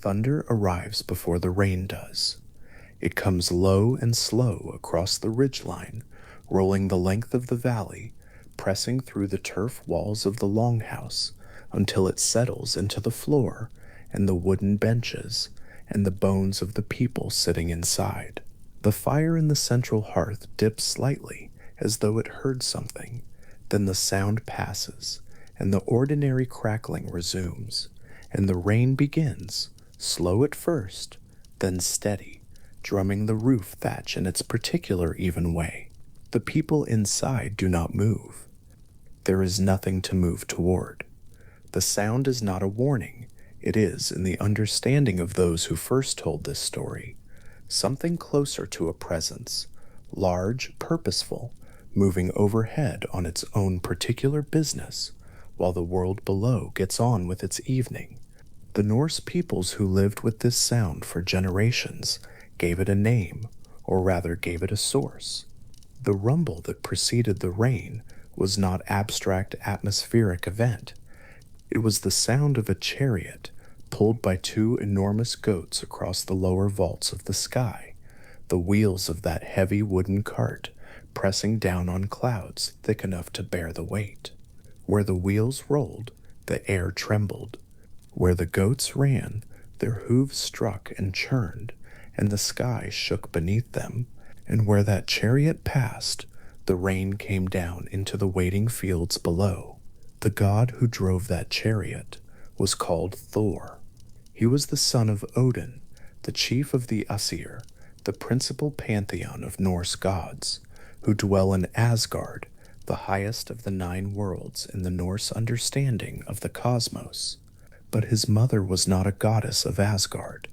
Thunder arrives before the rain does. It comes low and slow across the ridgeline, rolling the length of the valley, pressing through the turf walls of the longhouse until it settles into the floor and the wooden benches and the bones of the people sitting inside. The fire in the central hearth dips slightly as though it heard something. Then the sound passes, and the ordinary crackling resumes, and the rain begins, slow at first, then steady, drumming the roof thatch in its particular even way. The people inside do not move. There is nothing to move toward. The sound is not a warning. It is, in the understanding of those who first told this story, something closer to a presence, large, purposeful, moving overhead on its own particular business, while the world below gets on with its evening. The Norse peoples who lived with this sound for generations gave it a name, or rather gave it a source. The rumble that preceded the rain was not abstract atmospheric event. It was the sound of a chariot pulled by two enormous goats across the lower vaults of the sky, the wheels of that heavy wooden cart pressing down on clouds thick enough to bear the weight. Where the wheels rolled, the air trembled. Where the goats ran, their hooves struck and churned, and the sky shook beneath them. And where that chariot passed, the rain came down into the waiting fields below. The god who drove that chariot was called Thor. He was the son of Odin, the chief of the Aesir, the principal pantheon of Norse gods, who dwell in Asgard, the highest of the 9 worlds in the Norse understanding of the cosmos. But his mother was not a goddess of Asgard.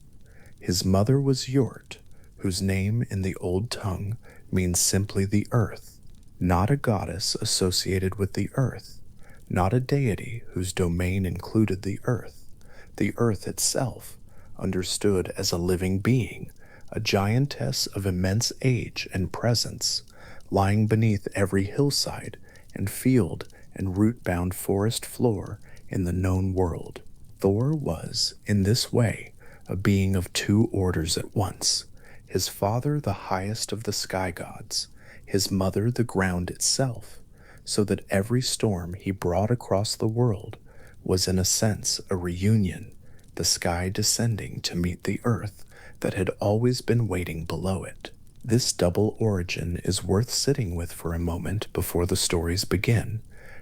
His mother was Jord, whose name in the old tongue means simply the earth, not a goddess associated with the earth, not a deity whose domain included the earth itself, understood as a living being, a giantess of immense age and presence, lying beneath every hillside and field and root-bound forest floor in the known world. Thor was, in this way, a being of 2 orders at once, his father the highest of the sky gods, his mother the ground itself, so that every storm he brought across the world was in a sense a reunion, the sky descending to meet the earth that had always been waiting below it. This double origin is worth sitting with for a moment before the stories begin,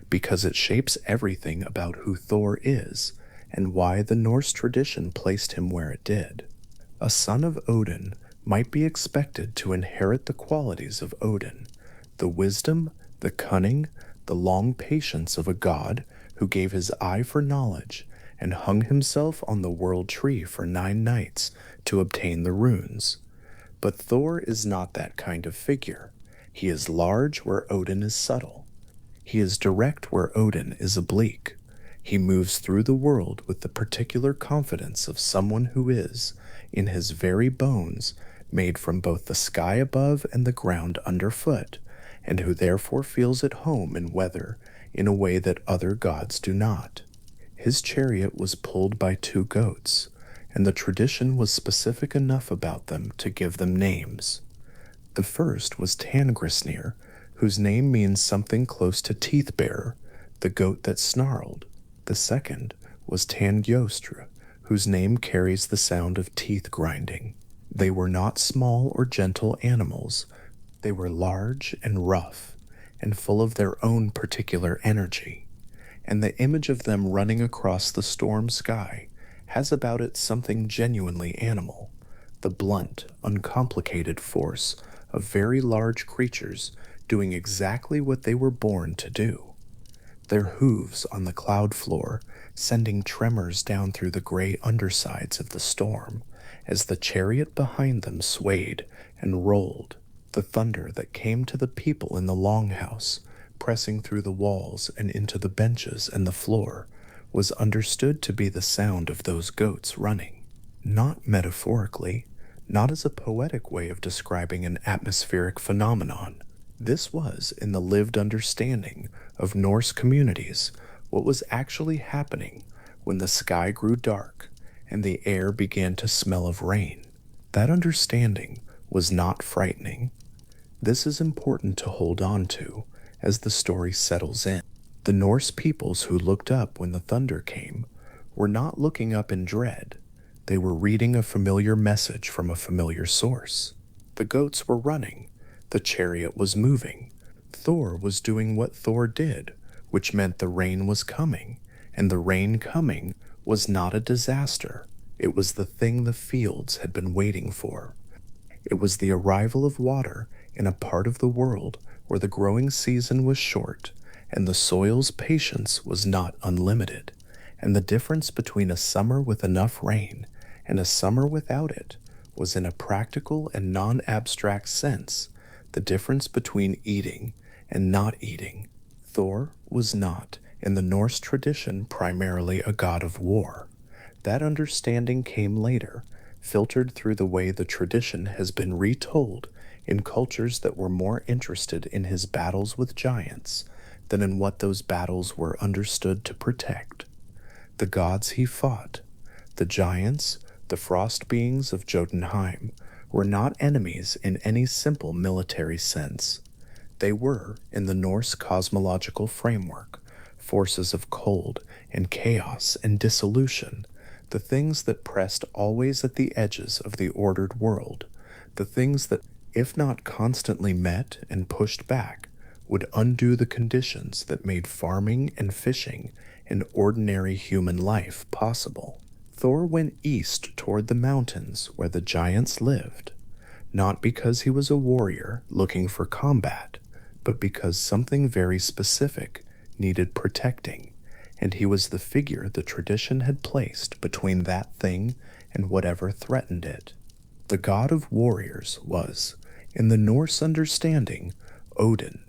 because it shapes everything about who Thor is and why the Norse tradition placed him where it did. A son of Odin might be expected to inherit the qualities of Odin, the wisdom, the cunning, the long patience of a god who gave his eye for knowledge and hung himself on the world tree for 9 nights to obtain the runes. But Thor is not that kind of figure. He is large where Odin is subtle. He is direct where Odin is oblique. He moves through the world with the particular confidence of someone who is, in his very bones, made from both the sky above and the ground underfoot, and who therefore feels at home in weather in a way that other gods do not. His chariot was pulled by 2 goats, and the tradition was specific enough about them to give them names. The first was Tangrisnir, whose name means something close to teeth-bearer, the goat that snarled. The second was Tangjostr, whose name carries the sound of teeth grinding. They were not small or gentle animals. They were large and rough, and full of their own particular energy. And the image of them running across the storm sky has about it something genuinely animal, the blunt, uncomplicated force of very large creatures doing exactly what they were born to do. Their hooves on the cloud floor sending tremors down through the gray undersides of the storm as the chariot behind them swayed and rolled. The thunder that came to the people in the longhouse, pressing through the walls and into the benches and the floor, was understood to be the sound of those goats running. Not metaphorically, not as a poetic way of describing an atmospheric phenomenon. This was, in the lived understanding of Norse communities, what was actually happening when the sky grew dark and the air began to smell of rain. That understanding was not frightening. This is important to hold on to as the story settles in. The Norse peoples who looked up when the thunder came were not looking up in dread. They were reading a familiar message from a familiar source. The goats were running. The chariot was moving. Thor was doing what Thor did, which meant the rain was coming, and the rain coming was not a disaster. It was the thing the fields had been waiting for. It was the arrival of water in a part of the world where the growing season was short and the soil's patience was not unlimited, and the difference between a summer with enough rain and a summer without it was, in a practical and non-abstract sense, the difference between eating and not eating. Thor was not, in the Norse tradition, primarily a god of war. That understanding came later, filtered through the way the tradition has been retold in cultures that were more interested in his battles with giants than in what those battles were understood to protect. The gods he fought, the giants, the frost beings of Jotunheim, were not enemies in any simple military sense. They were, in the Norse cosmological framework, forces of cold and chaos and dissolution, the things that pressed always at the edges of the ordered world, the things that, if not constantly met and pushed back, would undo the conditions that made farming and fishing and ordinary human life possible. Thor went east toward the mountains where the giants lived, not because he was a warrior looking for combat, but because something very specific needed protecting, and he was the figure the tradition had placed between that thing and whatever threatened it. The god of warriors was, in the Norse understanding, Odin.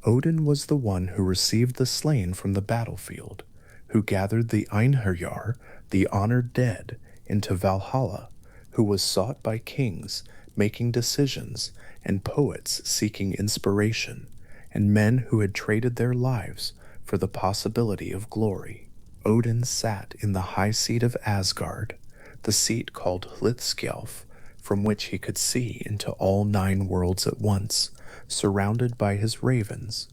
Odin was the one who received the slain from the battlefield, who gathered the Einherjar, the honored dead, into Valhalla, who was sought by kings making decisions and poets seeking inspiration, and men who had traded their lives for the possibility of glory. Odin sat in the high seat of Asgard, the seat called Hlithskjalf, from which he could see into all 9 worlds at once, surrounded by his ravens,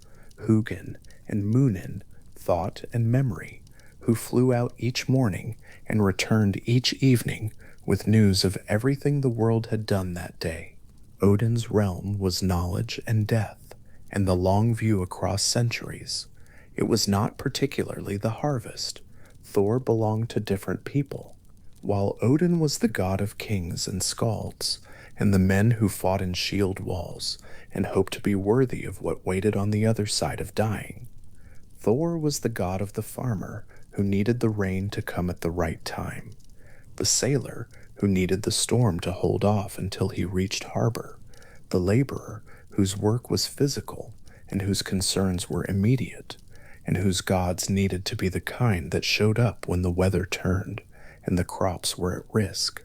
Hugin and Munin, thought and memory, who flew out each morning and returned each evening with news of everything the world had done that day. Odin's realm was knowledge and death, and the long view across centuries. It was not particularly the harvest. Thor belonged to different people. While Odin was the god of kings and skalds, and the men who fought in shield walls and hoped to be worthy of what waited on the other side of dying, Thor was the god of the farmer who needed the rain to come at the right time, the sailor who needed the storm to hold off until he reached harbor, the laborer whose work was physical and whose concerns were immediate, and whose gods needed to be the kind that showed up when the weather turned and the crops were at risk.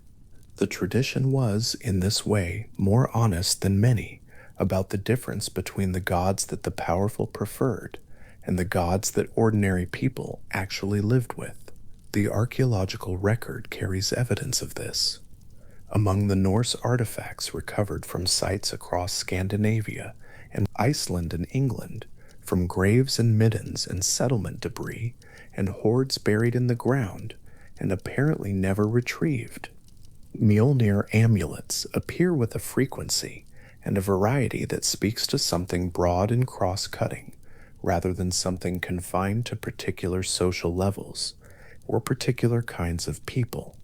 The tradition was, in this way, more honest than many about the difference between the gods that the powerful preferred and the gods that ordinary people actually lived with. The archaeological record carries evidence of this. Among the Norse artifacts recovered from sites across Scandinavia and Iceland and England, from graves and middens and settlement debris and hoards buried in the ground and apparently never retrieved, Mjolnir amulets appear with a frequency and a variety that speaks to something broad and cross-cutting, rather than something confined to particular social levels or particular kinds of people.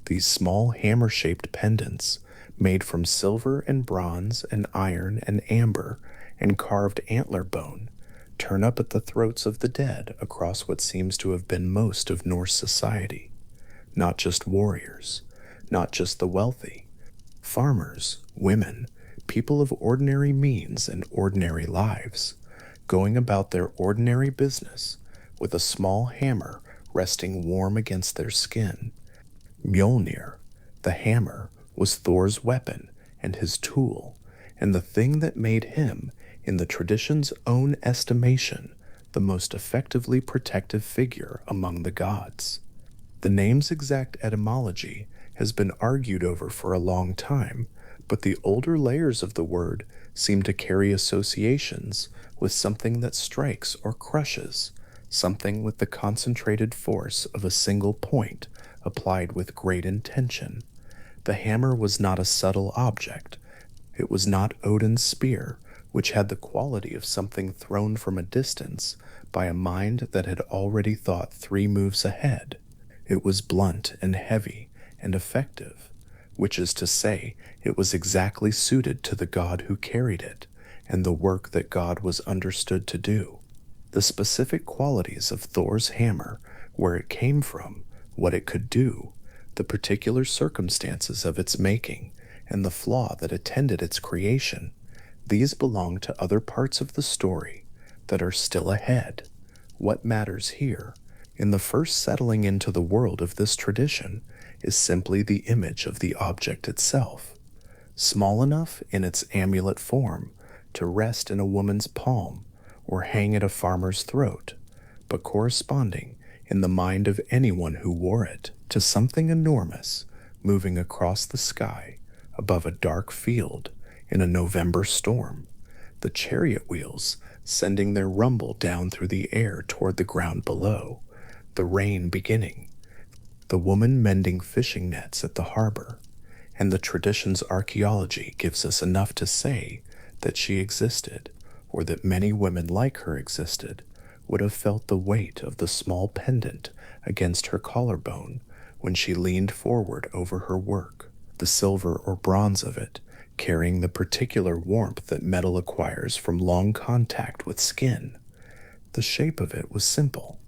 These small hammer-shaped pendants, made from silver and bronze and iron and amber and carved antler bone, turn up at the throats of the dead across what seems to have been most of Norse society. Not just warriors, not just the wealthy, farmers, women, people of ordinary means and ordinary lives, going about their ordinary business with a small hammer resting warm against their skin. Mjolnir, the hammer, was Thor's weapon and his tool, and the thing that made him, in the tradition's own estimation, the most effectively protective figure among the gods. The name's exact etymology has been argued over for a long time, but the older layers of the word seem to carry associations with something that strikes or crushes, something with the concentrated force of a single point applied with great intention. The hammer was not a subtle object. It was not Odin's spear, which had the quality of something thrown from a distance by a mind that had already thought 3 moves ahead. It was blunt and heavy and effective, which is to say, it was exactly suited to the god who carried it and the work that God was understood to do. The specific qualities of Thor's hammer, where it came from, what it could do, the particular circumstances of its making, and the flaw that attended its creation, these belong to other parts of the story that are still ahead. What matters here, in the first settling into the world of this tradition, is simply the image of the object itself, small enough in its amulet form to rest in a woman's palm or hang at a farmer's throat, but corresponding in the mind of anyone who wore it to something enormous moving across the sky above a dark field in a November storm, the chariot wheels sending their rumble down through the air toward the ground below, the rain beginning, the woman mending fishing nets at the harbor, and the tradition's archaeology gives us enough to say that she existed, or that many women like her existed, would have felt the weight of the small pendant against her collarbone when she leaned forward over her work, the silver or bronze of it carrying the particular warmth that metal acquires from long contact with skin. The shape of it was simple,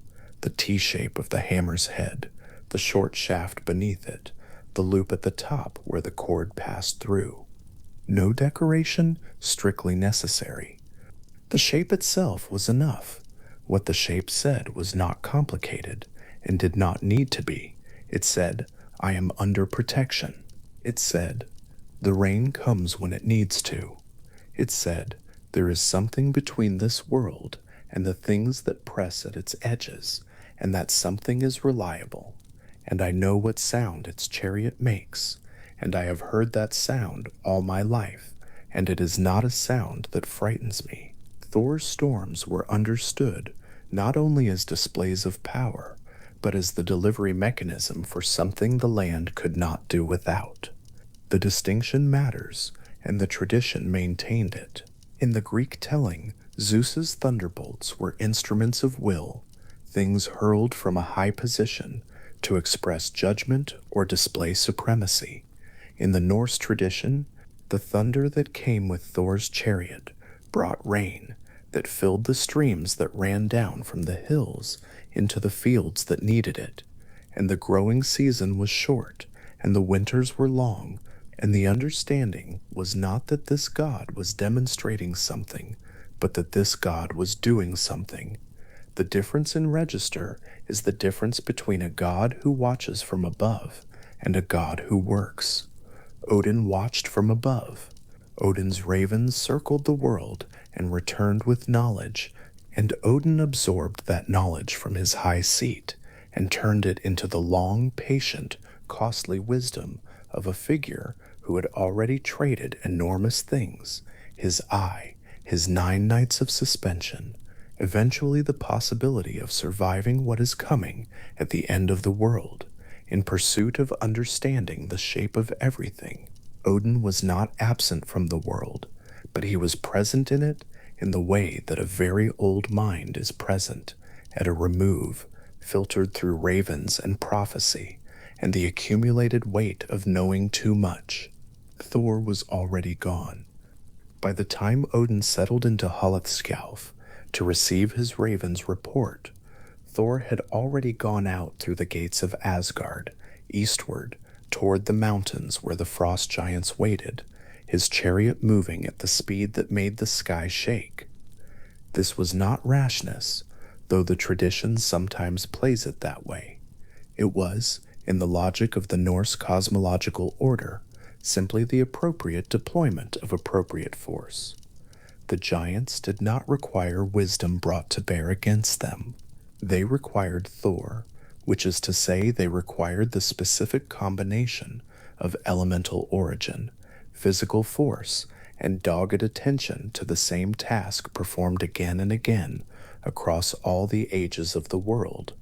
the T-shape of the hammer's head, the short shaft beneath it, the loop at the top where the cord passed through. No decoration strictly necessary. The shape itself was enough. What the shape said was not complicated and did not need to be. It said, "I am under protection." It said, "The rain comes when it needs to." It said, "There is something between this world and the things that press at its edges, and that something is reliable. And I know what sound its chariot makes, and I have heard that sound all my life, and it is not a sound that frightens me." Thor's storms were understood not only as displays of power, but as the delivery mechanism for something the land could not do without. The distinction matters, and the tradition maintained it. In the Greek telling, Zeus's thunderbolts were instruments of will, things hurled from a high position to express judgment or display supremacy. In the Norse tradition, the thunder that came with Thor's chariot brought rain that filled the streams that ran down from the hills into the fields that needed it, and the growing season was short, and the winters were long, and the understanding was not that this god was demonstrating something, but that this god was doing something. The difference in register is the difference between a god who watches from above and a god who works. Odin watched from above. Odin's ravens circled the world and returned with knowledge, and Odin absorbed that knowledge from his high seat and turned it into the long, patient, costly wisdom of a figure who had already traded enormous things, his eye, his 9 nights of suspension, eventually the possibility of surviving what is coming at the end of the world, in pursuit of understanding the shape of everything. Odin was not absent from the world, but he was present in it in the way that a very old mind is present, at a remove, filtered through ravens and prophecy, and the accumulated weight of knowing too much. Thor was already gone. By the time Odin settled into Hlithskjalf to receive his raven's report, Thor had already gone out through the gates of Asgard, eastward, toward the mountains where the frost giants waited, his chariot moving at the speed that made the sky shake. This was not rashness, though the tradition sometimes plays it that way. It was, in the logic of the Norse cosmological order, simply the appropriate deployment of appropriate force. The giants did not require wisdom brought to bear against them. They required Thor, which is to say they required the specific combination of elemental origin, physical force, and dogged attention to the same task performed again and again across all the ages of the world,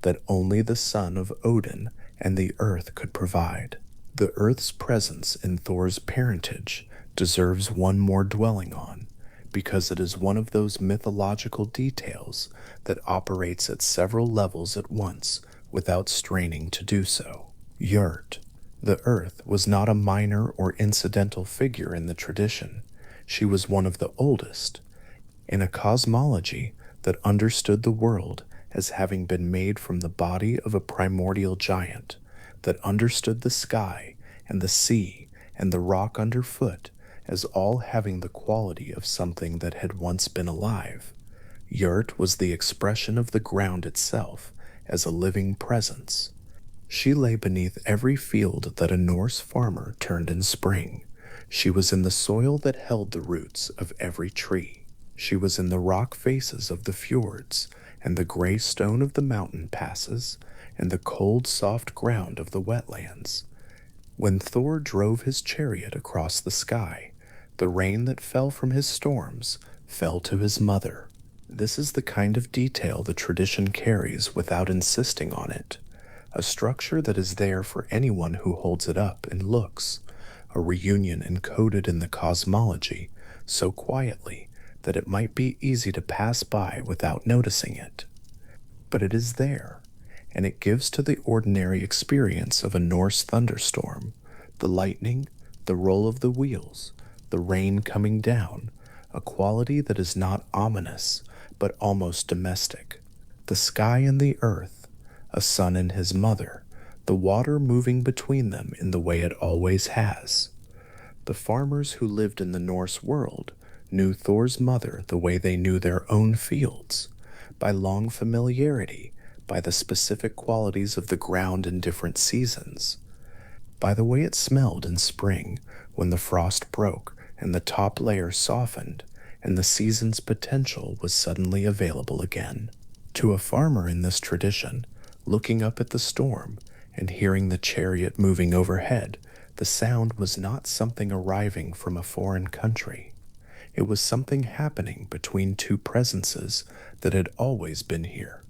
that only the son of Odin and the earth could provide. The earth's presence in Thor's parentage deserves one more dwelling on, because it is one of those mythological details that operates at several levels at once without straining to do so. Yurt, the earth, was not a minor or incidental figure in the tradition. She was one of the oldest. In a cosmology that understood the world as having been made from the body of a primordial giant, that understood the sky and the sea and the rock underfoot as all having the quality of something that had once been alive, Yurt was the expression of the ground itself as a living presence. She lay beneath every field that a Norse farmer turned in spring. She was in the soil that held the roots of every tree. She was in the rock faces of the fjords, and the gray stone of the mountain passes, and the cold, soft ground of the wetlands. When Thor drove his chariot across the sky, the rain that fell from his storms fell to his mother. This is the kind of detail the tradition carries without insisting on it, a structure that is there for anyone who holds it up and looks, a reunion encoded in the cosmology so quietly that it might be easy to pass by without noticing it. But it is there, and it gives to the ordinary experience of a Norse thunderstorm, the lightning, the roll of the wheels, the rain coming down, a quality that is not ominous, but almost domestic. The sky and the earth, a son and his mother, the water moving between them in the way it always has. The farmers who lived in the Norse world knew Thor's mother the way they knew their own fields, by long familiarity, by the specific qualities of the ground in different seasons, by the way it smelled in spring when the frost broke and the top layer softened and the season's potential was suddenly available again. To a farmer in this tradition, looking up at the storm and hearing the chariot moving overhead, the sound was not something arriving from a foreign country. It was something happening between two presences that had always been here.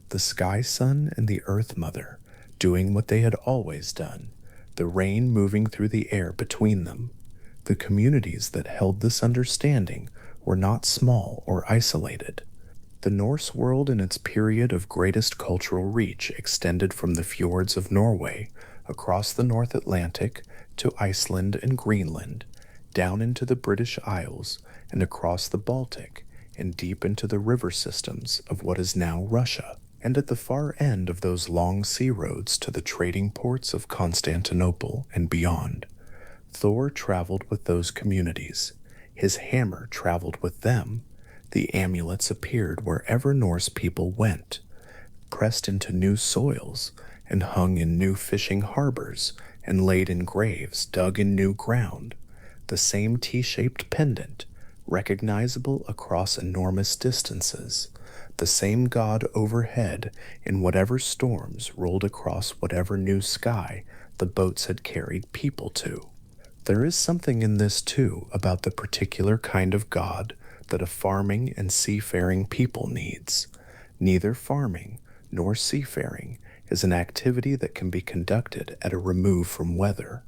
The sky sun and the earth mother doing what they had always done, the rain moving through the air between them. The communities that held this understanding were not small or isolated. The Norse world in its period of greatest cultural reach extended from the fjords of Norway, across the North Atlantic to Iceland and Greenland, down into the British Isles and across the Baltic, and deep into the river systems of what is now Russia, and at the far end of those long sea roads to the trading ports of Constantinople and beyond. Thor traveled with those communities. His hammer traveled with them. The amulets appeared wherever Norse people went, pressed into new soils, and hung in new fishing harbors, and laid in graves dug in new ground. The same T-shaped pendant, recognizable across enormous distances, the same god overhead in whatever storms rolled across whatever new sky the boats had carried people to. There is something in this, too, about the particular kind of god that a farming and seafaring people needs. Neither farming nor seafaring is an activity that can be conducted at a remove from weather.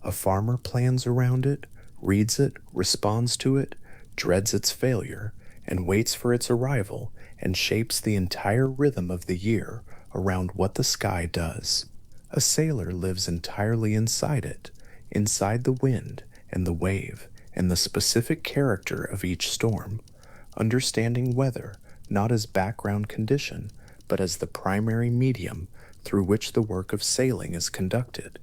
A farmer plans around it, reads it, responds to it, dreads its failure, and waits for its arrival, and shapes the entire rhythm of the year around what the sky does. A sailor lives entirely inside it, inside the wind and the wave and the specific character of each storm, understanding weather not as background condition, but as the primary medium through which the work of sailing is conducted.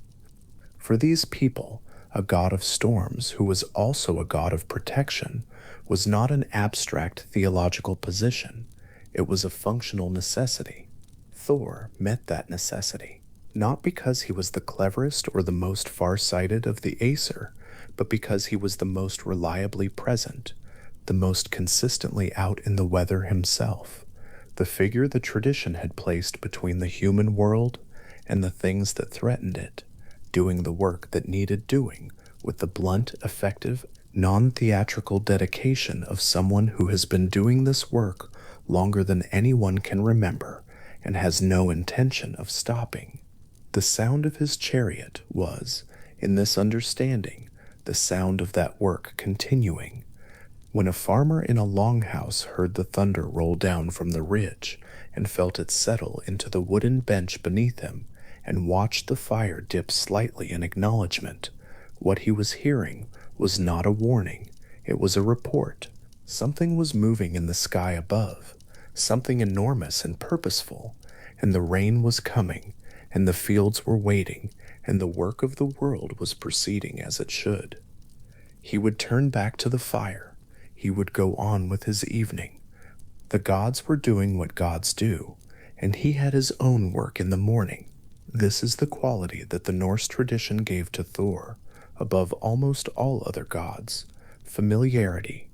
For these people, a god of storms who was also a god of protection was not an abstract theological position. It was a functional necessity. Thor met that necessity, not because he was the cleverest or the most far-sighted of the Aesir, but because he was the most reliably present, the most consistently out in the weather himself. the figure the tradition had placed between the human world and the things that threatened it, doing the work that needed doing with the blunt, effective, non-theatrical dedication of someone who has been doing this work longer than anyone can remember and has no intention of stopping. The sound of his chariot was, in this understanding, the sound of that work continuing. When a farmer in a longhouse heard the thunder roll down from the ridge and felt it settle into the wooden bench beneath him and watched the fire dip slightly in acknowledgement, what he was hearing was not a warning, it was a report. Something was moving in the sky above, something enormous and purposeful, and the rain was coming, and the fields were waiting, and the work of the world was proceeding as it should. He would turn back to the fire. He would go on with his evening. The gods were doing what gods do, and he had his own work in the morning. This is the quality that the Norse tradition gave to Thor, above almost all other gods: familiarity,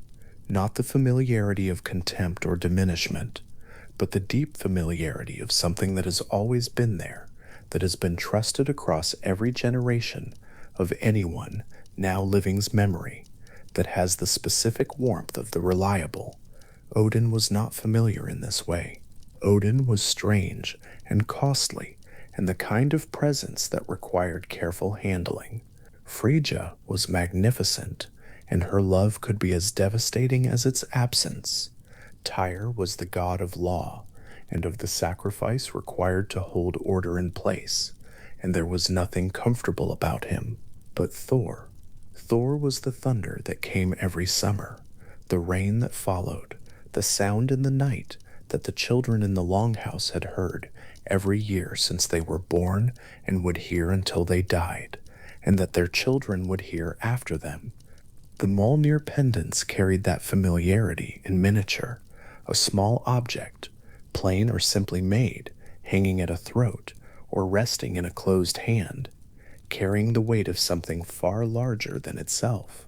not the familiarity of contempt or diminishment, but the deep familiarity of something that has always been there, that has been trusted across every generation of anyone now living's memory, that has the specific warmth of the reliable. Odin was not familiar in this way. Odin was strange and costly, and the kind of presence that required careful handling. Frigga was magnificent, and her love could be as devastating as its absence. Tyr was the god of law, and of the sacrifice required to hold order in place, and there was nothing comfortable about him. But Thor was the thunder that came every summer, the rain that followed, the sound in the night that the children in the longhouse had heard every year since they were born and would hear until they died, and that their children would hear after them. The Mjolnir pendants carried that familiarity in miniature, a small object, plain or simply made, hanging at a throat or resting in a closed hand, carrying the weight of something far larger than itself.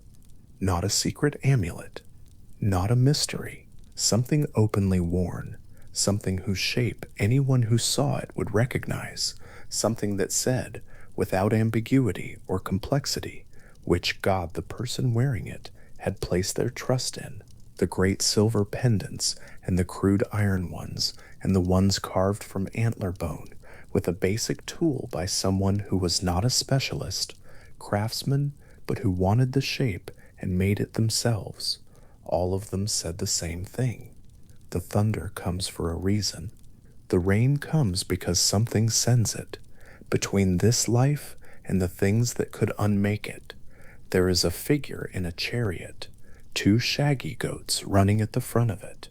Not a secret amulet, not a mystery, something openly worn, something whose shape anyone who saw it would recognize, something that said, without ambiguity or complexity, which god the person wearing it had placed their trust in. The great silver pendants and the crude iron ones and the ones carved from antler bone with a basic tool by someone who was not a specialist, craftsman, but who wanted the shape and made it themselves. All of them said the same thing. The thunder comes for a reason. The rain comes because something sends it. Between this life and the things that could unmake it, there is a figure in a chariot, two shaggy goats running at the front of it,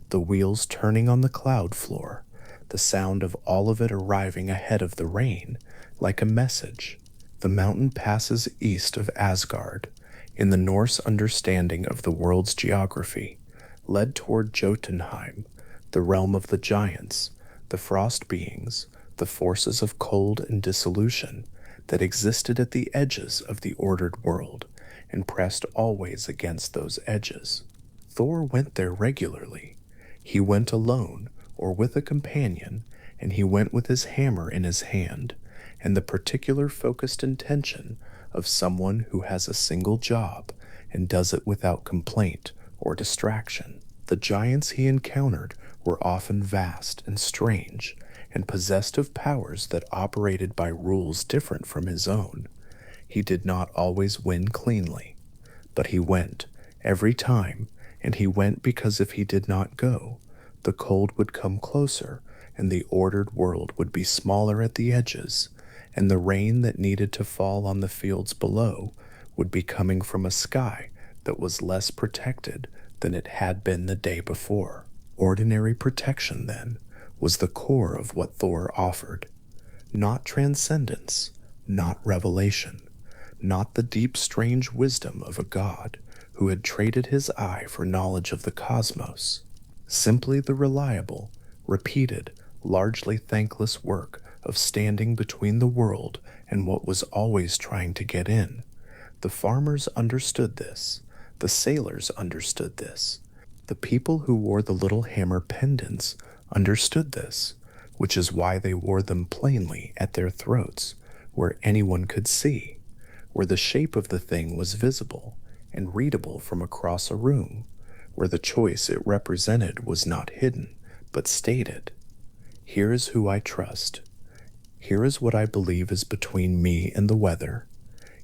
the wheels turning on the cloud floor, the sound of all of it arriving ahead of the rain, like a message. The mountain passes east of Asgard, in the Norse understanding of the world's geography, led toward Jotunheim, the realm of the giants, the frost beings, the forces of cold and dissolution that existed at the edges of the ordered world and pressed always against those edges. Thor went there regularly. He went alone or with a companion, and he went with his hammer in his hand and the particular focused intention of someone who has a single job and does it without complaint or distraction. The giants he encountered were often vast and strange and possessed of powers that operated by rules different from his own. He did not always win cleanly, but he went every time, and he went because if he did not go, the cold would come closer and the ordered world would be smaller at the edges, and the rain that needed to fall on the fields below would be coming from a sky that was less protected than it had been the day before. Ordinary protection, then, was the core of what Thor offered. Not transcendence, not revelation, not the deep strange wisdom of a god who had traded his eye for knowledge of the cosmos. Simply the reliable, repeated, largely thankless work of standing between the world and what was always trying to get in. The farmers understood this. The sailors understood this. The people who wore the little hammer pendants understood this, which is why they wore them plainly at their throats, where anyone could see, where the shape of the thing was visible and readable from across a room, where the choice it represented was not hidden, but stated. Here is who I trust. Here is what I believe is between me and the weather.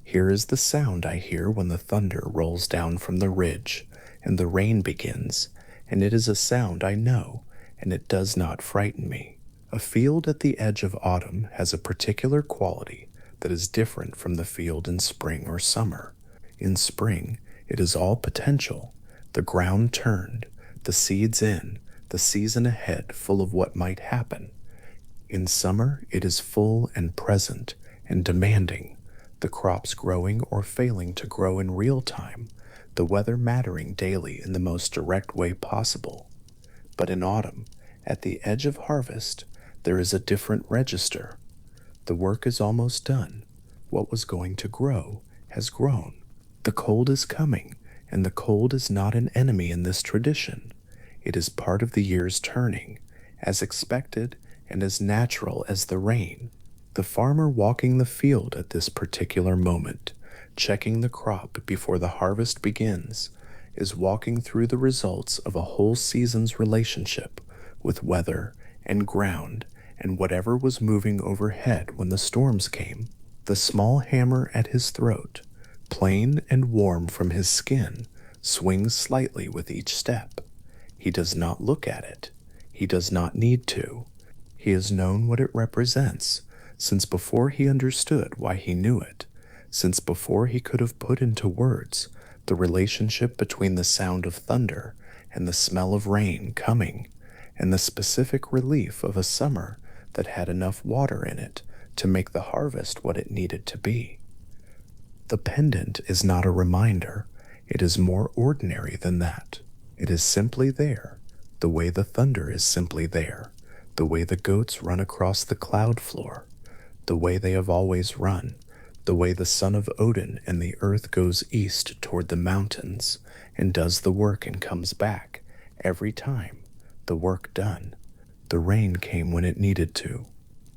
Here is the sound I hear when the thunder rolls down from the ridge and the rain begins, and it is a sound I know, and it does not frighten me. A field at the edge of autumn has a particular quality that is different from the field in spring or summer. In spring, it is all potential, the ground turned, the seeds in, the season ahead full of what might happen. In summer, it is full and present and demanding, the crops growing or failing to grow in real time, the weather mattering daily in the most direct way possible. But in autumn, at the edge of harvest, there is a different register. The work is almost done. What was going to grow has grown. The cold is coming, and the cold is not an enemy in this tradition. It is part of the year's turning, as expected and as natural as the rain. The farmer walking the field at this particular moment, checking the crop before the harvest begins, is walking through the results of a whole season's relationship with weather and ground and whatever was moving overhead when the storms came. The small hammer at his throat, plain and warm from his skin, swings slightly with each step. He does not look at it. He does not need to. He has known what it represents since before he understood why he knew it, since before he could have put into words the relationship between the sound of thunder and the smell of rain coming, and the specific relief of a summer that had enough water in it to make the harvest what it needed to be. The pendant is not a reminder. It is more ordinary than that. It is simply there, the way the thunder is simply there, the way the goats run across the cloud floor, the way they have always run, the way the son of Odin and the earth goes east toward the mountains and does the work and comes back, every time, the work done. The rain came when it needed to.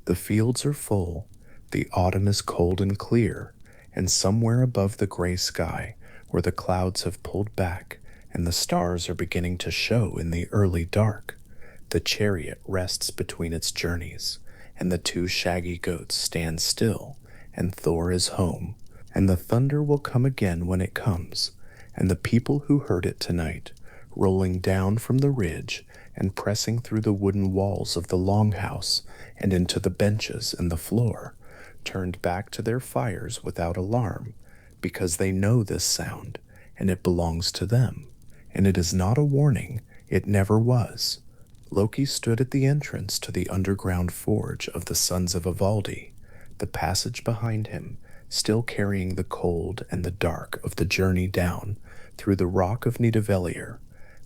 The fields are full, the autumn is cold and clear, and somewhere above the gray sky, where the clouds have pulled back and the stars are beginning to show in the early dark, the chariot rests between its journeys, and the two shaggy goats stand still, and Thor is home, and the thunder will come again when it comes, and the people who heard it tonight, rolling down from the ridge and pressing through the wooden walls of the longhouse and into the benches and the floor, turned back to their fires without alarm, because they know this sound, and it belongs to them, and it is not a warning, it never was. Loki stood at the entrance to the underground forge of the sons of Ivaldi, the passage behind him, still carrying the cold and the dark of the journey down through the rock of Nidavellir,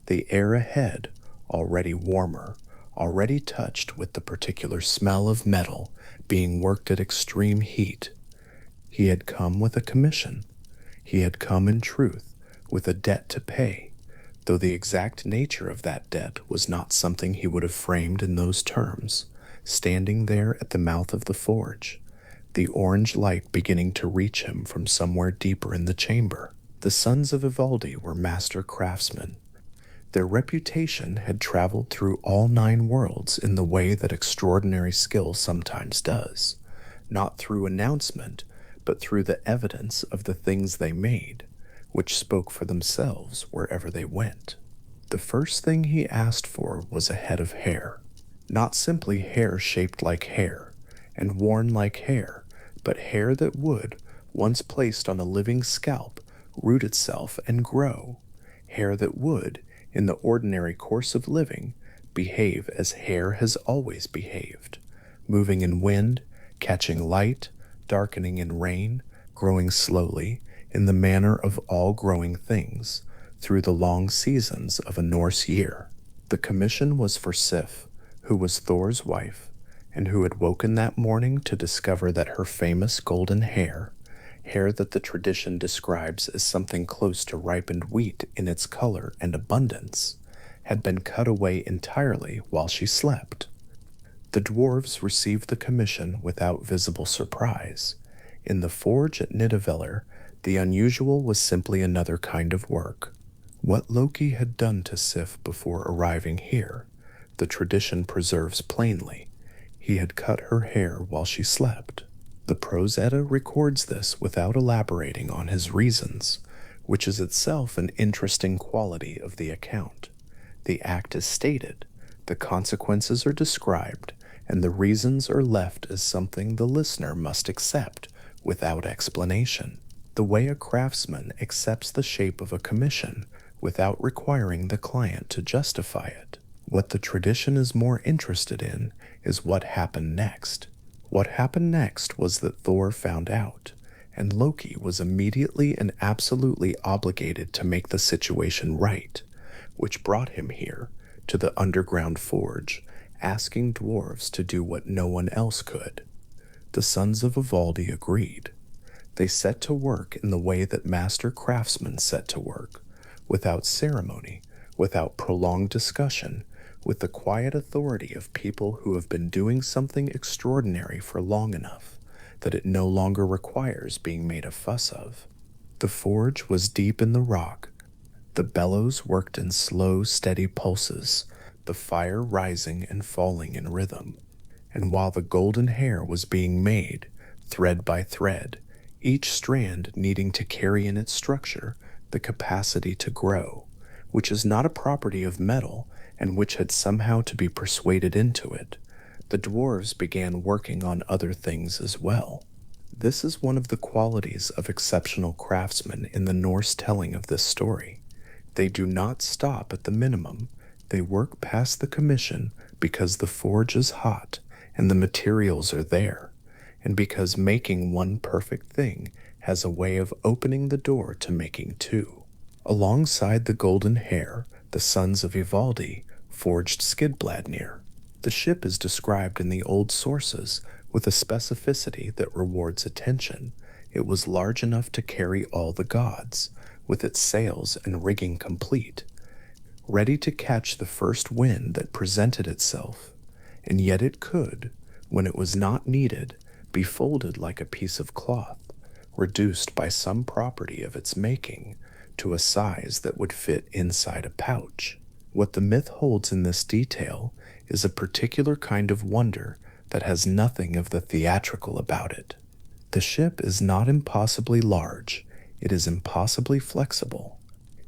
the air ahead, already warmer, already touched with the particular smell of metal being worked at extreme heat. He had come with a commission. He had come in truth with a debt to pay, though the exact nature of that debt was not something he would have framed in those terms, standing there at the mouth of the forge, the orange light beginning to reach him from somewhere deeper in the chamber. The sons of Ivaldi were master craftsmen. Their reputation had traveled through all 9 worlds in the way that extraordinary skill sometimes does, not through announcement, but through the evidence of the things they made, which spoke for themselves wherever they went. The first thing he asked for was a head of hair, not simply hair shaped like hair and worn like hair, but hair that would, once placed on a living scalp, root itself and grow, hair that would, in the ordinary course of living, behave as hair has always behaved, moving in wind, catching light, darkening in rain, growing slowly, in the manner of all growing things, through the long seasons of a Norse year. The commission was for Sif, who was Thor's wife, and who had woken that morning to discover that her famous golden hair, hair that the tradition describes as something close to ripened wheat in its color and abundance, had been cut away entirely while she slept. The dwarves received the commission without visible surprise. In the forge at Nidavellir, the unusual was simply another kind of work. What Loki had done to Sif before arriving here, the tradition preserves plainly. He had cut her hair while she slept. The Prose Edda records this without elaborating on his reasons, which is itself an interesting quality of the account. The act is stated, the consequences are described, and the reasons are left as something the listener must accept without explanation. The way a craftsman accepts the shape of a commission without requiring the client to justify it. What the tradition is more interested in is what happened next. What happened next was that Thor found out, and Loki was immediately and absolutely obligated to make the situation right, which brought him here, to the underground forge, asking dwarves to do what no one else could. The sons of Ivaldi agreed. They set to work in the way that master craftsmen set to work, without ceremony, without prolonged discussion, with the quiet authority of people who have been doing something extraordinary for long enough that it no longer requires being made a fuss of. The forge was deep in the rock. The bellows worked in slow, steady pulses, the fire rising and falling in rhythm. And while the golden hair was being made, thread by thread, each strand needing to carry in its structure the capacity to grow, which is not a property of metal and which had somehow to be persuaded into it, the dwarves began working on other things as well. This is one of the qualities of exceptional craftsmen in the Norse telling of this story. They do not stop at the minimum. They work past the commission because the forge is hot and the materials are there, and because making one perfect thing has a way of opening the door to making two. Alongside the golden hair, the sons of Ivaldi forged Skidbladnir. The ship is described in the old sources with a specificity that rewards attention. It was large enough to carry all the gods, with its sails and rigging complete, ready to catch the first wind that presented itself, and yet it could, when it was not needed, be folded like a piece of cloth, reduced by some property of its making to a size that would fit inside a pouch. What the myth holds in this detail is a particular kind of wonder that has nothing of the theatrical about it. The ship is not impossibly large, it is impossibly flexible.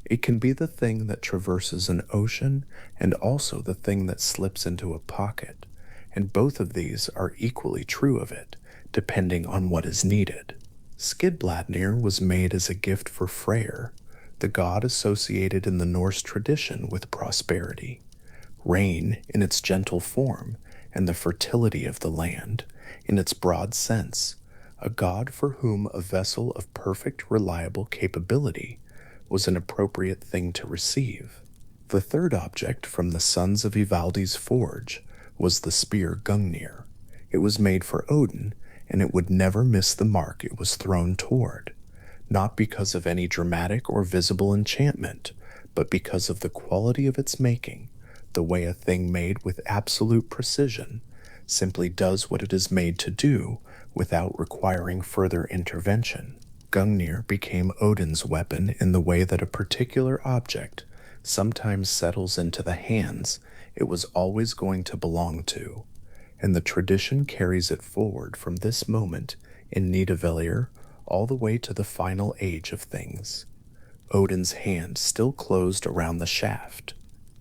It can be the thing that traverses an ocean and also the thing that slips into a pocket, and both of these are equally true of it, depending on what is needed. Skidbladnir was made as a gift for Freyr, the god associated in the Norse tradition with prosperity, rain in its gentle form, and the fertility of the land in its broad sense, a god for whom a vessel of perfect, reliable capability was an appropriate thing to receive. The third object from the sons of Ivaldi's forge was the spear Gungnir. It was made for Odin, and it would never miss the mark it was thrown toward, not because of any dramatic or visible enchantment, but because of the quality of its making, the way a thing made with absolute precision simply does what it is made to do without requiring further intervention. Gungnir became Odin's weapon in the way that a particular object sometimes settles into the hands it was always going to belong to, and the tradition carries it forward from this moment in Nidavellir all the way to the final age of things. Odin's hand still closed around the shaft,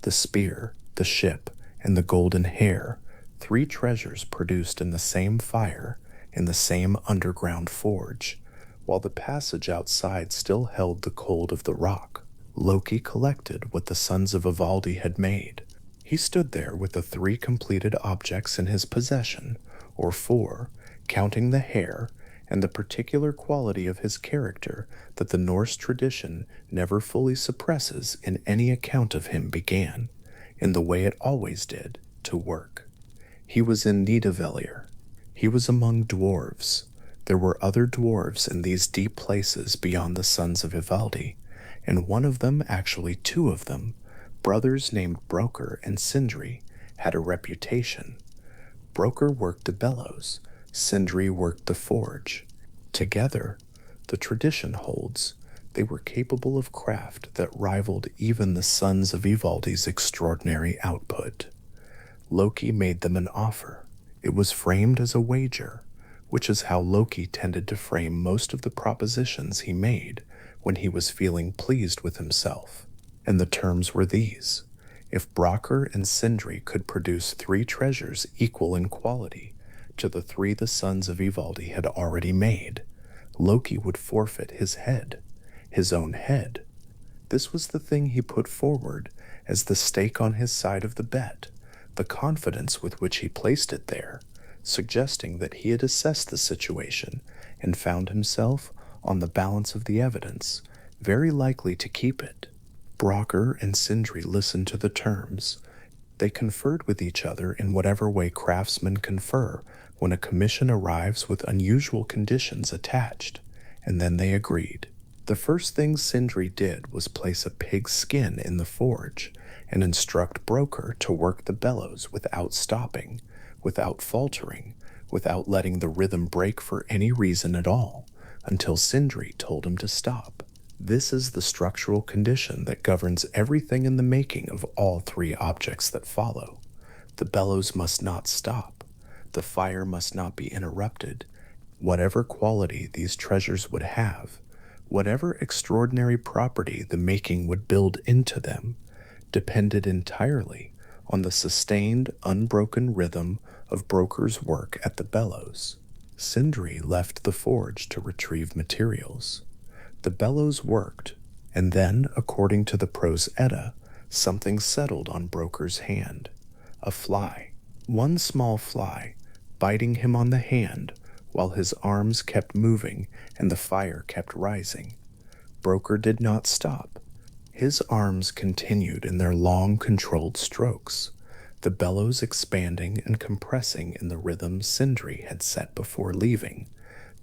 the spear, the ship, and the golden hair, three treasures produced in the same fire, in the same underground forge, while the passage outside still held the cold of the rock. Loki collected what the sons of Ivaldi had made. He stood there with the three completed objects in his possession, or four, counting the hair, and the particular quality of his character that the Norse tradition never fully suppresses in any account of him began, in the way it always did, to work. He was in Nidavellir. He was among dwarves. There were other dwarves in these deep places beyond the sons of Ivaldi, and one of them, actually two of them, Brothers named Broker and Sindri had a reputation. Broker worked the bellows, Sindri worked the forge. Together, the tradition holds, they were capable of craft that rivaled even the sons of Ivaldi's extraordinary output. Loki made them an offer. It was framed as a wager, which is how Loki tended to frame most of the propositions he made when he was feeling pleased with himself. And the terms were these: if Brocker and Sindri could produce 3 treasures equal in quality to the 3 the sons of Ivaldi had already made, Loki would forfeit his head, his own head. This was the thing he put forward as the stake on his side of the bet, the confidence with which he placed it there, suggesting that he had assessed the situation and found himself, on the balance of the evidence, very likely to keep it. Brocker and Sindri listened to the terms. They conferred with each other in whatever way craftsmen confer when a commission arrives with unusual conditions attached, and then they agreed. The first thing Sindri did was place a pig's skin in the forge and instruct Broker to work the bellows without stopping, without faltering, without letting the rhythm break for any reason at all, until Sindri told him to stop. This is the structural condition that governs everything in the making of all 3 objects that follow. The bellows must not stop. The fire must not be interrupted. Whatever quality these treasures would have, whatever extraordinary property the making would build into them, depended entirely on the sustained, unbroken rhythm of Broker's work at the bellows. Sindri left the forge to retrieve materials. The bellows worked, and then, according to the Prose Edda, something settled on Broker's hand. A fly. One small fly, biting him on the hand, while his arms kept moving and the fire kept rising. Broker did not stop. His arms continued in their long, controlled strokes, the bellows expanding and compressing in the rhythm Sindri had set before leaving,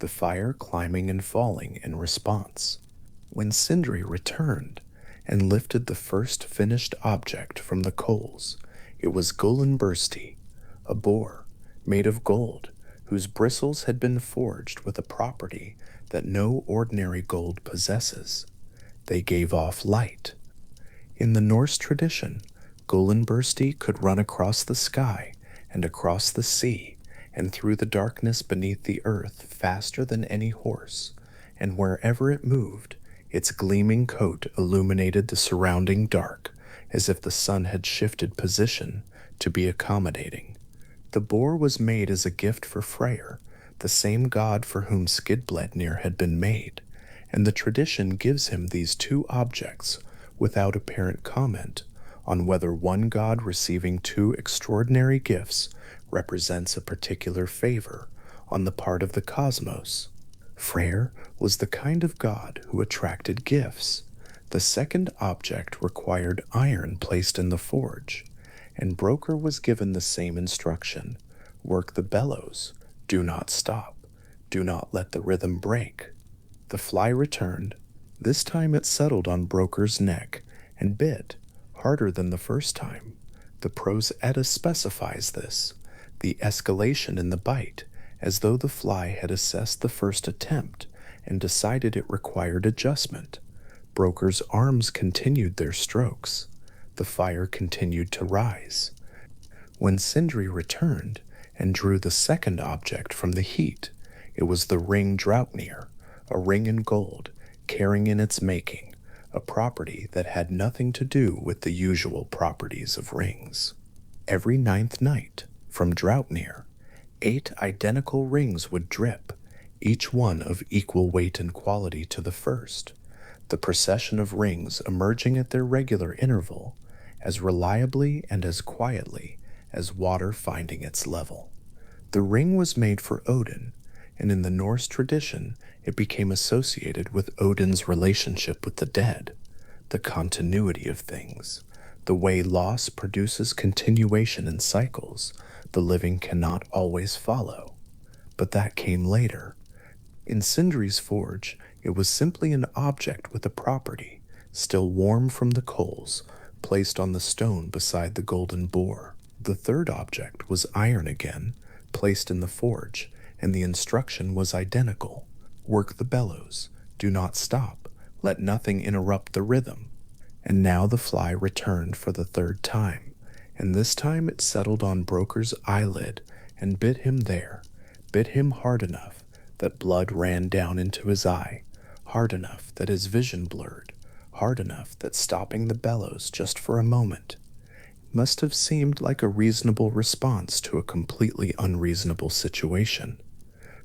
the fire climbing and falling in response. When Sindri returned and lifted the first finished object from the coals, it was Gullinbursti, a boar made of gold, whose bristles had been forged with a property that no ordinary gold possesses. They gave off light. In the Norse tradition, Gullinbursti could run across the sky and across the sea and through the darkness beneath the earth faster than any horse, and wherever it moved, its gleaming coat illuminated the surrounding dark as if the sun had shifted position to be accommodating. The boar was made as a gift for Freyr, the same god for whom Skidbladnir had been made, and the tradition gives him these 2 objects without apparent comment on whether one god receiving 2 extraordinary gifts represents a particular favor on the part of the cosmos. Freyr was the kind of god who attracted gifts. The second object required iron placed in the forge, and Broker was given the same instruction: work the bellows, do not stop, do not let the rhythm break. The fly returned. This time it settled on Broker's neck and bit, harder than the first time. The Prose Edda specifies this, the escalation in the bite, as though the fly had assessed the first attempt and decided it required adjustment. Broker's arms continued their strokes. The fire continued to rise. When Sindri returned and drew the second object from the heat, it was the ring Draupnir, a ring in gold, carrying in its making a property that had nothing to do with the usual properties of rings. Every 9th night, from Draupnir, 8 identical rings would drip, each one of equal weight and quality to the first, the procession of rings emerging at their regular interval, as reliably and as quietly as water finding its level. The ring was made for Odin, and in the Norse tradition it became associated with Odin's relationship with the dead, the continuity of things, the way loss produces continuation in cycles the living cannot always follow. But that came later. In Sindri's forge, it was simply an object with a property, still warm from the coals, placed on the stone beside the golden boar. The third object was iron again, placed in the forge, and the instruction was identical. Work the bellows. Do not stop. Let nothing interrupt the rhythm. And now the fly returned for the third time, and this time it settled on Broker's eyelid and bit him there, bit him hard enough that blood ran down into his eye, hard enough that his vision blurred, hard enough that stopping the bellows just for a moment must have seemed like a reasonable response to a completely unreasonable situation.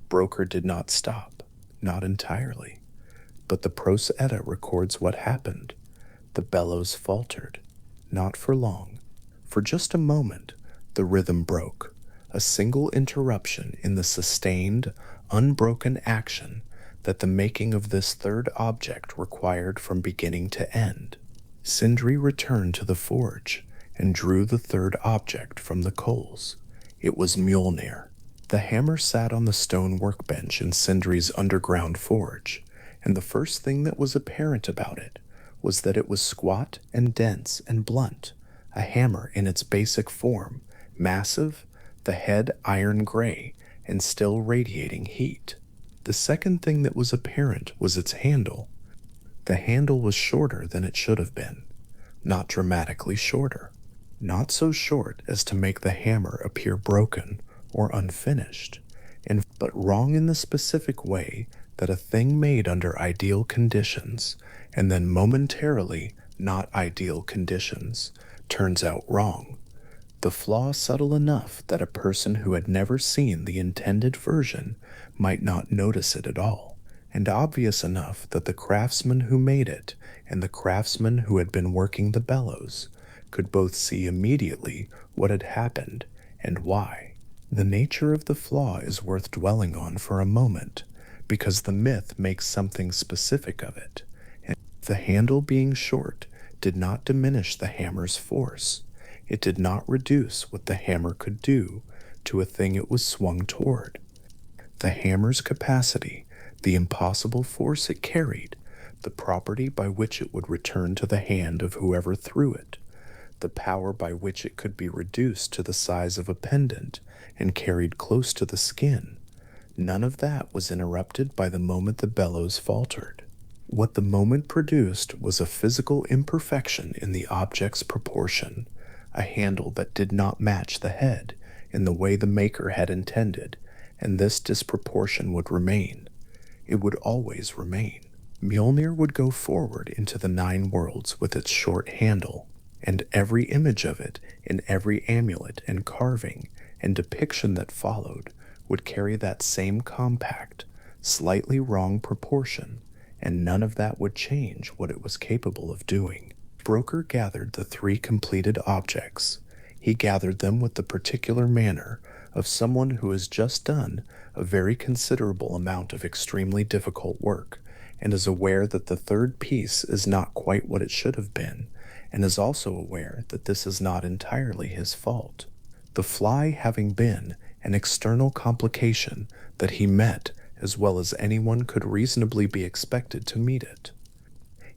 Broker did not stop, not entirely, but the Prose Edda records what happened. The bellows faltered, not for long. For just a moment, the rhythm broke, a single interruption in the sustained, unbroken action that the making of this third object required from beginning to end. Sindri returned to the forge and drew the third object from the coals. It was Mjolnir. The hammer sat on the stone workbench in Sindri's underground forge, and the first thing that was apparent about it was that it was squat and dense and blunt, a hammer in its basic form, massive, the head iron gray, and still radiating heat. The second thing that was apparent was its handle. The handle was shorter than it should have been, not dramatically shorter, not so short as to make the hammer appear broken or unfinished, but wrong in the specific way that a thing made under ideal conditions and then momentarily not ideal conditions turns out wrong. The flaw subtle enough that a person who had never seen the intended version might not notice it at all, and obvious enough that the craftsman who made it and the craftsman who had been working the bellows could both see immediately what had happened and why. The nature of the flaw is worth dwelling on for a moment, because the myth makes something specific of it. And the handle being short did not diminish the hammer's force. It did not reduce what the hammer could do to a thing it was swung toward. The hammer's capacity, the impossible force it carried, the property by which it would return to the hand of whoever threw it, the power by which it could be reduced to the size of a pendant and carried close to the skin, none of that was interrupted by the moment the bellows faltered. What the moment produced was a physical imperfection in the object's proportion, a handle that did not match the head in the way the maker had intended, and this disproportion would remain. It would always remain. Mjolnir would go forward into the 9 worlds with its short handle, and every image of it in every amulet and carving and depiction that followed would carry that same compact, slightly wrong proportion, and none of that would change what it was capable of doing. Broker gathered the 3 completed objects. He gathered them with the particular manner of someone who has just done a very considerable amount of extremely difficult work, and is aware that the third piece is not quite what it should have been, and is also aware that this is not entirely his fault. The fly having been an external complication that he met as well as anyone could reasonably be expected to meet it.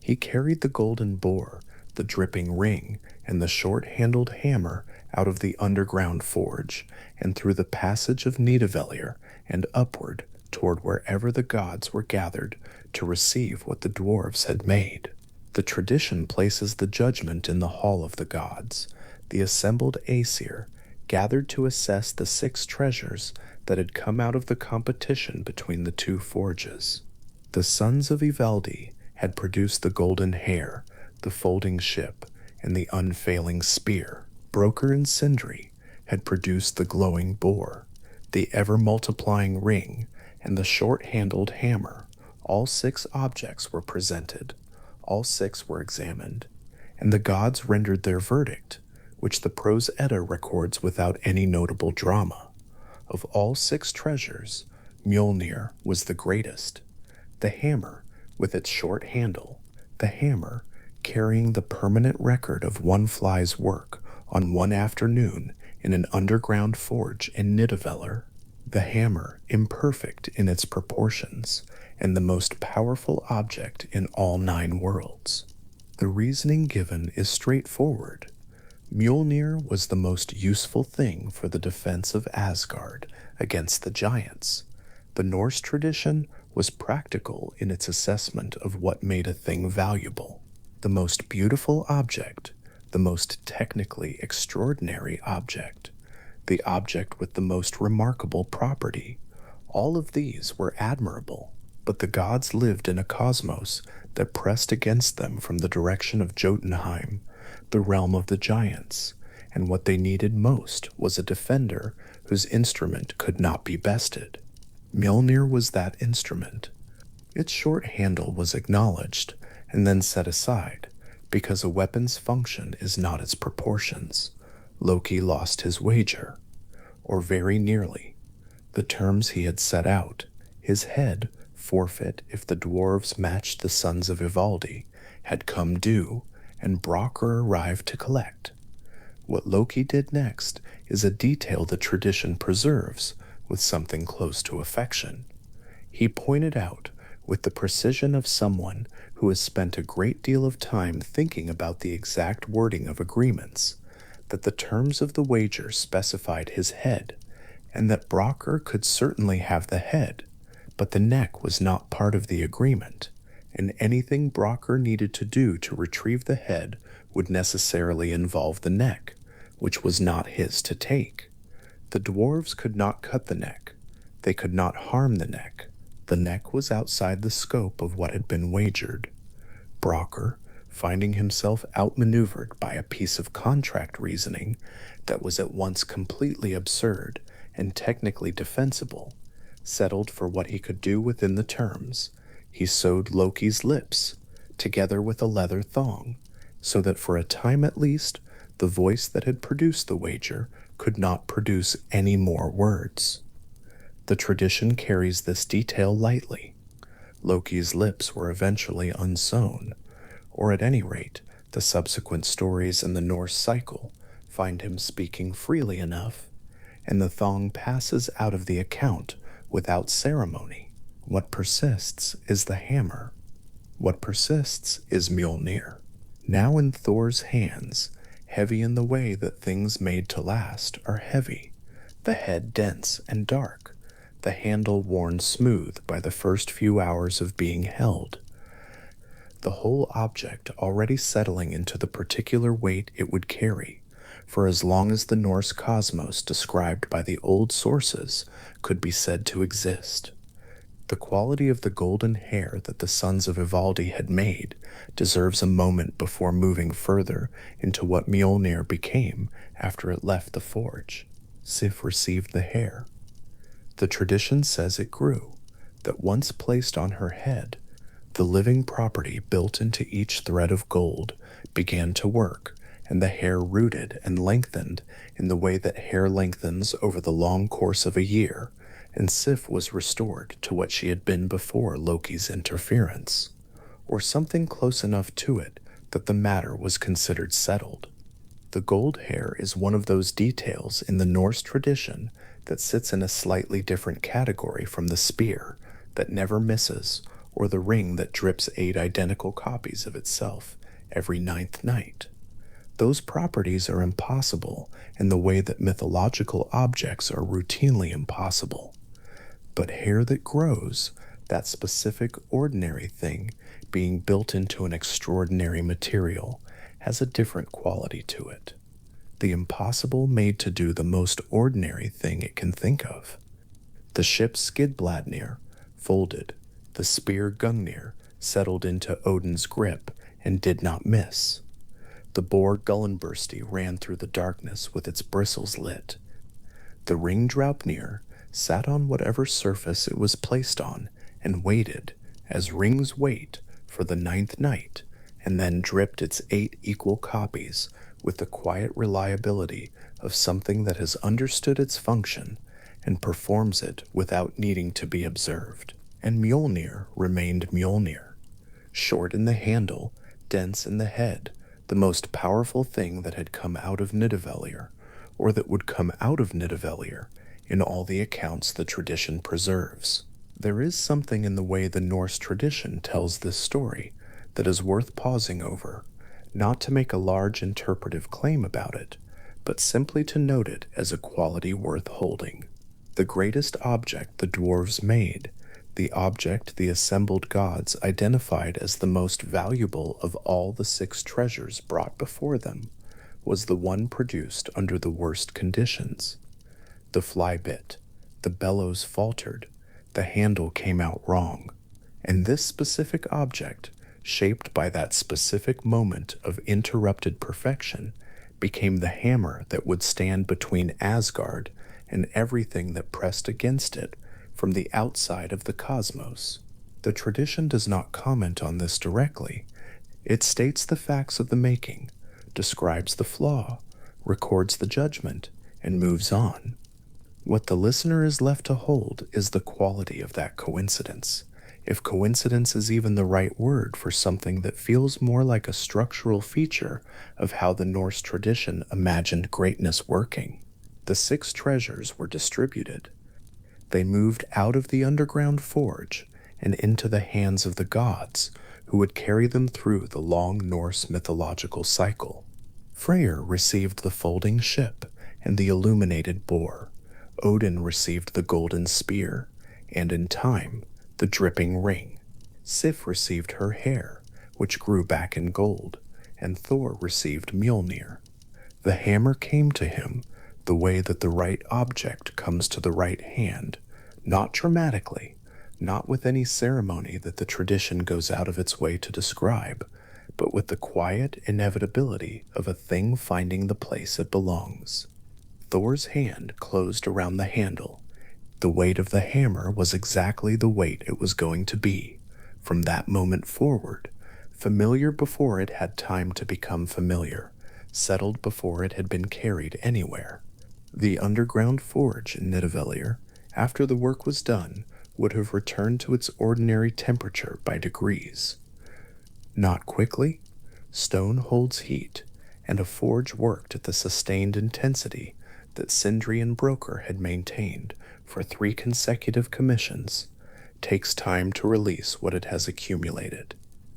He carried the golden boar, the dripping ring, and the short-handled hammer out of the underground forge, and through the passage of Nidavellir, and upward toward wherever the gods were gathered to receive what the dwarves had made. The tradition places the judgment in the hall of the gods. The assembled Aesir gathered to assess the 6 treasures that had come out of the competition between the 2 forges. The sons of Ivaldi had produced the golden hair, the folding ship, and the unfailing spear. Broker and Sindri had produced the glowing boar, the ever-multiplying ring, and the short-handled hammer. All 6 objects were presented. All 6 were examined, and the gods rendered their verdict, which the Prose Edda records without any notable drama. Of all 6 treasures, Mjolnir was the greatest. The hammer, with its short handle, the hammer carrying the permanent record of one fly's work on one afternoon in an underground forge in Nidavellir, the hammer imperfect in its proportions, and the most powerful object in all 9 worlds. The reasoning given is straightforward. Mjolnir was the most useful thing for the defense of Asgard against the giants. The Norse tradition was practical in its assessment of what made a thing valuable. The most beautiful object, the most technically extraordinary object, the object with the most remarkable property. All of these were admirable, but the gods lived in a cosmos that pressed against them from the direction of Jotunheim, the realm of the giants, and what they needed most was a defender whose instrument could not be bested. Mjolnir was that instrument. Its short handle was acknowledged and then set aside because a weapon's function is not its proportions. Loki lost his wager, or very nearly. The terms he had set out, his head, forfeit if the dwarves matched the sons of Ivaldi, had come due, and Brokkr arrived to collect. What Loki did next is a detail the tradition preserves with something close to affection. He pointed out, with the precision of someone who has spent a great deal of time thinking about the exact wording of agreements, that the terms of the wager specified his head, and that Brokkr could certainly have the head, but the neck was not part of the agreement, and anything Brokkr needed to do to retrieve the head would necessarily involve the neck, which was not his to take. The dwarves could not cut the neck. They could not harm the neck. The neck was outside the scope of what had been wagered. Brokkr, finding himself outmaneuvered by a piece of contract reasoning that was at once completely absurd and technically defensible, settled for what he could do within the terms. He sewed Loki's lips together with a leather thong, so that for a time at least, the voice that had produced the wager could not produce any more words. The tradition carries this detail lightly. Loki's lips were eventually unsewn, or at any rate, the subsequent stories in the Norse cycle find him speaking freely enough, and the thong passes out of the account without ceremony. What persists is the hammer. What persists is Mjolnir. Now in Thor's hands, heavy in the way that things made to last are heavy, the head dense and dark, the handle worn smooth by the first few hours of being held, the whole object already settling into the particular weight it would carry, for as long as the Norse cosmos described by the old sources could be said to exist. The quality of the golden hair that the sons of Ivaldi had made deserves a moment before moving further into what Mjolnir became after it left the forge. Sif received the hair. The tradition says it grew, that once placed on her head, the living property built into each thread of gold began to work, and the hair rooted and lengthened in the way that hair lengthens over the long course of a year, and Sif was restored to what she had been before Loki's interference, or something close enough to it that the matter was considered settled. The gold hair is one of those details in the Norse tradition that sits in a slightly different category from the spear that never misses, or the ring that drips 8 identical copies of itself every 9th night. Those properties are impossible in the way that mythological objects are routinely impossible. But hair that grows, that specific ordinary thing being built into an extraordinary material, has a different quality to it. The impossible made to do the most ordinary thing it can think of. The ship Skidbladnir folded, the spear Gungnir settled into Odin's grip and did not miss. The boar Gullinbursti ran through the darkness with its bristles lit. The ring Draupnir sat on whatever surface it was placed on and waited, as rings wait, for the 9th night, and then dripped its 8 equal copies with the quiet reliability of something that has understood its function and performs it without needing to be observed. And Mjolnir remained Mjolnir, short in the handle, dense in the head, the most powerful thing that had come out of Nidavellir, or that would come out of Nidavellir, in all the accounts the tradition preserves. There is something in the way the Norse tradition tells this story that is worth pausing over, not to make a large interpretive claim about it, but simply to note it as a quality worth holding. The greatest object the dwarves made, the object the assembled gods identified as the most valuable of all the 6 treasures brought before them, was the one produced under the worst conditions. The fly bit, the bellows faltered, the handle came out wrong, and this specific object, shaped by that specific moment of interrupted perfection, became the hammer that would stand between Asgard and everything that pressed against it from the outside of the cosmos. The tradition does not comment on this directly. It states the facts of the making, describes the flaw, records the judgment, and moves on. What the listener is left to hold is the quality of that coincidence, if coincidence is even the right word for something that feels more like a structural feature of how the Norse tradition imagined greatness working. The 6 treasures were distributed. They moved out of the underground forge and into the hands of the gods, who would carry them through the long Norse mythological cycle. Freyr received the folding ship and the illuminated boar. Odin received the golden spear, and in time, the dripping ring. Sif received her hair, which grew back in gold, and Thor received Mjolnir. The hammer came to him the way that the right object comes to the right hand, not dramatically, not with any ceremony that the tradition goes out of its way to describe, but with the quiet inevitability of a thing finding the place it belongs. Thor's hand closed around the handle. The weight of the hammer was exactly the weight it was going to be, from that moment forward, familiar before it had time to become familiar, settled before it had been carried anywhere. The underground forge in Nidavellir, after the work was done, would have returned to its ordinary temperature by degrees. Not quickly. Stone holds heat, and a forge worked at the sustained intensity that Sindri and Broker had maintained for 3 consecutive commissions, takes time to release what it has accumulated.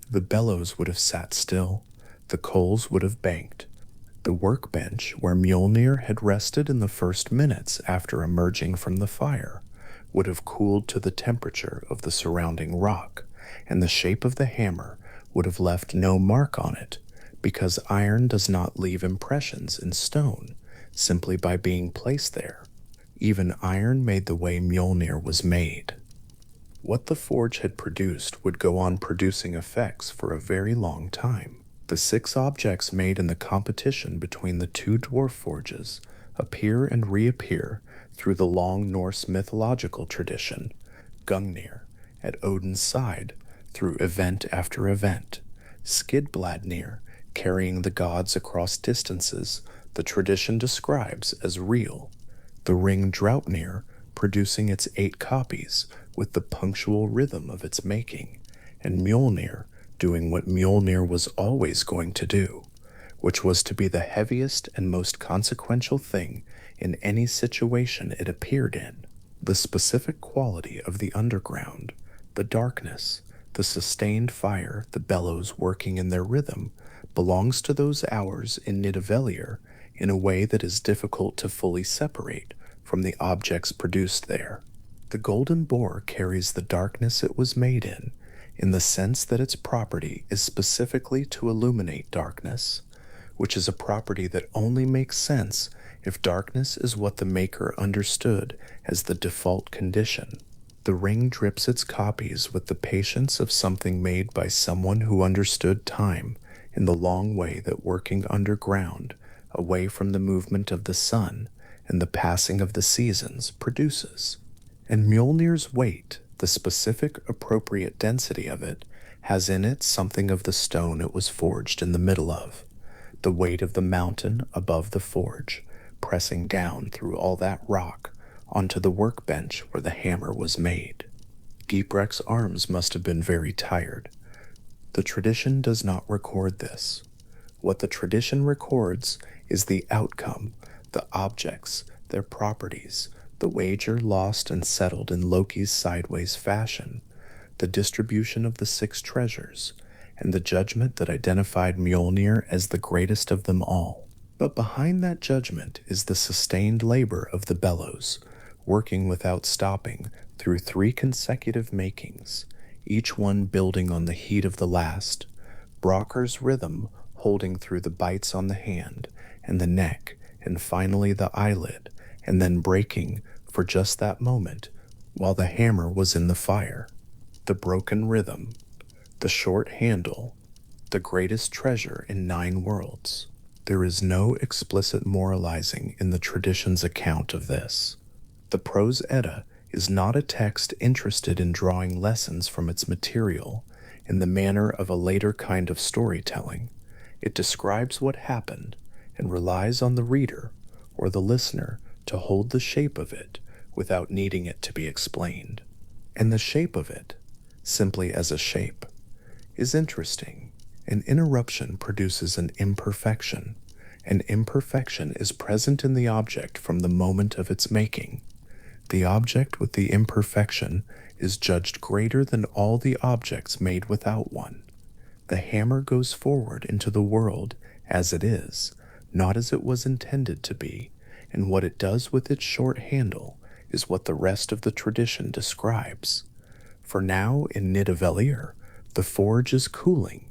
The bellows would have sat still, the coals would have banked. The workbench where Mjolnir had rested in the first minutes after emerging from the fire would have cooled to the temperature of the surrounding rock, and the shape of the hammer would have left no mark on it, because iron does not leave impressions in stone simply by being placed there. Even iron made the way Mjolnir was made. What the forge had produced would go on producing effects for a very long time. The 6 objects made in the competition between the 2 dwarf forges appear and reappear through the long Norse mythological tradition, Gungnir, at Odin's side, through event after event, Skidbladnir, carrying the gods across distances the tradition describes as real, the ring Draupnir producing its 8 copies with the punctual rhythm of its making, and Mjolnir doing what Mjolnir was always going to do, which was to be the heaviest and most consequential thing in any situation it appeared in. The specific quality of the underground, the darkness, the sustained fire, the bellows working in their rhythm, belongs to those hours in Nidavellir in a way that is difficult to fully separate from the objects produced there. The golden boar carries the darkness it was made in the sense that its property is specifically to illuminate darkness, which is a property that only makes sense if darkness is what the maker understood as the default condition. The ring drips its copies with the patience of something made by someone who understood time in the long way that working underground, away from the movement of the sun and the passing of the seasons, produces. And Mjolnir's weight, the specific appropriate density of it, has in it something of the stone it was forged in the middle of, the weight of the mountain above the forge, pressing down through all that rock onto the workbench where the hammer was made. Gibrek's arms must have been very tired. The tradition does not record this. What the tradition records is the outcome, the objects, their properties, the wager lost and settled in Loki's sideways fashion, the distribution of the 6 treasures, and the judgment that identified Mjolnir as the greatest of them all. But behind that judgment is the sustained labor of the bellows, working without stopping through 3 consecutive makings, each one building on the heat of the last. Brocker's rhythm holding through the bites on the hand and the neck and finally the eyelid, and then breaking for just that moment while the hammer was in the fire. The broken rhythm, the short handle, the greatest treasure in 9 worlds. There is no explicit moralizing in the tradition's account of this. The Prose Edda is not a text interested in drawing lessons from its material in the manner of a later kind of storytelling. It describes what happened and relies on the reader or the listener to hold the shape of it without needing it to be explained. And the shape of it, simply as a shape, is interesting. An interruption produces an imperfection. An imperfection is present in the object from the moment of its making. The object with the imperfection is judged greater than all the objects made without one. The hammer goes forward into the world as it is, not as it was intended to be, and what it does with its short handle is what the rest of the tradition describes. For now in Nidavellir, the forge is cooling.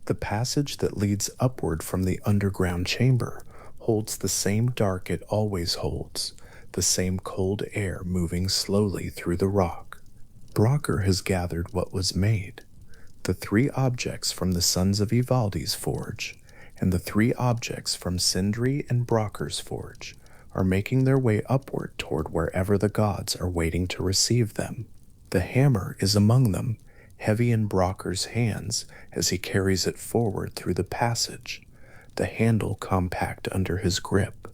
The passage that leads upward from the underground chamber holds the same dark it always holds, the same cold air moving slowly through the rock. Brocker has gathered what was made. The 3 objects from the sons of Ivaldi's forge, and the 3 objects from Sindri and Brocker's forge, are making their way upward toward wherever the gods are waiting to receive them. The hammer is among them, heavy in Brocker's hands as he carries it forward through the passage, the handle compact under his grip,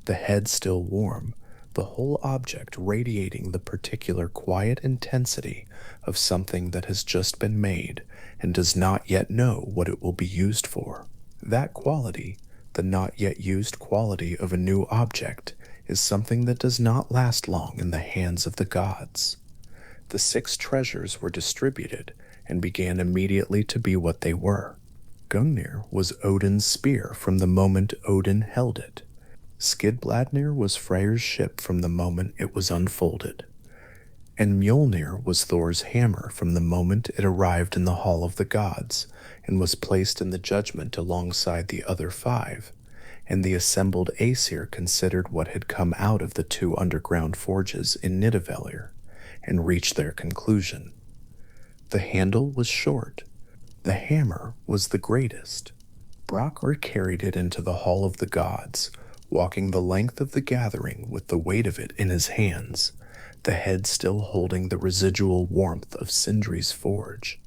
the head still warm, the whole object radiating the particular quiet intensity of something that has just been made and does not yet know what it will be used for. That quality, the not yet used quality of a new object, is something that does not last long in the hands of the gods. The 6 treasures were distributed and began immediately to be what they were. Gungnir was Odin's spear from the moment Odin held it. Skidbladnir was Freyr's ship from the moment it was unfolded. And Mjolnir was Thor's hammer from the moment it arrived in the Hall of the Gods and was placed in the judgment alongside the other 5, and the assembled Aesir considered what had come out of the 2 underground forges in Nidavellir and reached their conclusion. The handle was short. The hammer was the greatest. Brocker carried it into the Hall of the Gods, walking the length of the gathering with the weight of it in his hands, the head still holding the residual warmth of Sindri's forge,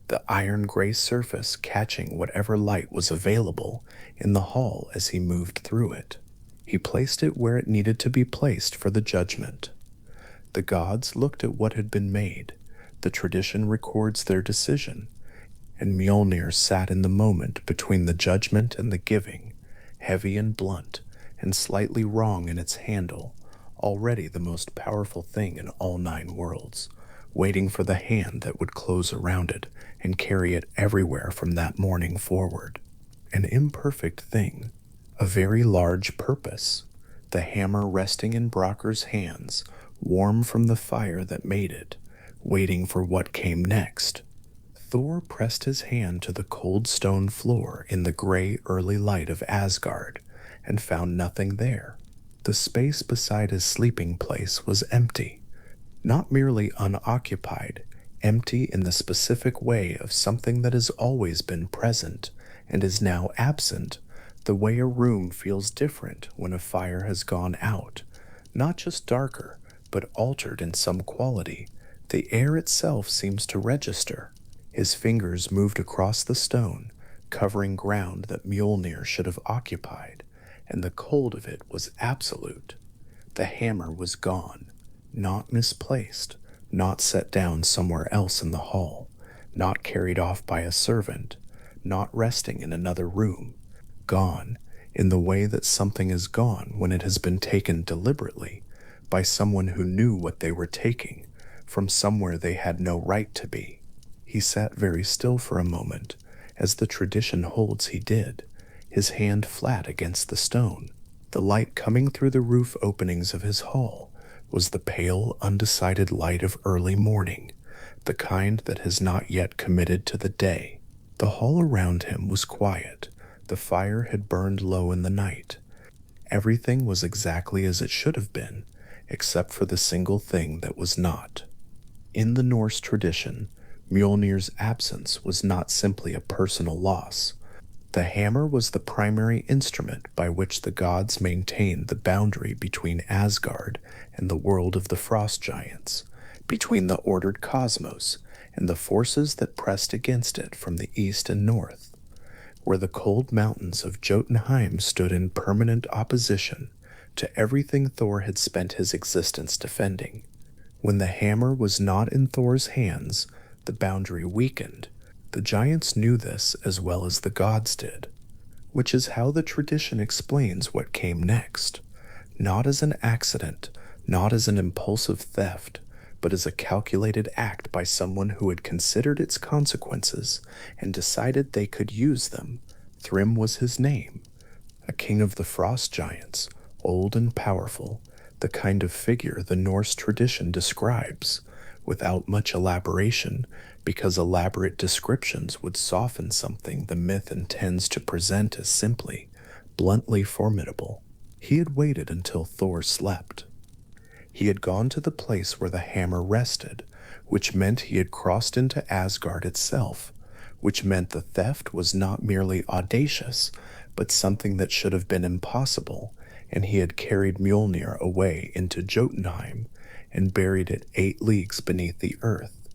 the iron-gray surface catching whatever light was available in the hall as he moved through it. He placed it where it needed to be placed for the judgment. The gods looked at what had been made. The tradition records their decision, and Mjolnir sat in the moment between the judgment and the giving, heavy and blunt, and slightly wrong in its handle, already the most powerful thing in all 9 worlds, waiting for the hand that would close around it and carry it everywhere from that morning forward. An imperfect thing, a very large purpose, the hammer resting in Brocker's hands, warm from the fire that made it, waiting for what came next. Thor pressed his hand to the cold stone floor in the gray early light of Asgard and found nothing there. The space beside his sleeping place was empty, not merely unoccupied, empty in the specific way of something that has always been present and is now absent, the way a room feels different when a fire has gone out, not just darker, but altered in some quality. The air itself seems to register. His fingers moved across the stone, covering ground that Mjolnir should have occupied, and the cold of it was absolute. The hammer was gone, not misplaced, not set down somewhere else in the hall, not carried off by a servant, not resting in another room. Gone in the way that something is gone when it has been taken deliberately by someone who knew what they were taking from somewhere they had no right to be. He sat very still for a moment, As the tradition holds he did, his hand flat against the stone. The light coming through the roof openings of his hall was the pale, undecided light of early morning, the kind that has not yet committed to the day. The hall around him was quiet. The fire had burned low in the night. Everything was exactly as it should have been, except for the single thing that was not. In the Norse tradition, Mjolnir's absence was not simply a personal loss. The hammer was the primary instrument by which the gods maintained the boundary between Asgard and the world of the frost giants, between the ordered cosmos and the forces that pressed against it from the east and north. Where the cold mountains of Jotunheim stood in permanent opposition to everything Thor had spent his existence defending. When the hammer was not in Thor's hands, the boundary weakened. The giants knew this as well as the gods did, which is how the tradition explains what came next, not as an accident, not as an impulsive theft, but as a calculated act by someone who had considered its consequences and decided they could use them. Thrym was his name, a king of the frost giants, old and powerful, the kind of figure the Norse tradition describes, without much elaboration, because elaborate descriptions would soften something the myth intends to present as simply, bluntly formidable. He had waited until Thor slept. He had gone to the place where the hammer rested, which meant he had crossed into Asgard itself, which meant the theft was not merely audacious, but something that should have been impossible, and he had carried Mjolnir away into Jotunheim and buried it 8 leagues beneath the earth,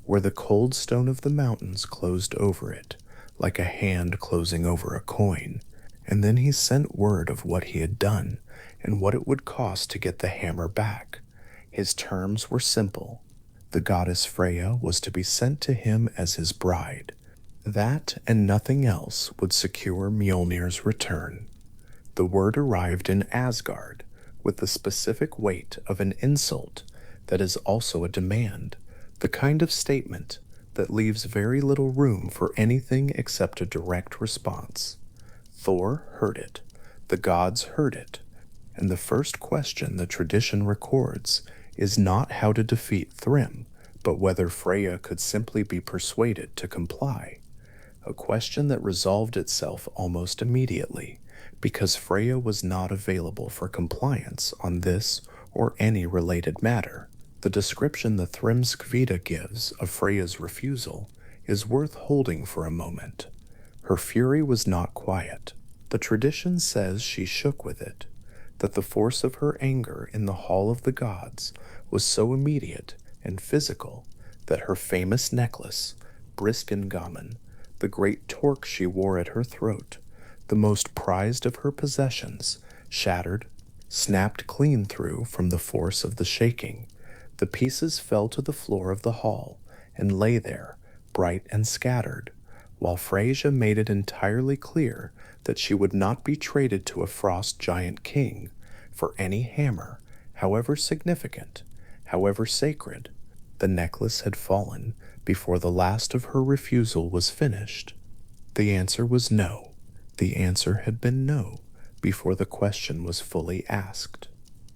where the cold stone of the mountains closed over it, like a hand closing over a coin. And then he sent word of what he had done, and what it would cost to get the hammer back. His terms were simple. The goddess Freya was to be sent to him as his bride. That and nothing else would secure Mjolnir's return. The word arrived in Asgard with the specific weight of an insult that is also a demand, the kind of statement that leaves very little room for anything except a direct response. Thor heard it, the gods heard it, and the first question the tradition records is not how to defeat Thrym, but whether Freya could simply be persuaded to comply. A question that resolved itself almost immediately, because Freya was not available for compliance on this or any related matter. The description the Thrymskvida gives of Freya's refusal is worth holding for a moment. Her fury was not quiet. The tradition says she shook with it, that the force of her anger in the Hall of the Gods was so immediate and physical that her famous necklace, Briskingamen, the great torque she wore at her throat, the most prized of her possessions, shattered, snapped clean through from the force of the shaking. The pieces fell to the floor of the hall and lay there, bright and scattered, while Freyja made it entirely clear that she would not be traded to a frost giant king for any hammer, however significant, however sacred. The necklace had fallen before the last of her refusal was finished. The answer was no. The answer had been no before the question was fully asked.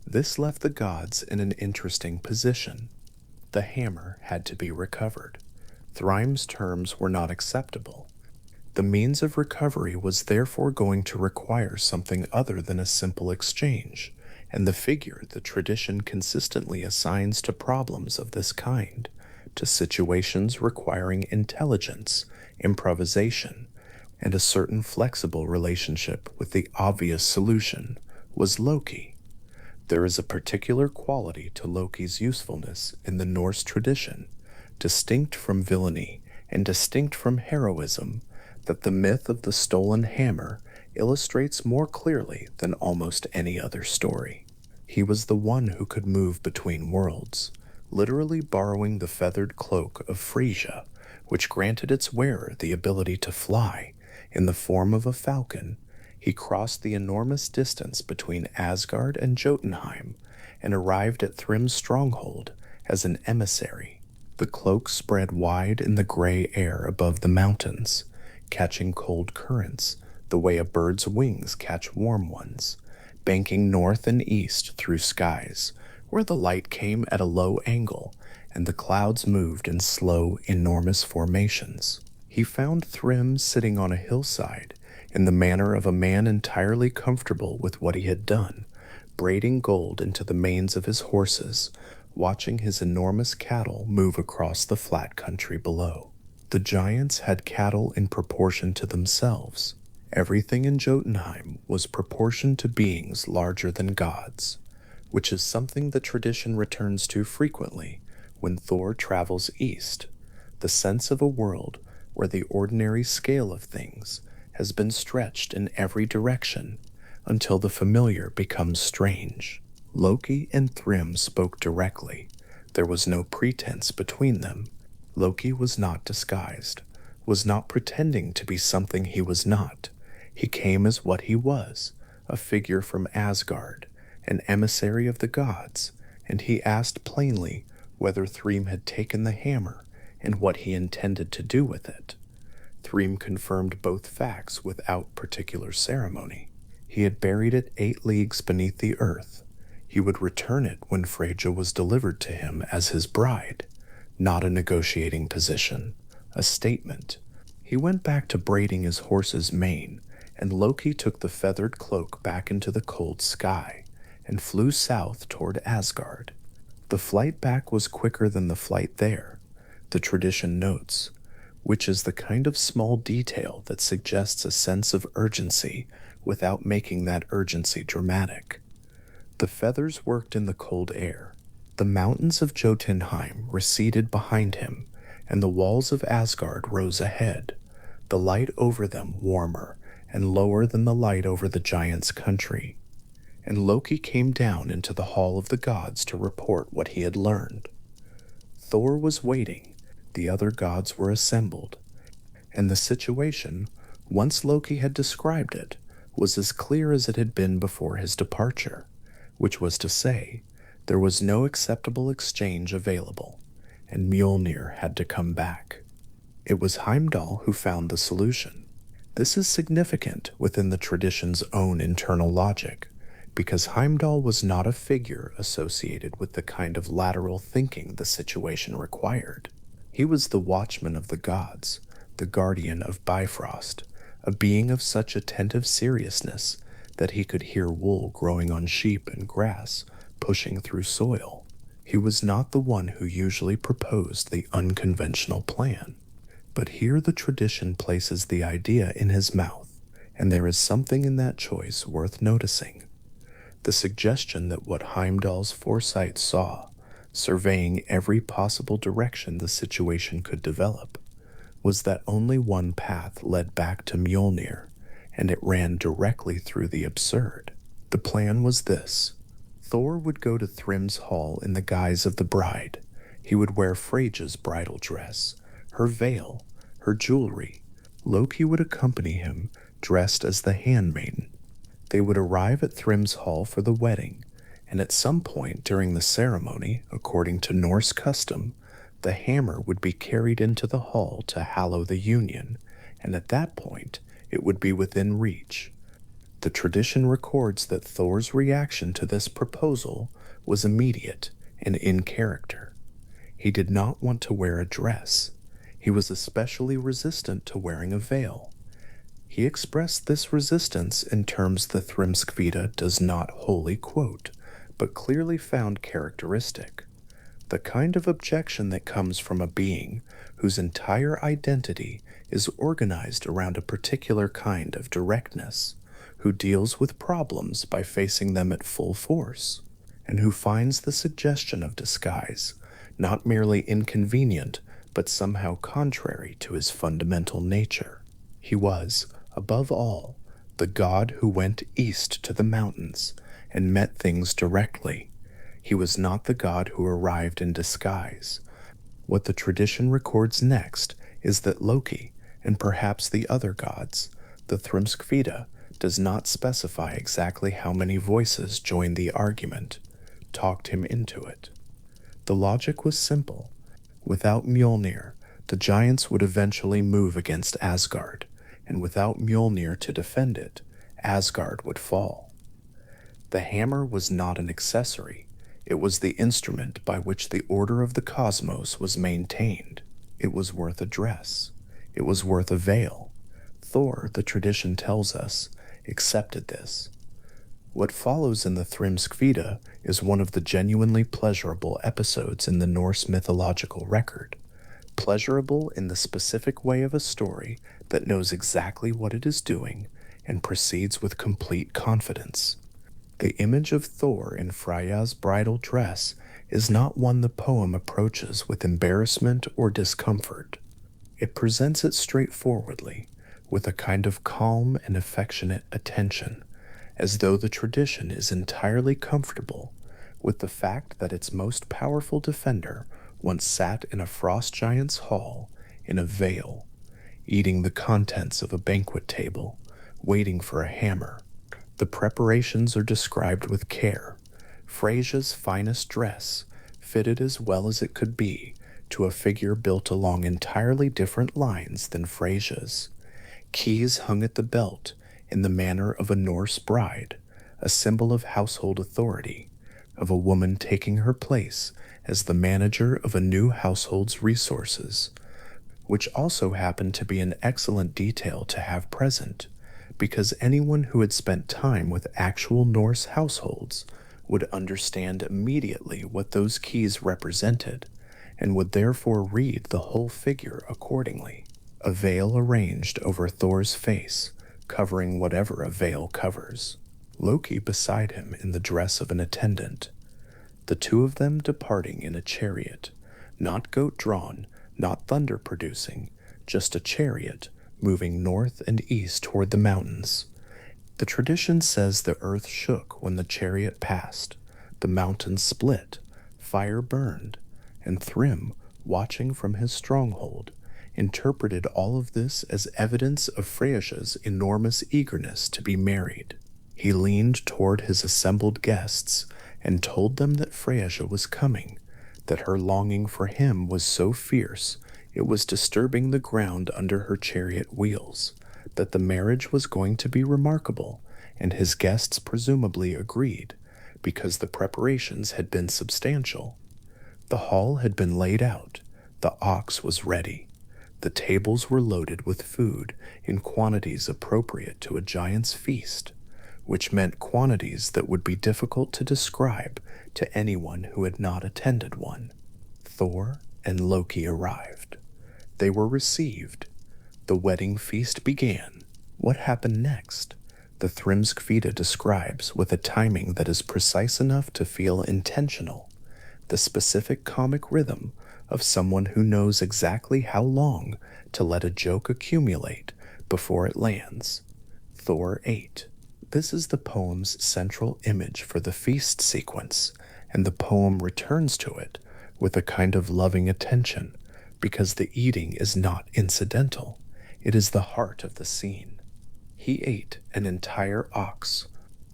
This left the gods in an interesting position. The hammer had to be recovered. Thrym's terms were not acceptable. The means of recovery was therefore going to require something other than a simple exchange, and the figure the tradition consistently assigns to problems of this kind, to situations requiring intelligence, improvisation, and a certain flexible relationship with the obvious solution, was Loki. There is a particular quality to Loki's usefulness in the Norse tradition, distinct from villainy and distinct from heroism, that the myth of the stolen hammer illustrates more clearly than almost any other story. He was the one who could move between worlds, literally borrowing the feathered cloak of Freyja, which granted its wearer the ability to fly. In the form of a falcon, he crossed the enormous distance between Asgard and Jotunheim and arrived at Thrym's stronghold as an emissary. The cloak spread wide in the gray air above the mountains, catching cold currents the way a bird's wings catch warm ones, banking north and east through skies where the light came at a low angle and the clouds moved in slow, enormous formations. He found Thrym sitting on a hillside in the manner of a man entirely comfortable with what he had done, braiding gold into the manes of his horses, watching his enormous cattle move across the flat country below. The giants had cattle in proportion to themselves. Everything in Jotunheim was proportioned to beings larger than gods, which is something the tradition returns to frequently when Thor travels east, the sense of a world where the ordinary scale of things has been stretched in every direction until the familiar becomes strange. Loki and Thrym spoke directly. There was no pretense between them. Loki was not disguised, was not pretending to be something he was not. He came as what he was, a figure from Asgard, an emissary of the gods, and he asked plainly whether Thrym had taken the hammer and what he intended to do with it. Thrym confirmed both facts without particular ceremony. He had buried it 8 leagues beneath the earth. He would return it when Freyja was delivered to him as his bride. Not a negotiating position, a statement. He went back to braiding his horse's mane, and Loki took the feathered cloak back into the cold sky and flew south toward Asgard. The flight back was quicker than the flight there, the tradition notes, which is the kind of small detail that suggests a sense of urgency without making that urgency dramatic. The feathers worked in the cold air. The mountains of Jotunheim receded behind him, and the walls of Asgard rose ahead, the light over them warmer and lower than the light over the giants' country. And Loki came down into the hall of the gods to report what he had learned. Thor was waiting, the other gods were assembled, and the situation, once Loki had described it, was as clear as it had been before his departure, which was to say, there was no acceptable exchange available, and Mjolnir had to come back. It was Heimdall who found the solution. This is significant within the tradition's own internal logic, because Heimdall was not a figure associated with the kind of lateral thinking the situation required. He was the watchman of the gods, the guardian of Bifrost, a being of such attentive seriousness that he could hear wool growing on sheep and grass pushing through soil. He was not the one who usually proposed the unconventional plan, but here the tradition places the idea in his mouth, and there is something in that choice worth noticing. The suggestion that what Heimdall's foresight saw, surveying every possible direction the situation could develop, was that only one path led back to Mjolnir, and it ran directly through the absurd. The plan was this. Thor would go to Thrym's hall in the guise of the bride. He would wear Freyja's bridal dress, her veil, her jewelry. Loki would accompany him, dressed as the handmaiden. They would arrive at Thrym's hall for the wedding, and at some point during the ceremony, according to Norse custom, the hammer would be carried into the hall to hallow the union, and at that point, it would be within reach. The tradition records that Thor's reaction to this proposal was immediate and in character. He did not want to wear a dress. He was especially resistant to wearing a veil. He expressed this resistance in terms the Thrymskvida does not wholly quote, but clearly found characteristic. The kind of objection that comes from a being whose entire identity is organized around a particular kind of directness, who deals with problems by facing them at full force, and who finds the suggestion of disguise not merely inconvenient, but somehow contrary to his fundamental nature. He was, above all, the god who went east to the mountains and met things directly. He was not the god who arrived in disguise. What the tradition records next is that Loki, and perhaps the other gods, the Thrymskvida, does not specify exactly how many voices joined the argument, talked him into it. The logic was simple. Without Mjolnir, the giants would eventually move against Asgard, and without Mjolnir to defend it, Asgard would fall. The hammer was not an accessory, it was the instrument by which the order of the cosmos was maintained. It was worth a dress. It was worth a veil. Thor, the tradition tells us, accepted this. What follows in the Thrimskvida is one of the genuinely pleasurable episodes in the Norse mythological record. Pleasurable in the specific way of a story that knows exactly what it is doing and proceeds with complete confidence. The image of Thor in Freya's bridal dress is not one the poem approaches with embarrassment or discomfort. It presents it straightforwardly, with a kind of calm and affectionate attention, as though the tradition is entirely comfortable with the fact that its most powerful defender once sat in a frost giant's hall in a veil, eating the contents of a banquet table, waiting for a hammer. The preparations are described with care. Freyja's finest dress fitted as well as it could be to a figure built along entirely different lines than Freyja's. Keys hung at the belt in the manner of a Norse bride, a symbol of household authority, of a woman taking her place as the manager of a new household's resources, which also happened to be an excellent detail to have present, because anyone who had spent time with actual Norse households would understand immediately what those keys represented, and would therefore read the whole figure accordingly. A veil arranged over Thor's face, covering whatever a veil covers. Loki beside him in the dress of an attendant. The two of them departing in a chariot, not goat-drawn, not thunder-producing, just a chariot moving north and east toward the mountains. The tradition says the earth shook when the chariot passed, the mountains split, fire burned, and Thrym, watching from his stronghold, interpreted all of this as evidence of Freyja's enormous eagerness to be married. He leaned toward his assembled guests and told them that Freyja was coming, that her longing for him was so fierce it was disturbing the ground under her chariot wheels, that the marriage was going to be remarkable, and his guests presumably agreed, because the preparations had been substantial. The hall had been laid out, the ox was ready, the tables were loaded with food in quantities appropriate to a giant's feast, which meant quantities that would be difficult to describe to anyone who had not attended one. Thor and Loki arrived. They were received. The wedding feast began. What happened next? The Thrimskvida describes with a timing that is precise enough to feel intentional, the specific comic rhythm of someone who knows exactly how long to let a joke accumulate before it lands. Thor ate. This is the poem's central image for the feast sequence, and the poem returns to it with a kind of loving attention, because the eating is not incidental. It is the heart of the scene. He ate an entire ox,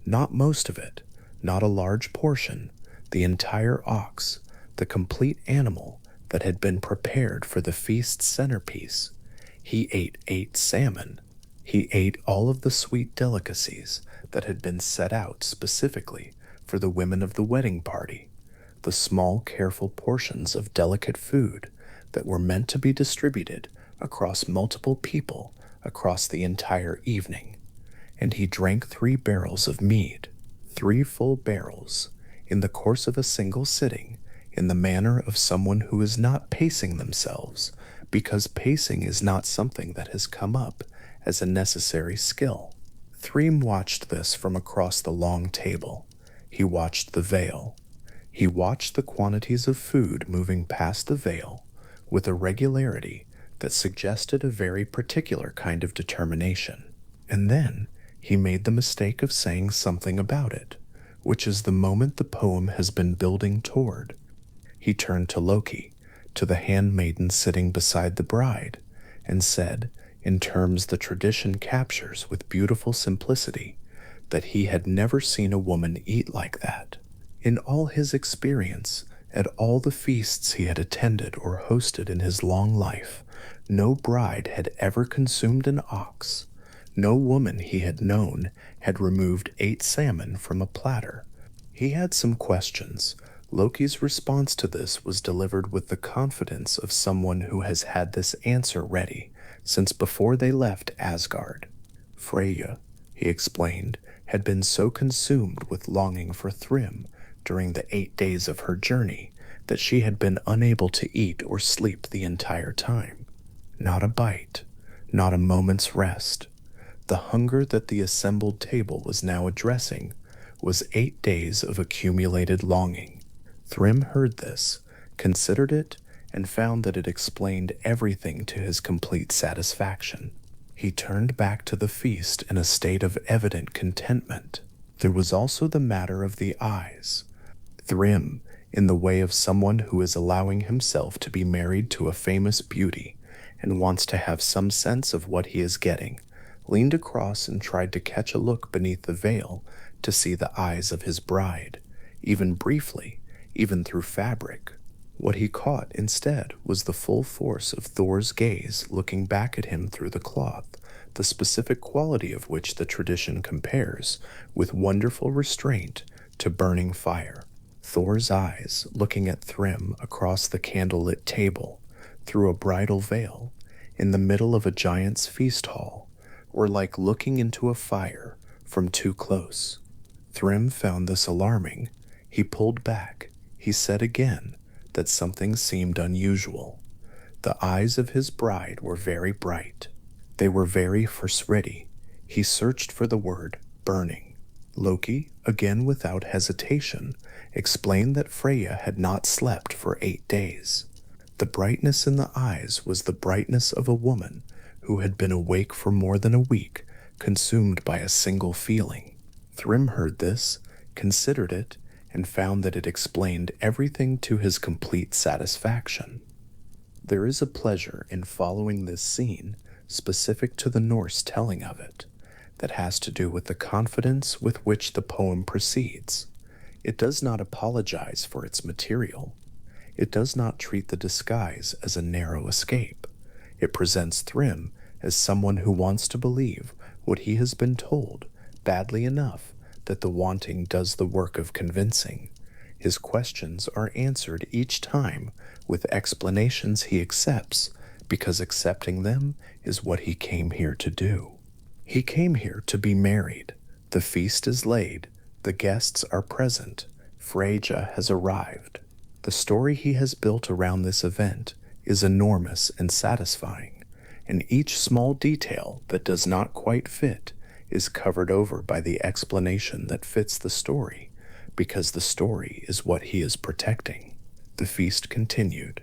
not most of it, not a large portion, the entire ox, the complete animal that had been prepared for the feast's centerpiece. He ate 8 salmon. He ate all of the sweet delicacies that had been set out specifically for the women of the wedding party, the small, careful portions of delicate food that were meant to be distributed across multiple people across the entire evening. And he drank 3 barrels of mead, 3 full barrels, in the course of a single sitting, in the manner of someone who is not pacing themselves, because pacing is not something that has come up as a necessary skill. Thrym watched this from across the long table. He watched the veil. He watched the quantities of food moving past the veil with a regularity that suggested a very particular kind of determination. And then he made the mistake of saying something about it, which is the moment the poem has been building toward. He turned to Loki, to the handmaiden sitting beside the bride, and said, in terms the tradition captures with beautiful simplicity, that he had never seen a woman eat like that. In all his experience, at all the feasts he had attended or hosted in his long life, No bride had ever consumed an ox. No woman he had known had removed 8 salmon from a platter. He had some questions. Loki's response to this was delivered with the confidence of someone who has had this answer ready since before they left Asgard. Freya, he explained, had been so consumed with longing for Thrym during the 8 days of her journey that she had been unable to eat or sleep the entire time. Not a bite, not a moment's rest. The hunger that the assembled table was now addressing was 8 days of accumulated longing. Thrym heard this, considered it, and found that it explained everything to his complete satisfaction. He turned back to the feast in a state of evident contentment. There was also the matter of the eyes. Thrym, in the way of someone who is allowing himself to be married to a famous beauty and wants to have some sense of what he is getting, leaned across and tried to catch a look beneath the veil to see the eyes of his bride, even briefly, even through fabric. What he caught instead was the full force of Thor's gaze looking back at him through the cloth, the specific quality of which the tradition compares, with wonderful restraint, to burning fire. Thor's eyes, looking at Thrym across the candlelit table, through a bridal veil, in the middle of a giant's feast hall, were like looking into a fire from too close. Thrym found this alarming. He pulled back. He said again that something seemed unusual. The eyes of his bride were very bright. They were very forsready. He searched for the word burning. Loki, again without hesitation, explained that Freya had not slept for 8 days. The brightness in the eyes was the brightness of a woman who had been awake for more than a week, consumed by a single feeling. Thrym heard this, considered it, and found that it explained everything to his complete satisfaction. There is a pleasure in following this scene, specific to the Norse telling of it, that has to do with the confidence with which the poem proceeds. It does not apologize for its material. It does not treat the disguise as a narrow escape. It presents Thrym as someone who wants to believe what he has been told badly enough that the wanting does the work of convincing. His questions are answered each time with explanations he accepts, because accepting them is what he came here to do. He came here to be married. The feast is laid. The guests are present. Freyja has arrived. The story he has built around this event is enormous and satisfying, and each small detail that does not quite fit is covered over by the explanation that fits the story, because the story is what he is protecting. The feast continued.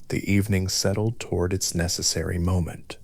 The evening settled toward its necessary moment.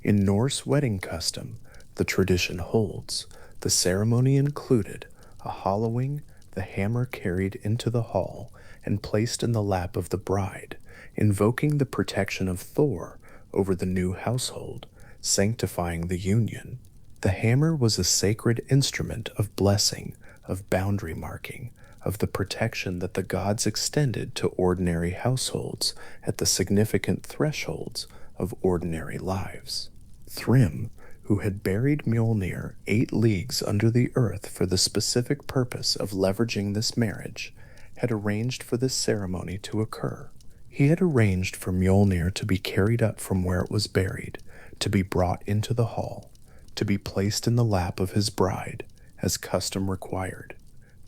In Norse wedding custom, the tradition holds, the ceremony included a hollowing, the hammer carried into the hall and placed in the lap of the bride, invoking the protection of Thor over the new household, sanctifying the union. The hammer was a sacred instrument of blessing, of boundary marking, of the protection that the gods extended to ordinary households at the significant thresholds of ordinary lives. Thrym, who had buried Mjolnir 8 leagues under the earth for the specific purpose of leveraging this marriage, had arranged for this ceremony to occur. He had arranged for Mjolnir to be carried up from where it was buried, to be brought into the hall, to be placed in the lap of his bride, as custom required.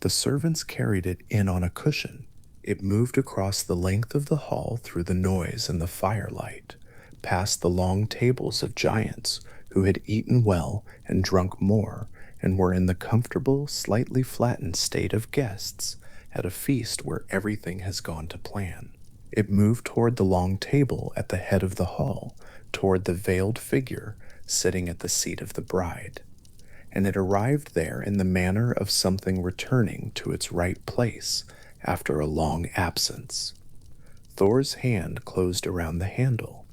The servants carried it in on a cushion. It moved across the length of the hall through the noise and the firelight, past the long tables of giants who had eaten well and drunk more and were in the comfortable, slightly flattened state of guests at a feast where everything has gone to plan. It moved toward the long table at the head of the hall, toward the veiled figure sitting at the seat of the bride, and it arrived there in the manner of something returning to its right place after a long absence. Thor's hand closed around the handle.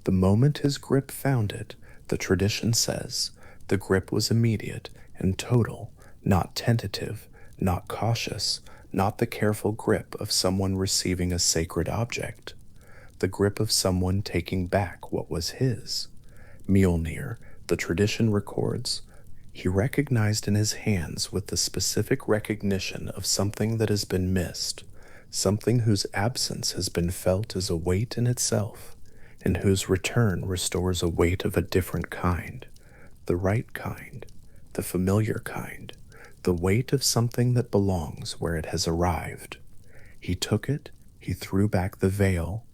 The moment his grip found it, the tradition says, the grip was immediate and total, not tentative, not cautious, not the careful grip of someone receiving a sacred object. the grip of someone taking back what was his. Mjolnir, the tradition records, he recognized in his hands with the specific recognition of something that has been missed, something whose absence has been felt as a weight in itself, and whose return restores a weight of a different kind, the right kind, the familiar kind, the weight of something that belongs where it has arrived. He took it, he threw back the veil,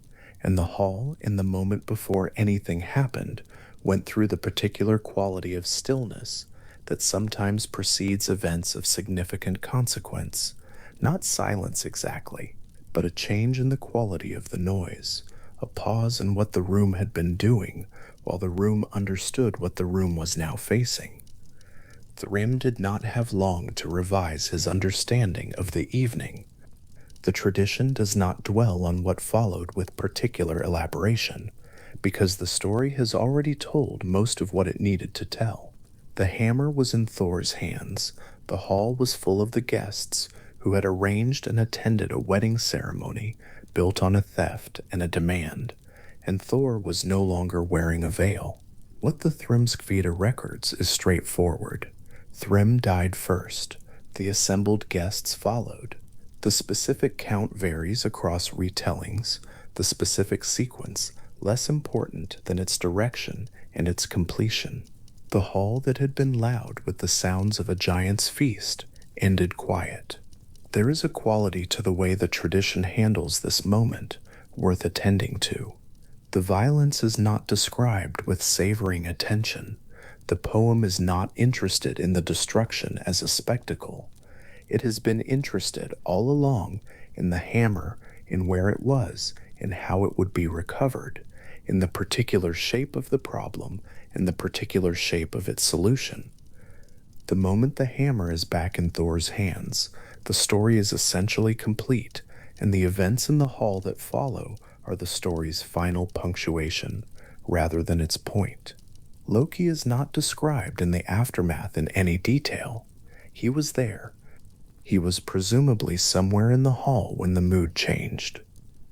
and the hall, in the moment before anything happened, went through the particular quality of stillness that sometimes precedes events of significant consequence, not silence exactly, but a change in the quality of the noise, a pause in what the room had been doing while the room understood what the room was now facing. Thrym did not have long to revise his understanding of the evening. The tradition does not dwell on what followed with particular elaboration, because the story has already told most of what it needed to tell. The hammer was in Thor's hands, the hall was full of the guests who had arranged and attended a wedding ceremony built on a theft and a demand, and Thor was no longer wearing a veil. What the Thrymskvida records is straightforward. Thrym died first, the assembled guests followed. The specific count varies across retellings, the specific sequence less important than its direction and its completion. The hall that had been loud with the sounds of a giant's feast ended quiet. There is a quality to the way the tradition handles this moment worth attending to. The violence is not described with savoring attention. The poem is not interested in the destruction as a spectacle. It has been interested all along in the hammer, in where it was, in how it would be recovered, in the particular shape of the problem, and the particular shape of its solution. The moment the hammer is back in Thor's hands, the story is essentially complete, and the events in the hall that follow are the story's final punctuation, rather than its point. Loki is not described in the aftermath in any detail. He was there. He was presumably somewhere in the hall when the mood changed.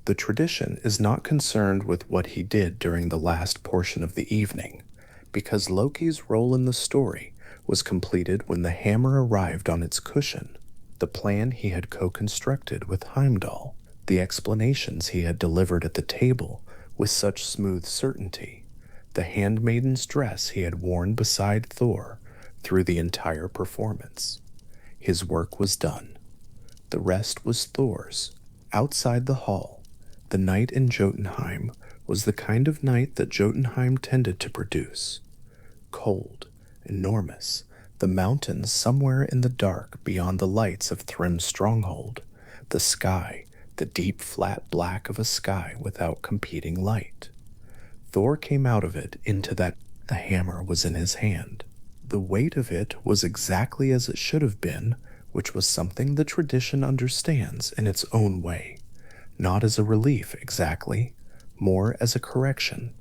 The tradition is not concerned with what he did during the last portion of the evening, because Loki's role in the story was completed when the hammer arrived on its cushion, the plan he had co-constructed with Heimdall, the explanations he had delivered at the table with such smooth certainty, the handmaiden's dress he had worn beside Thor through the entire performance. His work was done. The rest was Thor's. Outside the hall, the night in Jotunheim was the kind of night that Jotunheim tended to produce. Cold, enormous, the mountains somewhere in the dark beyond the lights of Thrym's stronghold, the sky, the deep flat black of a sky without competing light. Thor came out of it into that. The hammer was in his hand. The weight of it was exactly as it should have been, which was something the tradition understands in its own way, not as a relief exactly, more as a correction,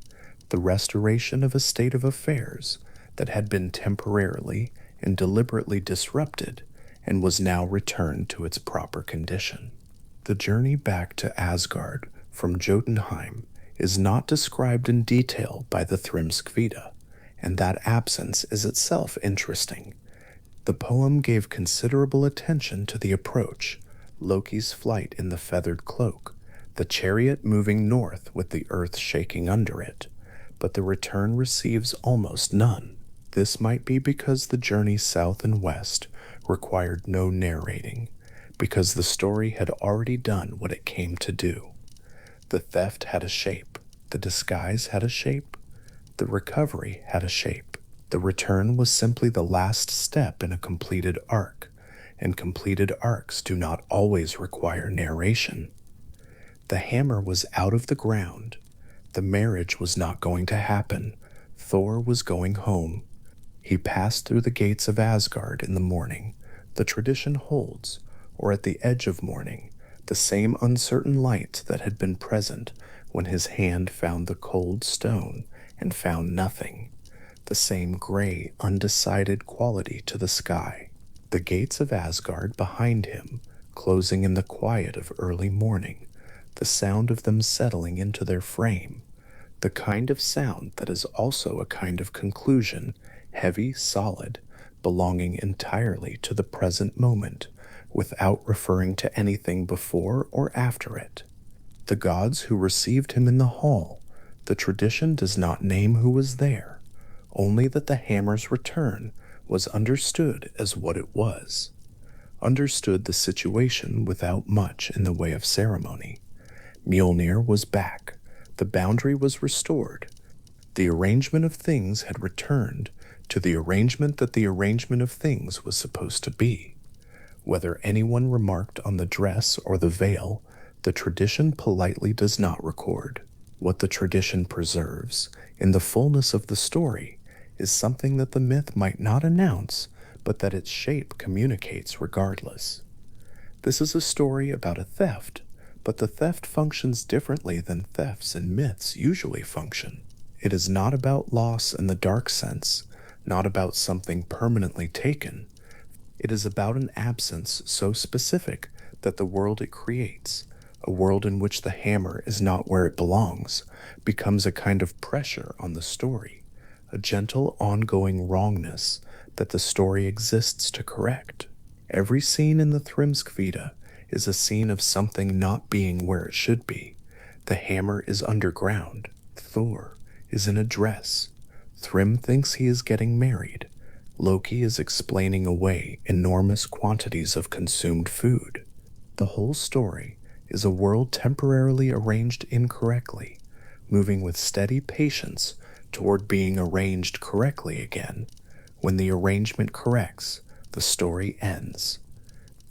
the restoration of a state of affairs that had been temporarily and deliberately disrupted and was now returned to its proper condition. The journey back to Asgard from Jotunheim is not described in detail by the Thrymskvida, and that absence is itself interesting. The poem gave considerable attention to the approach, Loki's flight in the feathered cloak, the chariot moving north with the earth shaking under it, but the return receives almost none. This might be because the journey south and west required no narrating, because the story had already done what it came to do. The theft had a shape, the disguise had a shape, the recovery had a shape. The return was simply the last step in a completed arc, and completed arcs do not always require narration. The hammer was out of the ground. The marriage was not going to happen. Thor was going home. He passed through the gates of Asgard in the morning. The tradition holds, or at the edge of morning, the same uncertain light that had been present when his hand found the cold stone and found nothing, the same gray, undecided quality to the sky. The gates of Asgard behind him, closing in the quiet of early morning, the sound of them settling into their frame, the kind of sound that is also a kind of conclusion, heavy, solid, belonging entirely to the present moment, without referring to anything before or after it. The gods who received him in the hall, the tradition does not name who was there, only that the hammer's return was understood as what it was. Understood the situation without much in the way of ceremony. Mjolnir was back, the boundary was restored, the arrangement of things had returned to the arrangement that the arrangement of things was supposed to be. Whether anyone remarked on the dress or the veil, the tradition politely does not record. What the tradition preserves, in the fullness of the story, is something that the myth might not announce, but that its shape communicates regardless. This is a story about a theft, but the theft functions differently than thefts and myths usually function. It is not about loss in the dark sense, not about something permanently taken. It is about an absence so specific that the world it creates, a world in which the hammer is not where it belongs, becomes a kind of pressure on the story, a gentle ongoing wrongness that the story exists to correct. Every scene in the Thrimskvida is a scene of something not being where it should be. The hammer is underground. Thor is in a dress. Thrym thinks he is getting married. Loki is explaining away enormous quantities of consumed food. The whole story is a world temporarily arranged incorrectly, moving with steady patience toward being arranged correctly again. When the arrangement corrects, the story ends.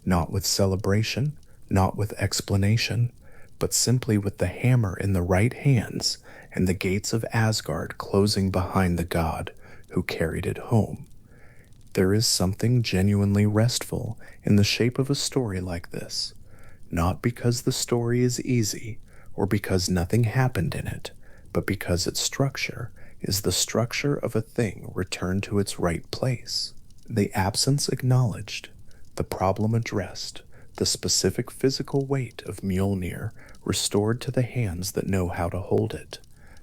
Not with celebration, not with explanation, but simply with the hammer in the right hands and the gates of Asgard closing behind the god who carried it home. There is something genuinely restful in the shape of a story like this, not because the story is easy or because nothing happened in it, but because its structure is the structure of a thing returned to its right place. The absence acknowledged, the problem addressed, the specific physical weight of Mjolnir restored to the hands that know how to hold it,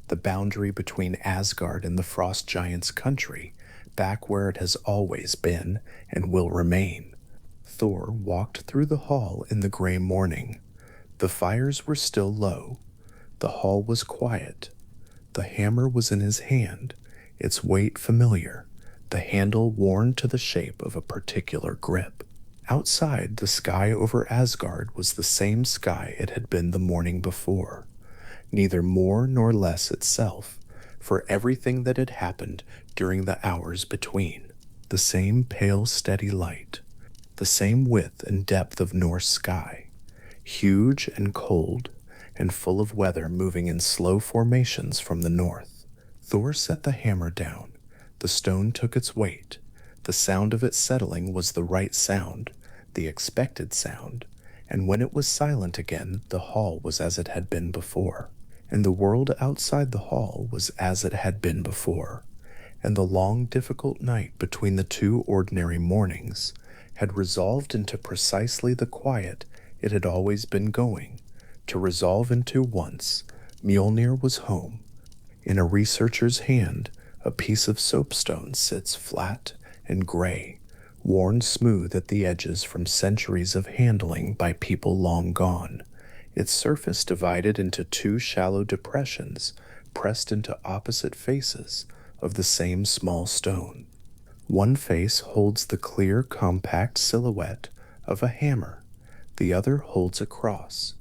the boundary between Asgard and the Frost Giants' country, back where it has always been and will remain. Thor walked through the hall in the gray morning. The fires were still low. The hall was quiet. The hammer was in his hand, its weight familiar, the handle worn to the shape of a particular grip. Outside, the sky over Asgard was the same sky it had been the morning before, neither more nor less itself, for everything that had happened during the hours between. The same pale, steady light, the same width and depth of Norse sky, huge and cold, and full of weather moving in slow formations from the north. Thor set the hammer down. The stone took its weight. The sound of it settling was the right sound, the expected sound, and when it was silent again, the hall was as it had been before, and the world outside the hall was as it had been before, and the long, difficult night between the two ordinary mornings had resolved into precisely the quiet it had always been going to resolve into once. Mjolnir was home. In a researcher's hand, a piece of soapstone sits flat and gray, worn smooth at the edges from centuries of handling by people long gone, its surface divided into two shallow depressions pressed into opposite faces of the same small stone. One face holds the clear, compact silhouette of a hammer. The other holds a cross.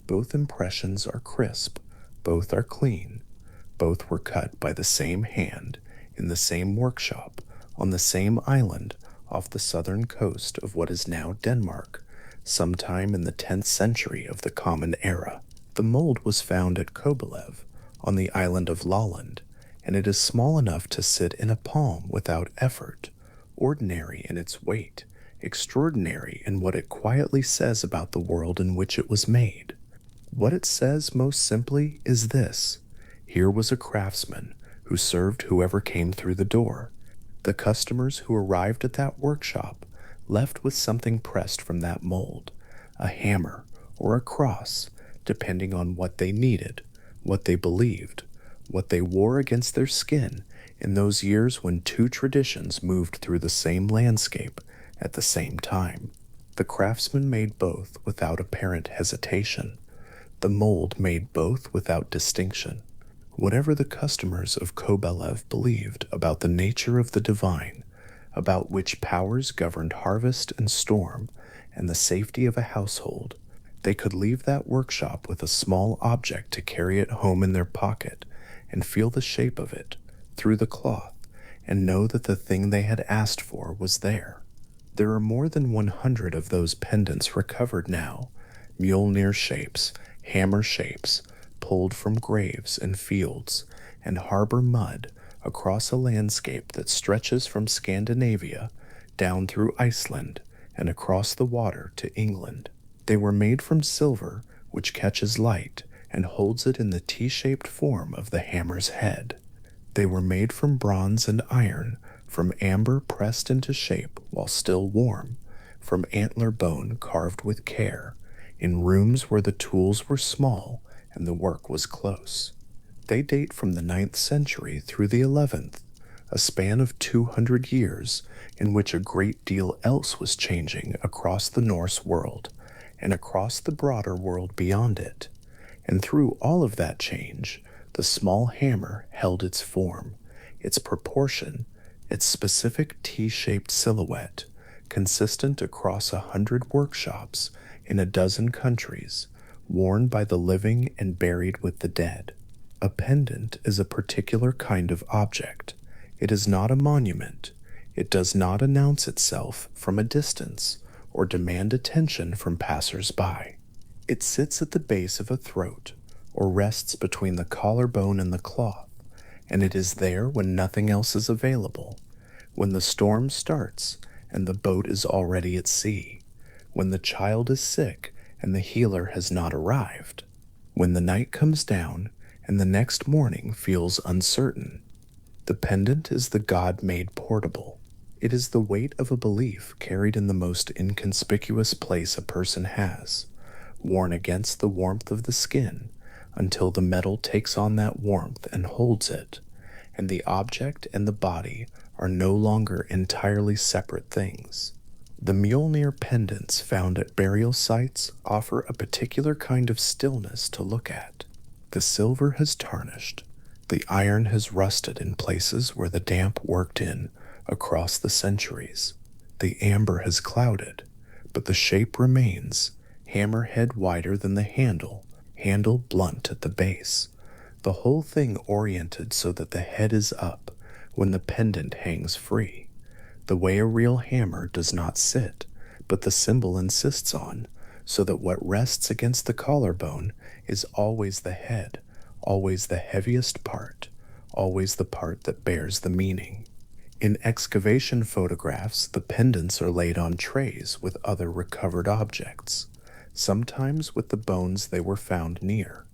Both impressions are crisp. Both are clean. Both were cut by the same hand, in the same workshop, on the same island off the southern coast of what is now Denmark, sometime in the 10th century of the Common Era. The mold was found at Kobelev, on the island of Lolland, and it is small enough to sit in a palm without effort, ordinary in its weight, extraordinary in what it quietly says about the world in which it was made. What it says most simply is this: here was a craftsman who served whoever came through the door. The customers who arrived at that workshop left with something pressed from that mold, a hammer or a cross, depending on what they needed, what they believed, what they wore against their skin in those years when two traditions moved through the same landscape at the same time. The craftsman made both without apparent hesitation. The mold made both without distinction. Whatever the customers of Kobelev believed about the nature of the divine, about which powers governed harvest and storm and the safety of a household, they could leave that workshop with a small object to carry it home in their pocket and feel the shape of it through the cloth and know that the thing they had asked for was there. There are more than 100 of those pendants recovered now, Mjolnir shapes, hammer shapes, pulled from graves and fields and harbor mud across a landscape that stretches from Scandinavia down through Iceland and across the water to England. They were made from silver, which catches light and holds it in the T-shaped form of the hammer's head. They were made from bronze and iron, from amber pressed into shape while still warm, from antler bone carved with care, in rooms where the tools were small and the work was close. They date from the 9th century through the 11th, a span of 200 years in which a great deal else was changing across the Norse world and across the broader world beyond it. And through all of that change, the small hammer held its form, its proportion, its specific T-shaped silhouette, consistent across 100 workshops in a dozen countries, worn by the living and buried with the dead. A pendant is a particular kind of object. It is not a monument. It does not announce itself from a distance or demand attention from passers-by. It sits at the base of a throat or rests between the collarbone and the cloth, and it is there when nothing else is available, when the storm starts and the boat is already at sea, when the child is sick and the healer has not arrived, when the night comes down and the next morning feels uncertain. The pendant is the God-made portable. It is the weight of a belief carried in the most inconspicuous place a person has, worn against the warmth of the skin until the metal takes on that warmth and holds it, and the object and the body are no longer entirely separate things. The Mjolnir pendants found at burial sites offer a particular kind of stillness to look at. The silver has tarnished. The iron has rusted in places where the damp worked in across the centuries. The amber has clouded, but the shape remains, hammerhead wider than the handle blunt at the base, the whole thing oriented so that the head is up when the pendant hangs free, the way a real hammer does not sit, but the symbol insists on, so that what rests against the collarbone is always the head, always the heaviest part, always the part that bears the meaning. In excavation photographs, the pendants are laid on trays with other recovered objects, sometimes with the bones they were found near,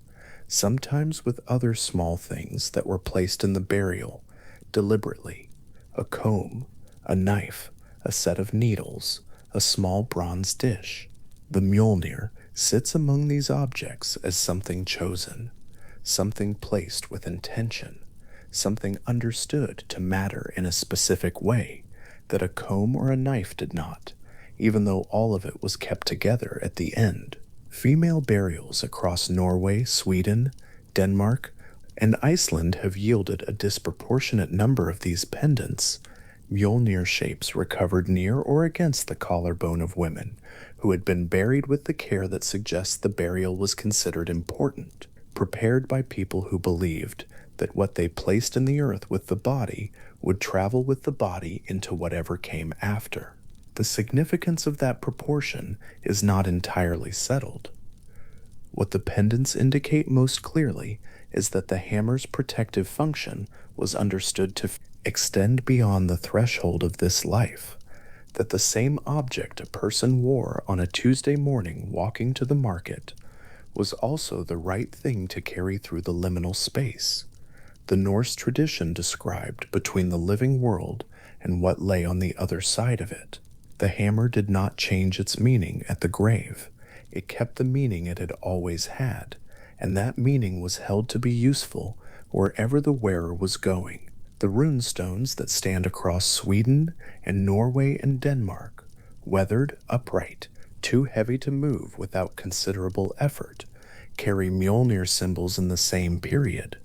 sometimes with other small things that were placed in the burial deliberately: a comb, a knife, a set of needles, a small bronze dish. The Mjolnir sits among these objects as something chosen, something placed with intention, something understood to matter in a specific way that a comb or a knife did not, even though all of it was kept together at the end. Female burials across Norway, Sweden, Denmark, and Iceland have yielded a disproportionate number of these pendants, Mjolnir shapes recovered near or against the collarbone of women who had been buried with the care that suggests the burial was considered important, prepared by people who believed that what they placed in the earth with the body would travel with the body into whatever came after. The significance of that proportion is not entirely settled. What the pendants indicate most clearly is that the hammer's protective function was understood to extend beyond the threshold of this life, that the same object a person wore on a Tuesday morning walking to the market was also the right thing to carry through the liminal space, the Norse tradition described between the living world and what lay on the other side of it. The hammer did not change its meaning at the grave. It kept the meaning it had always had, and that meaning was held to be useful wherever the wearer was going. The rune stones that stand across Sweden and Norway and Denmark, weathered, upright, too heavy to move without considerable effort, carry Mjolnir symbols in the same period.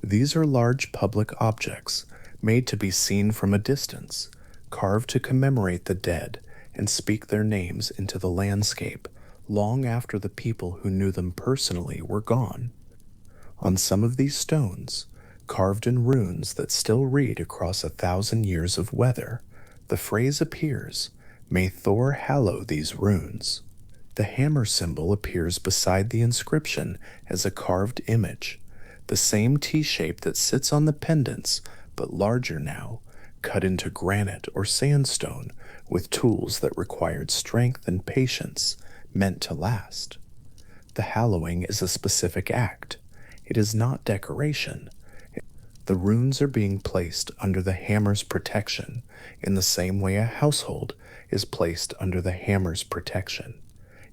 These are large public objects, made to be seen from a distance, carved to commemorate the dead and speak their names into the landscape long after the people who knew them personally were gone. On some of these stones, carved in runes that still read across 1,000 years of weather, the phrase appears, "May Thor hallow these runes." The hammer symbol appears beside the inscription as a carved image, the same T-shape that sits on the pendants, but larger now, cut into granite or sandstone with tools that required strength and patience, meant to last. The hallowing is a specific act. It is not decoration. The runes are being placed under the hammer's protection in the same way a household is placed under the hammer's protection,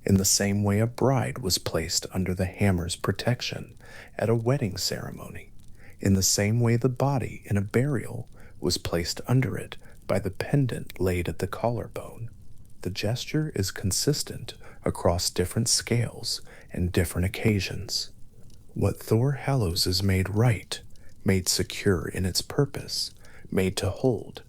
in the same way a bride was placed under the hammer's protection at a wedding ceremony, in the same way the body in a burial was placed under it by the pendant laid at the collarbone. The gesture is consistent across different scales and different occasions. What Thor hallows is made right, made secure in its purpose, made to hold.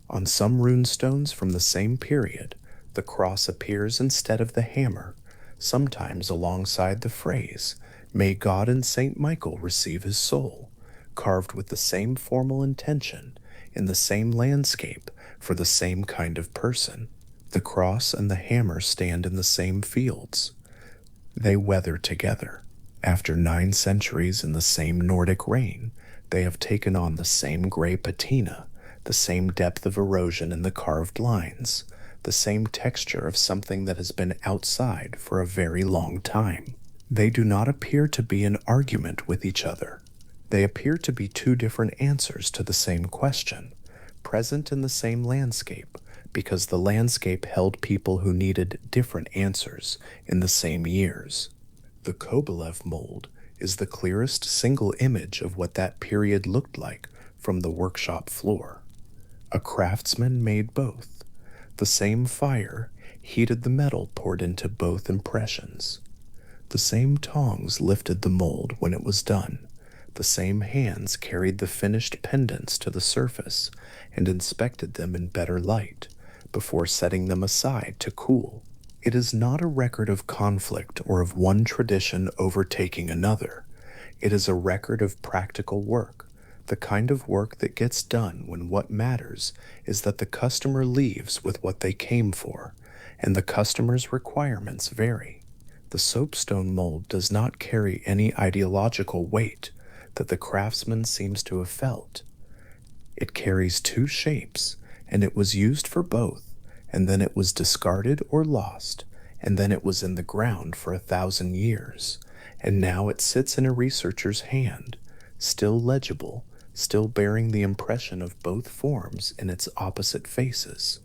On some runestones from the same period, the cross appears instead of the hammer, sometimes alongside the phrase, "May God and Saint Michael receive his soul," carved with the same formal intention, in the same landscape, for the same kind of person. The cross and the hammer stand in the same fields. They weather together. After 9 centuries in the same Nordic rain, they have taken on the same gray patina, the same depth of erosion in the carved lines, the same texture of something that has been outside for a very long time. They do not appear to be in argument with each other. They appear to be 2 different answers to the same question, present in the same landscape, because the landscape held people who needed different answers in the same years. The Kobylev mold is the clearest single image of what that period looked like from the workshop floor. A craftsman made both. The same fire heated the metal poured into both impressions. The same tongs lifted the mold when it was done. The same hands carried the finished pendants to the surface and inspected them in better light before setting them aside to cool. It is not a record of conflict or of one tradition overtaking another. It is a record of practical work, the kind of work that gets done when what matters is that the customer leaves with what they came for, and the customer's requirements vary. The soapstone mold does not carry any ideological weight that the craftsman seems to have felt. It carries 2 shapes, and it was used for both, and then it was discarded or lost, and then it was in the ground for 1,000 years, and now it sits in a researcher's hand, still legible, still bearing the impression of both forms in its opposite faces.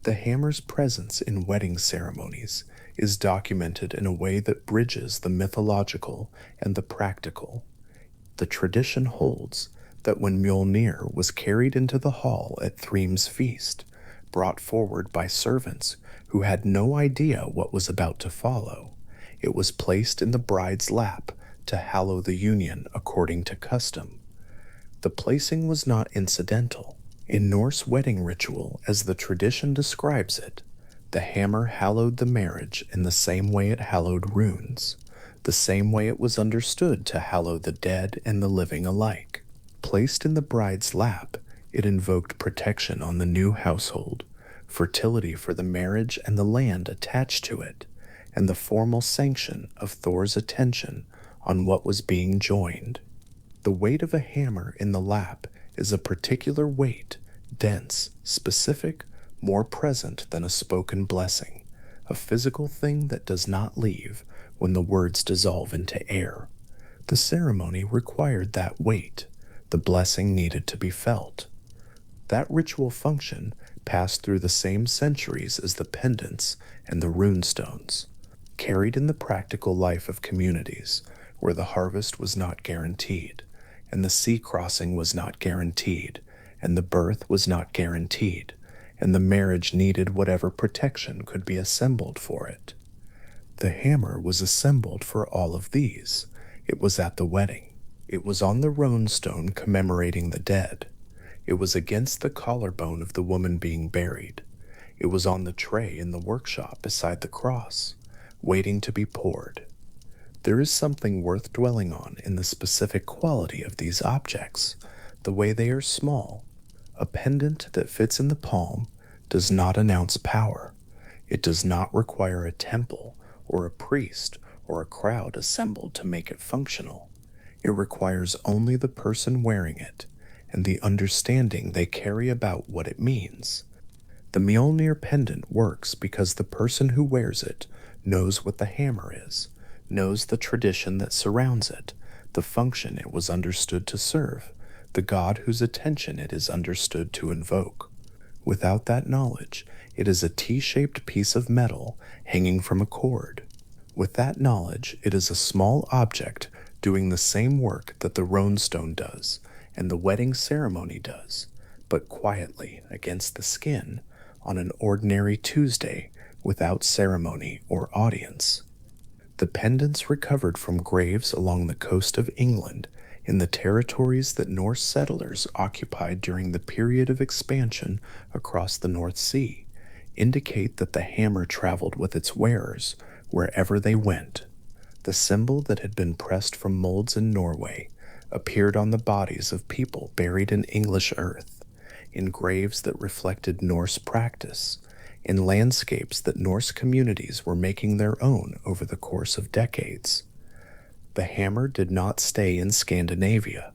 The hammer's presence in wedding ceremonies is documented in a way that bridges the mythological and the practical. The tradition holds that when Mjolnir was carried into the hall at Thrymm's feast, brought forward by servants who had no idea what was about to follow, it was placed in the bride's lap to hallow the union according to custom. The placing was not incidental. In Norse wedding ritual, as the tradition describes it, the hammer hallowed the marriage in the same way it hallowed runes, the same way it was understood to hallow the dead and the living alike. Placed in the bride's lap, it invoked protection on the new household, fertility for the marriage and the land attached to it, and the formal sanction of Thor's attention on what was being joined. The weight of a hammer in the lap is a particular weight, dense, specific, more present than a spoken blessing, a physical thing that does not leave when the words dissolve into air. The ceremony required that weight. The blessing needed to be felt. That ritual function passed through the same centuries as the pendants and the runestones. carried in the practical life of communities where the harvest was not guaranteed, and the sea crossing was not guaranteed, and the birth was not guaranteed, and the marriage needed whatever protection could be assembled for it. The hammer was assembled for all of these. It was at the wedding. It was on the roan stone commemorating the dead. It was against the collarbone of the woman being buried. It was on the tray in the workshop beside the cross, waiting to be poured. There is something worth dwelling on in the specific quality of these objects, the way they are small. A pendant that fits in the palm does not announce power. It does not require a temple or a priest or a crowd assembled to make it functional. It requires only the person wearing it and the understanding they carry about what it means. The Mjolnir pendant works because the person who wears it knows what the hammer is, knows the tradition that surrounds it, the function it was understood to serve, the god whose attention it is understood to invoke. Without that knowledge, it is a T-shaped piece of metal hanging from a cord. With that knowledge, it is a small object doing the same work that the roan stone does and the wedding ceremony does, but quietly against the skin on an ordinary Tuesday without ceremony or audience. The pendants recovered from graves along the coast of England in the territories that Norse settlers occupied during the period of expansion across the North Sea indicate that the hammer traveled with its wearers wherever they went. The symbol that had been pressed from molds in Norway appeared on the bodies of people buried in English earth, in graves that reflected Norse practice, in landscapes that Norse communities were making their own over the course of decades. The hammer did not stay in Scandinavia.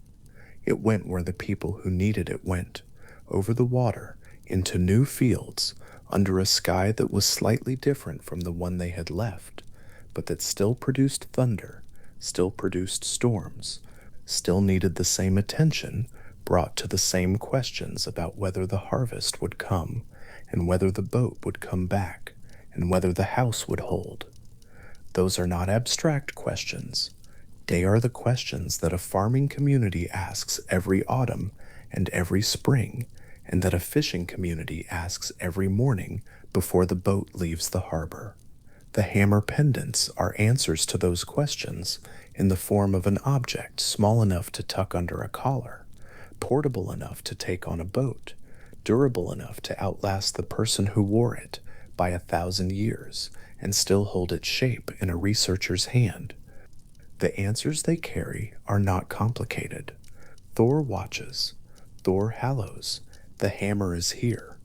It went where the people who needed it went, over the water, into new fields, under a sky that was slightly different from the one they had left, but that still produced thunder, still produced storms, still needed the same attention, brought to the same questions about whether the harvest would come, and whether the boat would come back, and whether the house would hold. Those are not abstract questions. They are the questions that a farming community asks every autumn and every spring, and that a fishing community asks every morning before the boat leaves the harbor. The hammer pendants are answers to those questions in the form of an object small enough to tuck under a collar, portable enough to take on a boat, durable enough to outlast the person who wore it by 1,000 years and still hold its shape in a researcher's hand. The answers they carry are not complicated. Thor watches. Thor hallows. The hammer is here.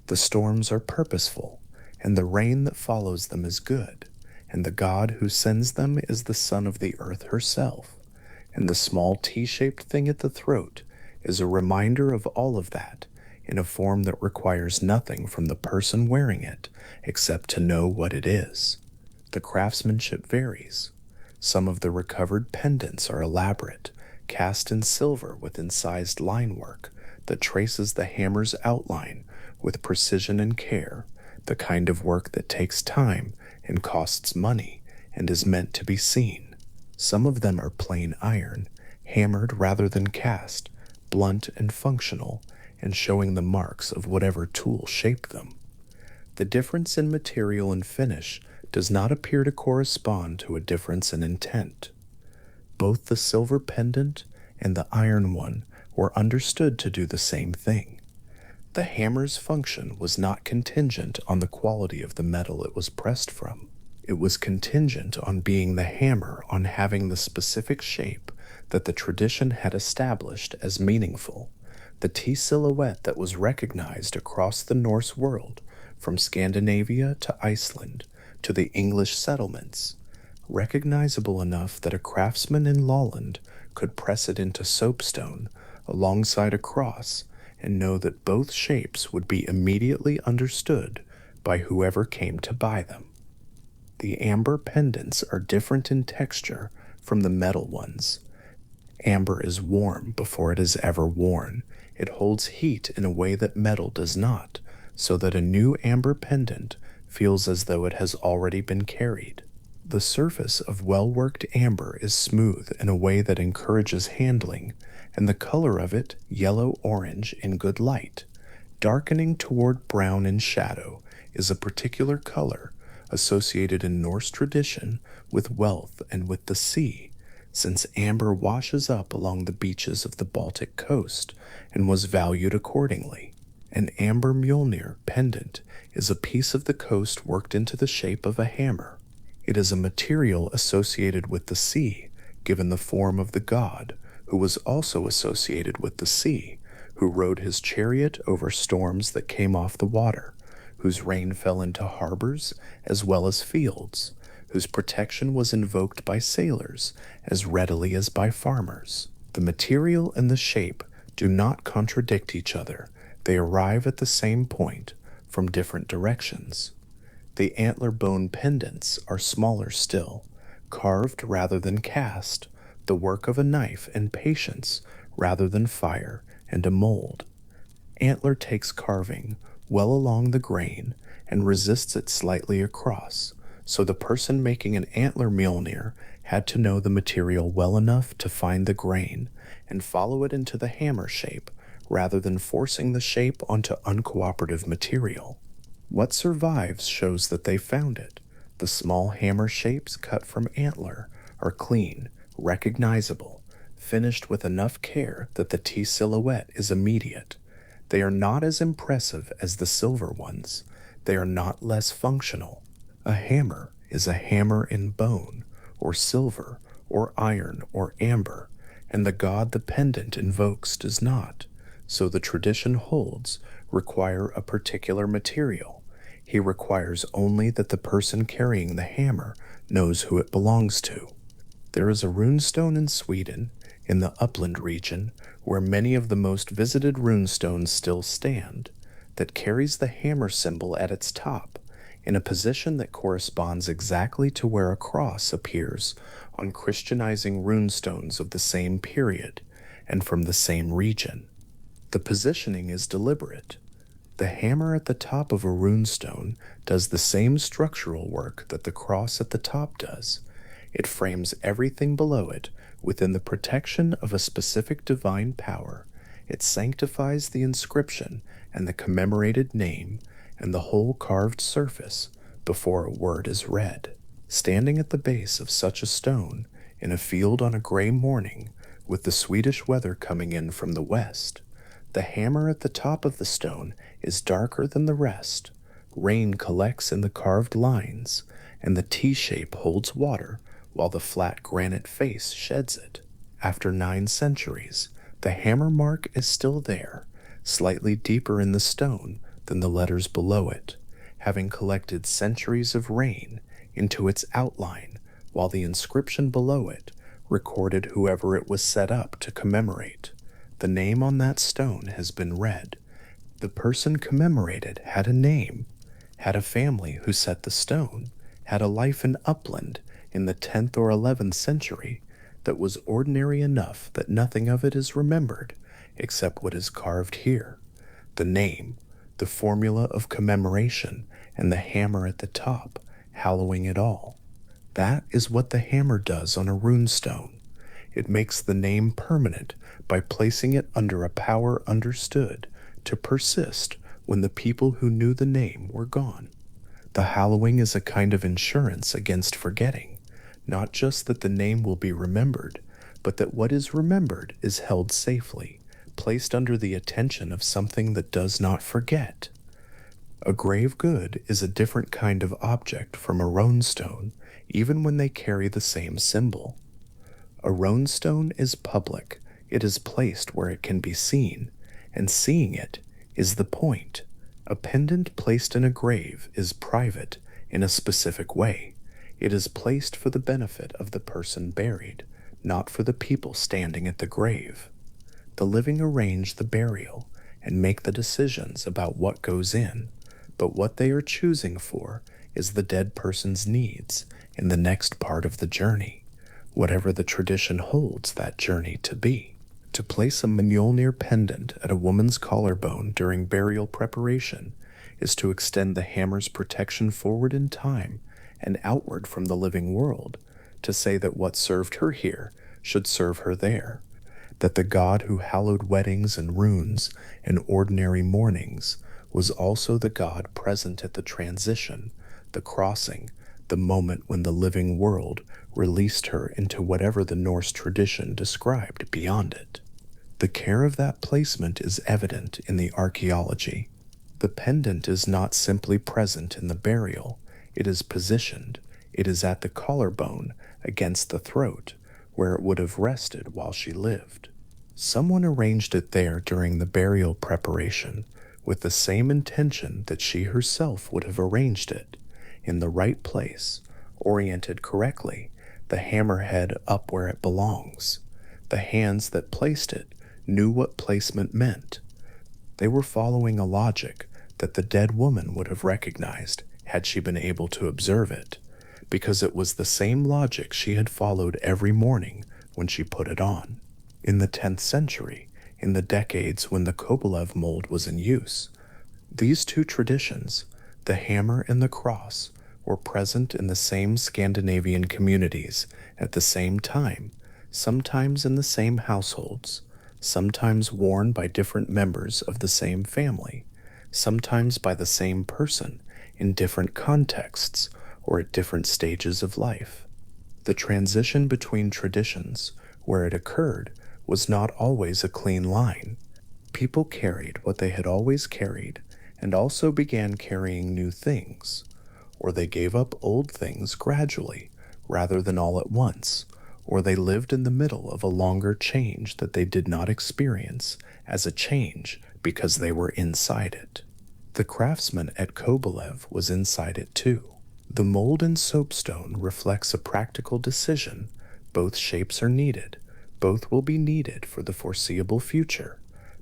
The storms are purposeful, and the rain that follows them is good, and the god who sends them is the son of the earth herself, and the small T-shaped thing at the throat is a reminder of all of that in a form that requires nothing from the person wearing it except to know what it is. The craftsmanship varies. Some of the recovered pendants are elaborate, cast in silver with incised line work that traces the hammer's outline with precision and care, the kind of work that takes time and costs money and is meant to be seen. Some of them are plain iron, hammered rather than cast, blunt and functional, and showing the marks of whatever tool shaped them. The difference in material and finish does not appear to correspond to a difference in intent. Both the silver pendant and the iron one were understood to do the same thing. The hammer's function was not contingent on the quality of the metal it was pressed from. It was contingent on being the hammer, on having the specific shape that the tradition had established as meaningful, the T-silhouette that was recognized across the Norse world, from Scandinavia to Iceland to the English settlements, recognizable enough that a craftsman in Lolland could press it into soapstone alongside a cross and know that both shapes would be immediately understood by whoever came to buy them. The amber pendants are different in texture from the metal ones. Amber is warm before it is ever worn. It holds heat in a way that metal does not, so that a new amber pendant feels as though it has already been carried. The surface of well-worked amber is smooth in a way that encourages handling, and the color of it yellow-orange in good light. Darkening toward brown in shadow is a particular color associated in Norse tradition with wealth and with the sea, since amber washes up along the beaches of the Baltic coast and was valued accordingly. An amber Mjolnir pendant is a piece of the coast worked into the shape of a hammer. It is a material associated with the sea, given the form of the god, who was also associated with the sea, who rode his chariot over storms that came off the water, whose rain fell into harbors as well as fields, whose protection was invoked by sailors as readily as by farmers. The material and the shape do not contradict each other. They arrive at the same point from different directions. The antler bone pendants are smaller still, carved rather than cast, the work of a knife and patience rather than fire and a mold. Antler takes carving well along the grain and resists it slightly across, so the person making an antler Mjolnir had to know the material well enough to find the grain and follow it into the hammer shape rather than forcing the shape onto uncooperative material. What survives shows that they found it. The small hammer shapes cut from antler are clean, recognizable, finished with enough care that the T silhouette is immediate. They are not as impressive as the silver ones. They are not less functional. A hammer is a hammer in bone, or silver, or iron, or amber, and the god the pendant invokes does not, so the tradition holds, require a particular material. He requires only that the person carrying the hammer knows who it belongs to. There is a runestone in Sweden, in the upland region, where many of the most visited runestones still stand, that carries the hammer symbol at its top, in a position that corresponds exactly to where a cross appears on Christianizing runestones of the same period and from the same region. The positioning is deliberate. The hammer at the top of a runestone does the same structural work that the cross at the top does. It frames everything below it within the protection of a specific divine power. It sanctifies the inscription and the commemorated name and the whole carved surface before a word is read. Standing at the base of such a stone, in a field on a gray morning, with the Swedish weather coming in from the west, the hammer at the top of the stone is darker than the rest. Rain collects in the carved lines, and the T-shape holds water while the flat granite face sheds it. After 9 centuries, the hammer mark is still there, slightly deeper in the stone than the letters below it, having collected centuries of rain into its outline, while the inscription below it recorded whoever it was set up to commemorate. The name on that stone has been read. The person commemorated had a name, had a family who set the stone, had a life in upland in the 10th or 11th century that was ordinary enough that nothing of it is remembered except what is carved here. The name, the formula of commemoration, and the hammer at the top, hallowing it all. That is what the hammer does on a runestone. It makes the name permanent by placing it under a power understood to persist when the people who knew the name were gone. The hallowing is a kind of insurance against forgetting, not just that the name will be remembered, but that what is remembered is held safely, placed under the attention of something that does not forget. A grave good is a different kind of object from a runestone, even when they carry the same symbol. A runestone is public. It is placed where it can be seen, and seeing it is the point. A pendant placed in a grave is private in a specific way. It is placed for the benefit of the person buried, not for the people standing at the grave. The living arrange the burial and make the decisions about what goes in, but what they are choosing for is the dead person's needs in the next part of the journey, whatever the tradition holds that journey to be. To place a Mjolnir pendant at a woman's collarbone during burial preparation is to extend the hammer's protection forward in time and outward from the living world, to say that what served her here should serve her there, that the god who hallowed weddings and runes and ordinary mournings was also the god present at the transition, the crossing, the moment when the living world released her into whatever the Norse tradition described beyond it. The care of that placement is evident in the archaeology. The pendant is not simply present in the burial, it is positioned, it is at the collarbone against the throat, where it would have rested while she lived. Someone arranged it there during the burial preparation, with the same intention that she herself would have arranged it, in the right place, oriented correctly, the hammerhead up where it belongs. The hands that placed it knew what placement meant. They were following a logic that the dead woman would have recognized had she been able to observe it, because it was the same logic she had followed every morning when she put it on. In the 10th century, in the decades when the Kobolev mold was in use, these two traditions, the hammer and the cross, were present in the same Scandinavian communities at the same time, sometimes in the same households, sometimes worn by different members of the same family, sometimes by the same person in different contexts or at different stages of life. The transition between traditions, where it occurred, was not always a clean line. People carried what they had always carried and also began carrying new things, or they gave up old things gradually rather than all at once, or they lived in the middle of a longer change that they did not experience as a change because they were inside it. The craftsman at Kobolev was inside it too. The mold in soapstone reflects a practical decision. Both shapes are needed. Both will be needed for the foreseeable future.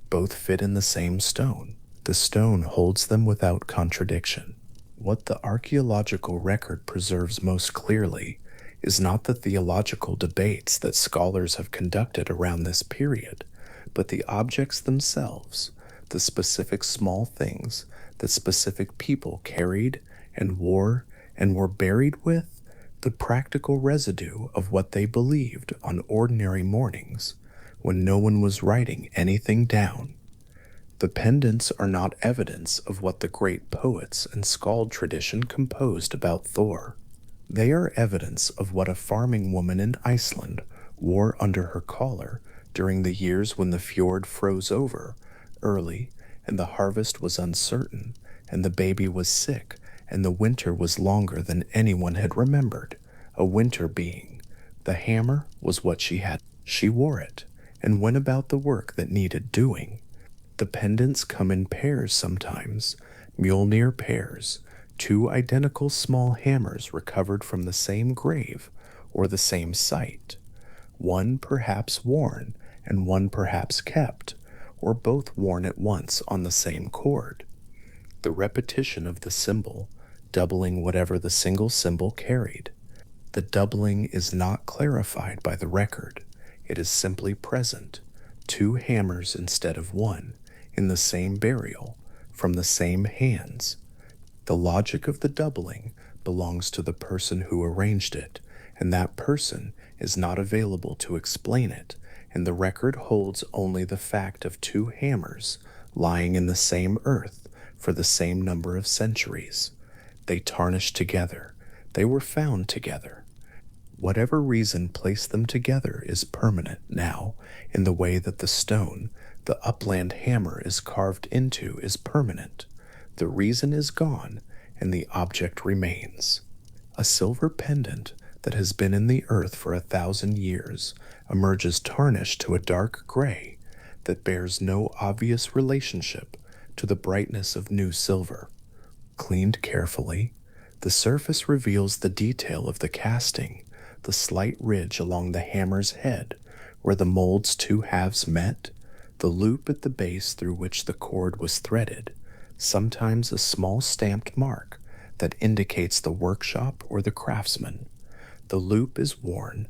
Both fit in the same stone. The stone holds them without contradiction. What the archaeological record preserves most clearly is not the theological debates that scholars have conducted around this period, but the objects themselves, the specific small things that specific people carried and wore and were buried with, the practical residue of what they believed on ordinary mornings when no one was writing anything down. The pendants are not evidence of what the great poets and skald tradition composed about Thor. They are evidence of what a farming woman in Iceland wore under her collar during the years when the fjord froze over early and the harvest was uncertain and the baby was sick and the winter was longer than anyone had remembered, a winter being. The hammer was what she had. She wore it and went about the work that needed doing. The pendants come in pairs sometimes, Mjolnir pairs, two identical small hammers recovered from the same grave or the same site, one perhaps worn and one perhaps kept, or both worn at once on the same cord. The repetition of the symbol, doubling whatever the single symbol carried. The doubling is not clarified by the record. It is simply present, two hammers instead of one, in the same burial, from the same hands. The logic of the doubling belongs to the person who arranged it, and that person is not available to explain it, and the record holds only the fact of two hammers lying in the same earth for the same number of centuries. They tarnished together. They were found together. Whatever reason placed them together is permanent now, in the way that the stone the upland hammer is carved into is permanent. The reason is gone, and the object remains. A silver pendant that has been in the earth for 1,000 years emerges tarnished to a dark gray that bears no obvious relationship to the brightness of new silver. Cleaned carefully, the surface reveals the detail of the casting, the slight ridge along the hammer's head where the mold's two halves met, the loop at the base through which the cord was threaded, sometimes a small stamped mark that indicates the workshop or the craftsman. The loop is worn,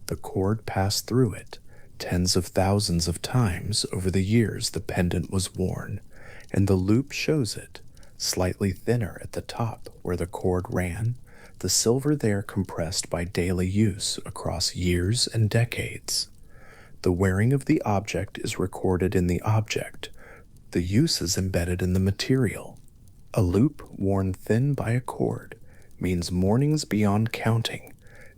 the cord passed through it tens of thousands of times over the years the pendant was worn, and the loop shows it, slightly thinner at the top where the cord ran, the silver there compressed by daily use across years and decades. The wearing of the object is recorded in the object. The use is embedded in the material. A loop worn thin by a cord means mornings beyond counting,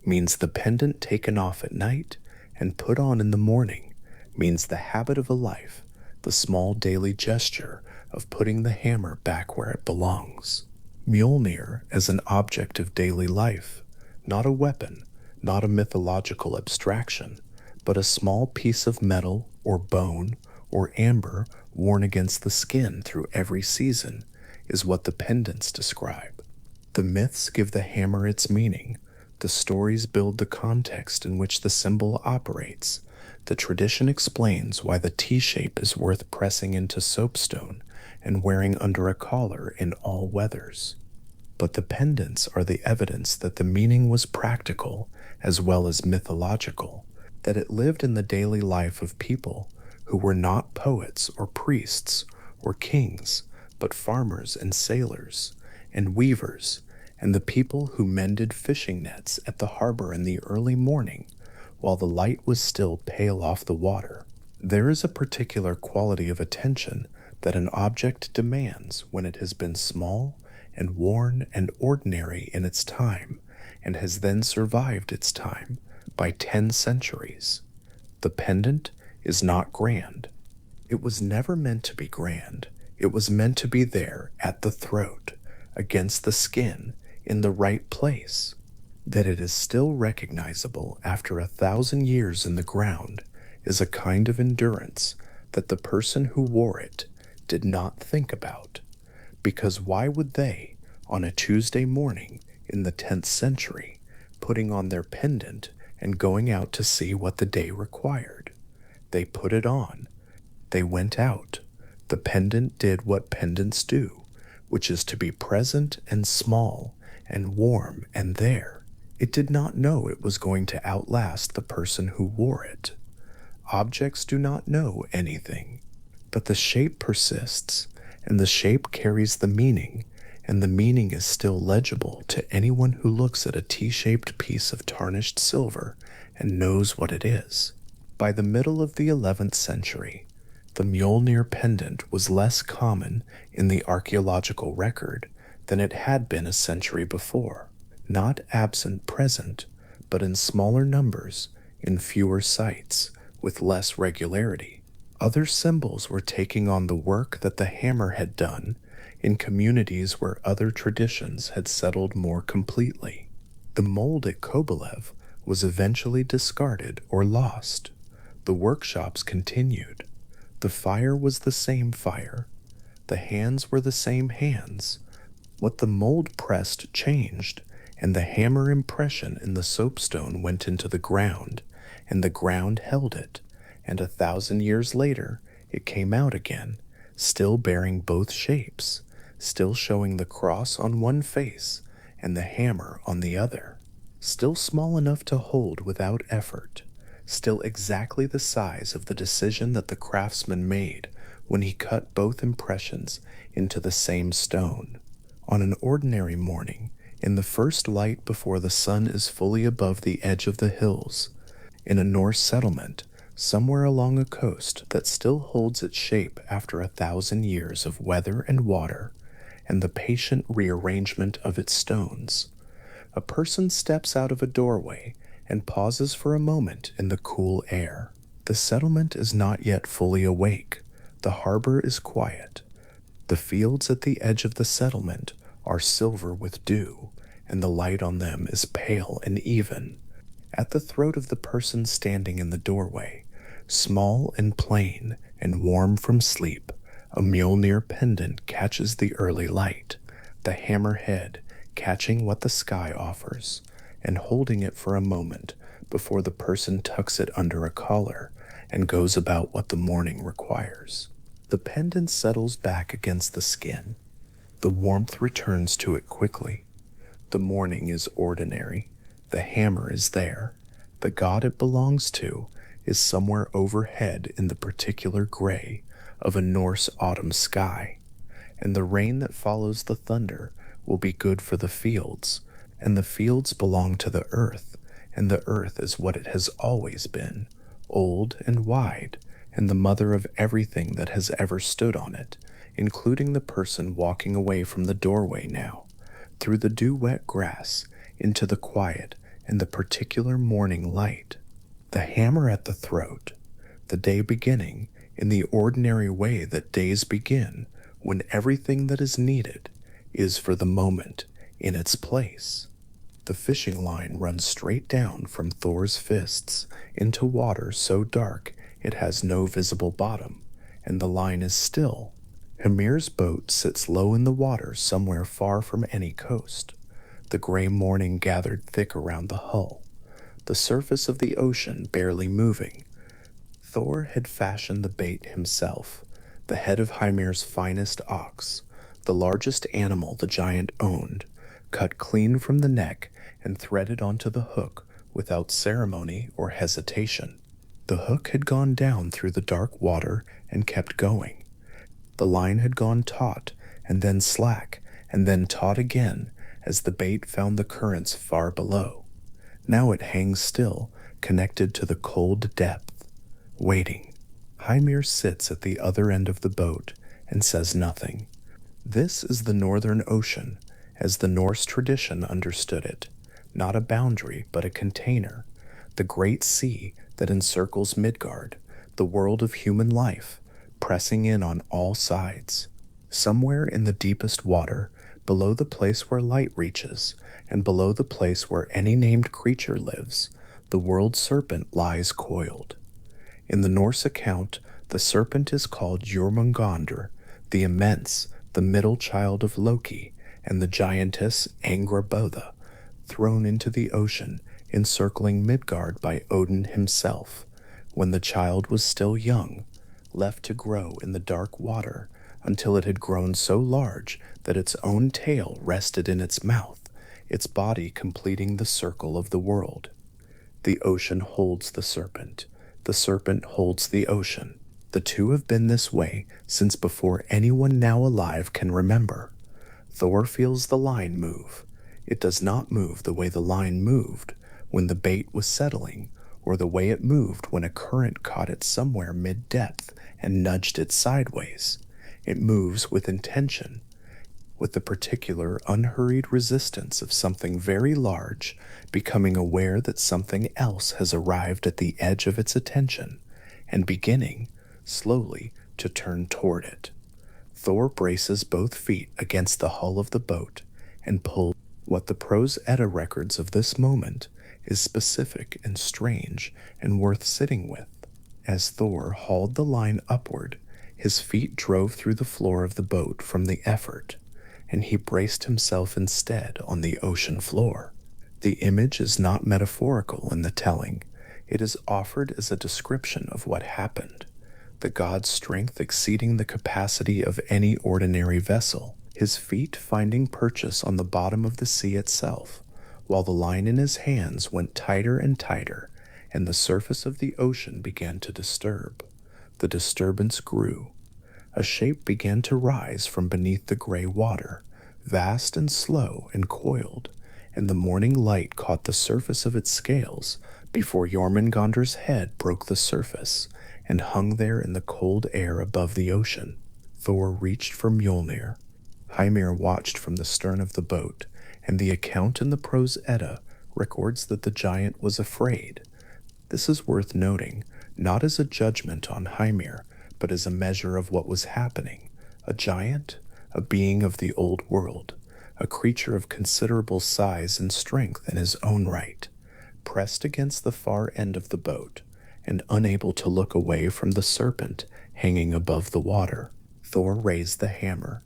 means the pendant taken off at night and put on in the morning, means the habit of a life, the small daily gesture of putting the hammer back where it belongs. Mjolnir as an object of daily life, not a weapon, not a mythological abstraction, but a small piece of metal or bone or amber worn against the skin through every season, is what the pendants describe. The myths give the hammer its meaning. The stories build the context in which the symbol operates. The tradition explains why the T-shape is worth pressing into soapstone and wearing under a collar in all weathers. But the pendants are the evidence that the meaning was practical as well as mythological, that it lived in the daily life of people who were not poets or priests or kings, but farmers and sailors and weavers, and the people who mended fishing nets at the harbor in the early morning while the light was still pale off the water. There is a particular quality of attention that an object demands when it has been small and worn and ordinary in its time and has then survived its time by 10 centuries. The pendant is not grand. It was never meant to be grand. It was meant to be there at the throat, against the skin, in the right place. That it is still recognizable after 1,000 years in the ground is a kind of endurance that the person who wore it did not think about. Because why would they, on a Tuesday morning in the 10th century, putting on their pendant and going out to see what the day required? They put it on. They went out. The pendant did what pendants do, which is to be present and small and warm and there. It did not know it was going to outlast the person who wore it. Objects do not know anything, but the shape persists, and the shape carries the meaning, and the meaning is still legible to anyone who looks at a T-shaped piece of tarnished silver and knows what it is. By the middle of the 11th century, the Mjolnir pendant was less common in the archaeological record than it had been a century before, not absent present, but in smaller numbers, in fewer sites, with less regularity. Other symbols were taking on the work that the hammer had done in communities where other traditions had settled more completely. The mold at Kobylev was eventually discarded or lost. The workshops continued. The fire was the same fire. The hands were the same hands. What the mold pressed changed, and the hammer impression in the soapstone went into the ground, and the ground held it, and 1,000 years later it came out again, still bearing both shapes, still showing the cross on one face and the hammer on the other, still small enough to hold without effort, still exactly the size of the decision that the craftsman made when he cut both impressions into the same stone. On an ordinary morning, in the first light before the sun is fully above the edge of the hills, in a Norse settlement, somewhere along a coast that still holds its shape after 1,000 years of weather and water, and the patient rearrangement of its stones, a person steps out of a doorway and pauses for a moment in the cool air. The settlement is not yet fully awake. The harbor is quiet. The fields at the edge of the settlement are silver with dew, and the light on them is pale and even. At the throat of the person standing in the doorway, small and plain and warm from sleep, a Mjolnir pendant catches the early light, the hammerhead catching what the sky offers, and holding it for a moment before the person tucks it under a collar and goes about what the morning requires. The pendant settles back against the skin. The warmth returns to it quickly. The morning is ordinary. The hammer is there. The god it belongs to is somewhere overhead in the particular gray of a Norse autumn sky. and the rain that follows the thunder will be good for the fields, and the fields belong to the earth, and the earth is what it has always been, old and wide, and the mother of everything that has ever stood on it, including the person walking away from the doorway now, through the dew-wet grass, into the quiet and the particular morning light. The hammer at the throat, the day beginning in the ordinary way that days begin, when everything that is needed is for the moment in its place. The fishing line runs straight down from Thor's fists into water so dark it has no visible bottom, and the line is still. Hymir's boat sits low in the water somewhere far from any coast. The gray morning gathered thick around the hull, the surface of the ocean barely moving. Thor had fashioned the bait himself, the head of Hymir's finest ox, the largest animal the giant owned, cut clean from the neck and threaded onto the hook without ceremony or hesitation. The hook had gone down through the dark water and kept going. The line had gone taut and then slack and then taut again as the bait found the currents far below. Now it hangs still, connected to the cold depth, waiting. Hymir sits at the other end of the boat and says nothing. This is the Northern Ocean, as the Norse tradition understood it, not a boundary but a container, the great sea that encircles Midgard, the world of human life, pressing in on all sides. Somewhere in the deepest water, below the place where light reaches, and below the place where any named creature lives, the world serpent lies coiled. In the Norse account, the serpent is called Jormungandr, the immense, the middle child of Loki, and the giantess Angrboda, thrown into the ocean, encircling Midgard by Odin himself, when the child was still young, left to grow in the dark water until it had grown so large that its own tail rested in its mouth, its body completing the circle of the world. The ocean holds the serpent holds the ocean. The two have been this way since before anyone now alive can remember. Thor feels the line move. It does not move the way the line moved when the bait was settling, or the way it moved when a current caught it somewhere mid-depth and nudged it sideways. It moves with intention, with the particular unhurried resistance of something very large becoming aware that something else has arrived at the edge of its attention and beginning, slowly, to turn toward it. Thor braces both feet against the hull of the boat and pulls. What the Prose Edda records of this moment is specific and strange and worth sitting with. As Thor hauled the line upward, his feet drove through the floor of the boat from the effort, and he braced himself instead on the ocean floor. The image is not metaphorical in the telling. It is offered as a description of what happened, the god's strength exceeding the capacity of any ordinary vessel, his feet finding purchase on the bottom of the sea itself, while the line in his hands went tighter and tighter, and the surface of the ocean began to disturb. The disturbance grew. A shape began to rise from beneath the gray water, vast and slow and coiled, and the morning light caught the surface of its scales before Jormungandr's head broke the surface and hung there in the cold air above the ocean. Thor reached for Mjolnir. Hymir watched from the stern of the boat, and the account in the Prose Edda records that the giant was afraid. This is worth noting, not as a judgment on Hymir, but as a measure of what was happening. A giant, a being of the old world, a creature of considerable size and strength in his own right, pressed against the far end of the boat, and unable to look away from the serpent hanging above the water. Thor raised the hammer.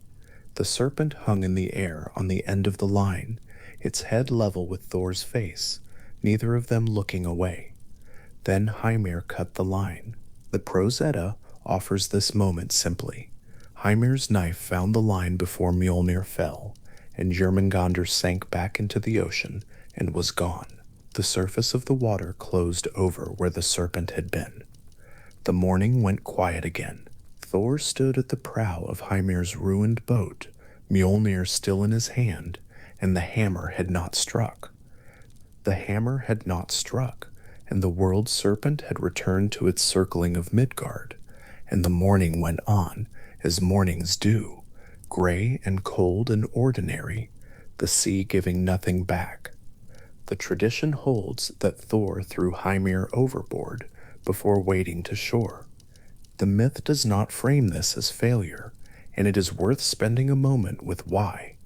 The serpent hung in the air on the end of the line, its head level with Thor's face, neither of them looking away. Then Hymir cut the line. The Prose Edda offers this moment simply. Hymir's knife found the line before Mjolnir fell, and Jormungandr sank back into the ocean and was gone. The surface of the water closed over where the serpent had been. The morning went quiet again. Thor stood at the prow of Hymir's ruined boat, Mjolnir still in his hand, and the hammer had not struck. The hammer had not struck, and the world serpent had returned to its circling of Midgard, and the morning went on as mornings do, gray and cold and ordinary, the sea giving nothing back. The tradition holds that Thor threw Hymir overboard before wading to shore. The myth does not frame this as failure, and it is worth spending a moment with why.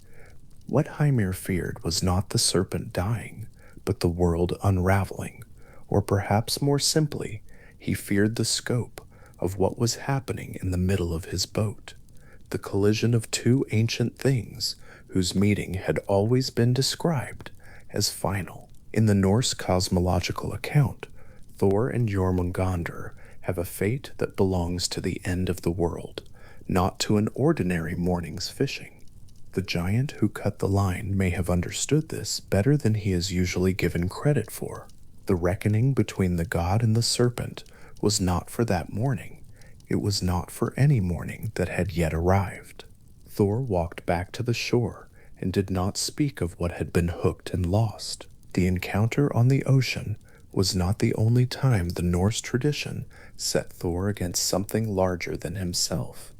What Hymir feared was not the serpent dying, but the world unraveling, or perhaps more simply, he feared the scope of what was happening in the middle of his boat, the collision of two ancient things whose meeting had always been described as final. In the Norse cosmological account, Thor and Jormungandr have a fate that belongs to the end of the world, not to an ordinary morning's fishing. The giant who cut the line may have understood this better than he is usually given credit for. The reckoning between the god and the serpent was not for that morning. It was not for any morning that had yet arrived. Thor walked back to the shore and did not speak of what had been hooked and lost. The encounter on the ocean was not the only time the Norse tradition set Thor against something larger than himself,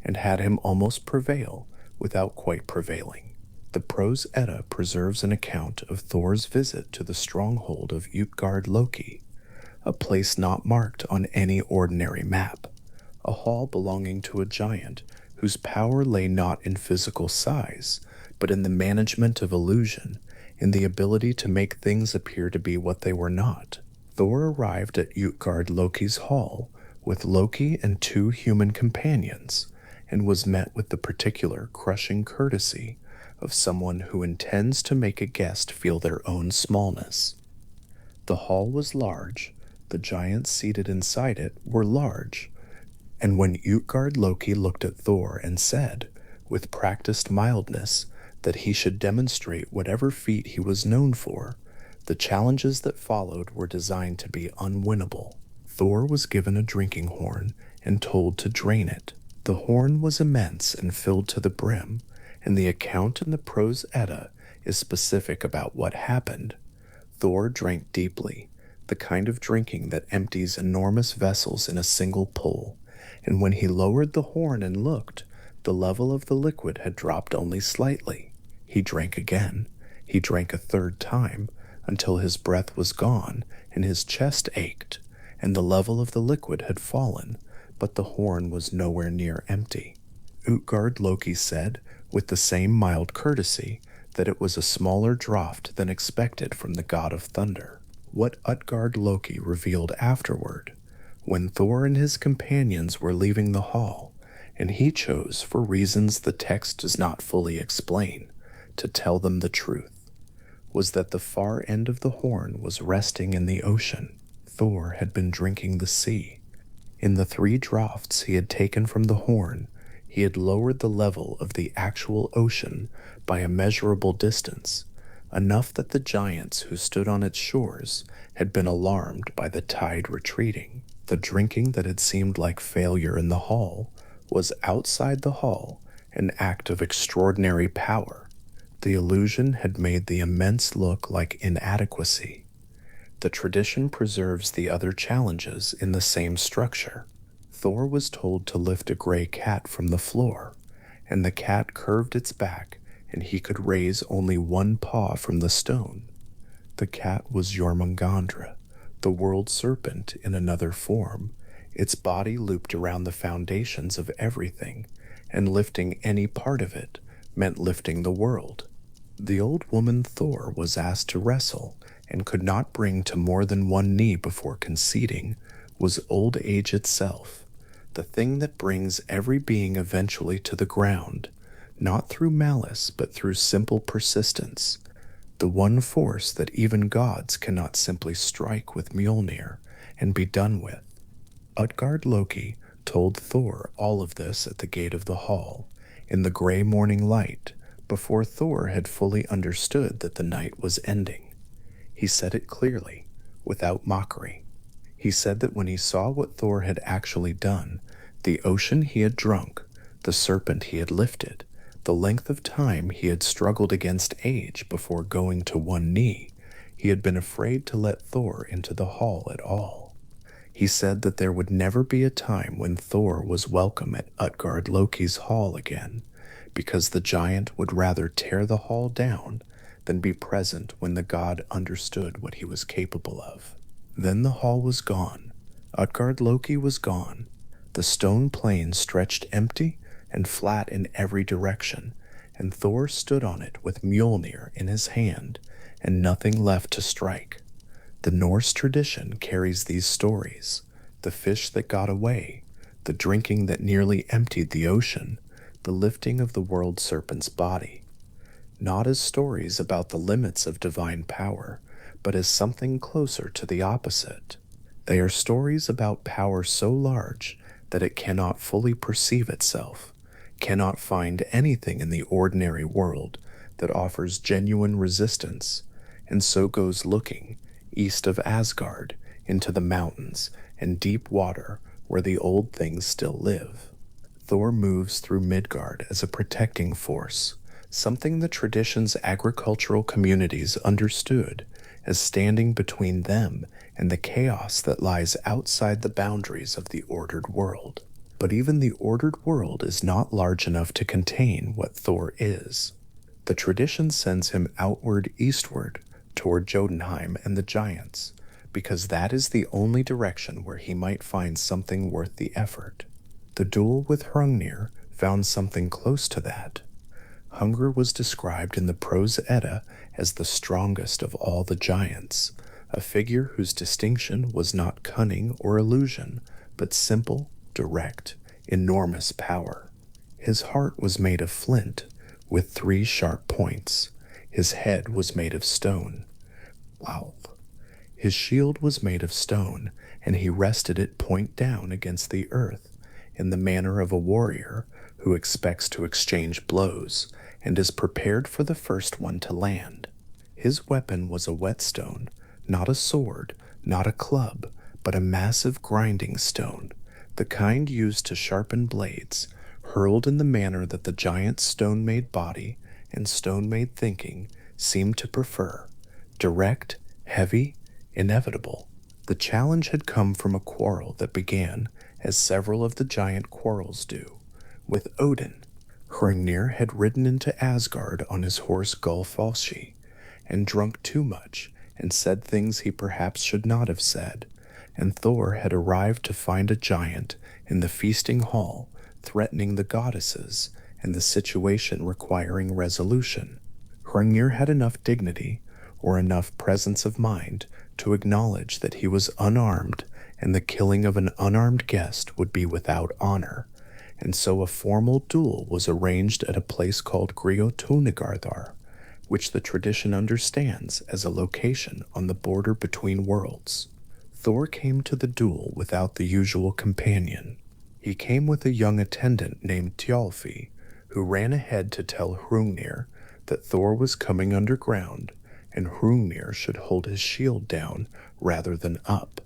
and had him almost prevail without quite prevailing. The Prose Edda preserves an account of Thor's visit to the stronghold of Utgard Loki, a place not marked on any ordinary map, a hall belonging to a giant whose power lay not in physical size, but in the management of illusion, in the ability to make things appear to be what they were not. Thor arrived at Utgard Loki's hall with Loki and two human companions, and was met with the particular crushing courtesy of someone who intends to make a guest feel their own smallness. The hall was large, the giants seated inside it were large, and when Utgard Loki looked at Thor and said, with practiced mildness, that he should demonstrate whatever feat he was known for, the challenges that followed were designed to be unwinnable. Thor was given a drinking horn and told to drain it. The horn was immense and filled to the brim, and the account in the Prose Edda is specific about what happened. Thor drank deeply, the kind of drinking that empties enormous vessels in a single pull, and when he lowered the horn and looked, the level of the liquid had dropped only slightly. He drank again. He drank a third time, until his breath was gone and his chest ached, and the level of the liquid had fallen, but the horn was nowhere near empty. Utgard Loki said, with the same mild courtesy, that it was a smaller draught than expected from the god of thunder. What Utgard Loki revealed afterward, when Thor and his companions were leaving the hall, and he chose, for reasons the text does not fully explain, to tell them the truth, was that the far end of the horn was resting in the ocean. Thor had been drinking the sea. In the 3 draughts he had taken from the horn, he had lowered the level of the actual ocean by a measurable distance, enough that the giants who stood on its shores had been alarmed by the tide retreating. The drinking that had seemed like failure in the hall was outside the hall an act of extraordinary power. The illusion had made the immense look like inadequacy. The tradition preserves the other challenges in the same structure. Thor was told to lift a gray cat from the floor, and the cat curved its back, and he could raise only one paw from the stone. The cat was Jormungandr, the world serpent in another form. Its body looped around the foundations of everything, and lifting any part of it meant lifting the world. The old woman Thor was asked to wrestle, and could not bring to more than one knee before conceding, was old age itself, the thing that brings every being eventually to the ground, not through malice but through simple persistence, the one force that even gods cannot simply strike with Mjolnir and be done with. Utgard Loki told Thor all of this at the gate of the hall, in the gray morning light, before Thor had fully understood that the night was ending. He said it clearly, without mockery. He said that when he saw what Thor had actually done, The ocean he had drunk, the serpent he had lifted, the length of time he had struggled against age before going to one knee, he had been afraid to let Thor into the hall at all. He said that there would never be a time when Thor was welcome at Utgard Loki's hall again, because the giant would rather tear the hall down than be present when the god understood what he was capable of. Then the hall was gone. Utgard Loki was gone. The stone plain stretched empty and flat in every direction, and Thor stood on it with Mjolnir in his hand and nothing left to strike. The Norse tradition carries these stories: the fish that got away, the drinking that nearly emptied the ocean, the lifting of the world serpent's body, not as stories about the limits of divine power, but as something closer to the opposite. They are stories about power so large that it cannot fully perceive itself, cannot find anything in the ordinary world that offers genuine resistance, and so goes looking east of Asgard into the mountains and deep water where the old things still live. Thor moves through Midgard as a protecting force, something the tradition's agricultural communities understood as standing between them and the chaos that lies outside the boundaries of the ordered world. But even the ordered world is not large enough to contain what Thor is. The tradition sends him outward eastward toward Jotunheim and the giants, because that is the only direction where he might find something worth the effort. The duel with Hrungnir found something close to that. Hunger was described in the Prose Edda as the strongest of all the giants, a figure whose distinction was not cunning or illusion, but simple, direct, enormous power. His heart was made of flint, with 3 sharp points. His head was made of stone. Wow. His shield was made of stone, and he rested it point down against the earth, in the manner of a warrior who expects to exchange blows, and is prepared for the first one to land. His weapon was a whetstone, not a sword, not a club, but a massive grinding stone, the kind used to sharpen blades, hurled in the manner that the giant's stone-made body and stone-made thinking seemed to prefer: direct, heavy, inevitable. The challenge had come from a quarrel that began, as several of the giant quarrels do, with Odin. Hrungnir had ridden into Asgard on his horse Gullfalshi, and drunk too much, and said things he perhaps should not have said, and Thor had arrived to find a giant in the feasting hall, threatening the goddesses, and the situation requiring resolution. Hrungnir had enough dignity, or enough presence of mind, to acknowledge that he was unarmed, and the killing of an unarmed guest would be without honor, and so a formal duel was arranged at a place called Griotunigardar, which the tradition understands as a location on the border between worlds. Thor came to the duel without the usual companion. He came with a young attendant named Thjalfi, who ran ahead to tell Hrungnir that Thor was coming underground, and Hrungnir should hold his shield down rather than up.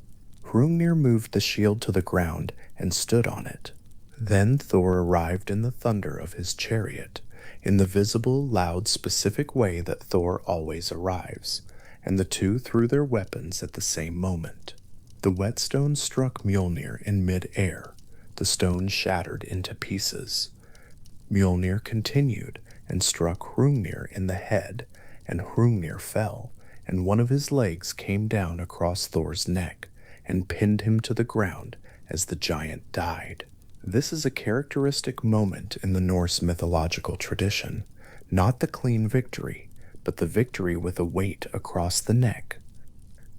Hrungnir moved the shield to the ground and stood on it. Then Thor arrived in the thunder of his chariot, in the visible, loud, specific way that Thor always arrives, and the two threw their weapons at the same moment. The whetstone struck Mjolnir in mid-air. The stone shattered into pieces. Mjolnir continued and struck Hrungnir in the head, and Hrungnir fell, and one of his legs came down across Thor's neck and pinned him to the ground as the giant died. This is a characteristic moment in the Norse mythological tradition, not the clean victory, but the victory with a weight across the neck.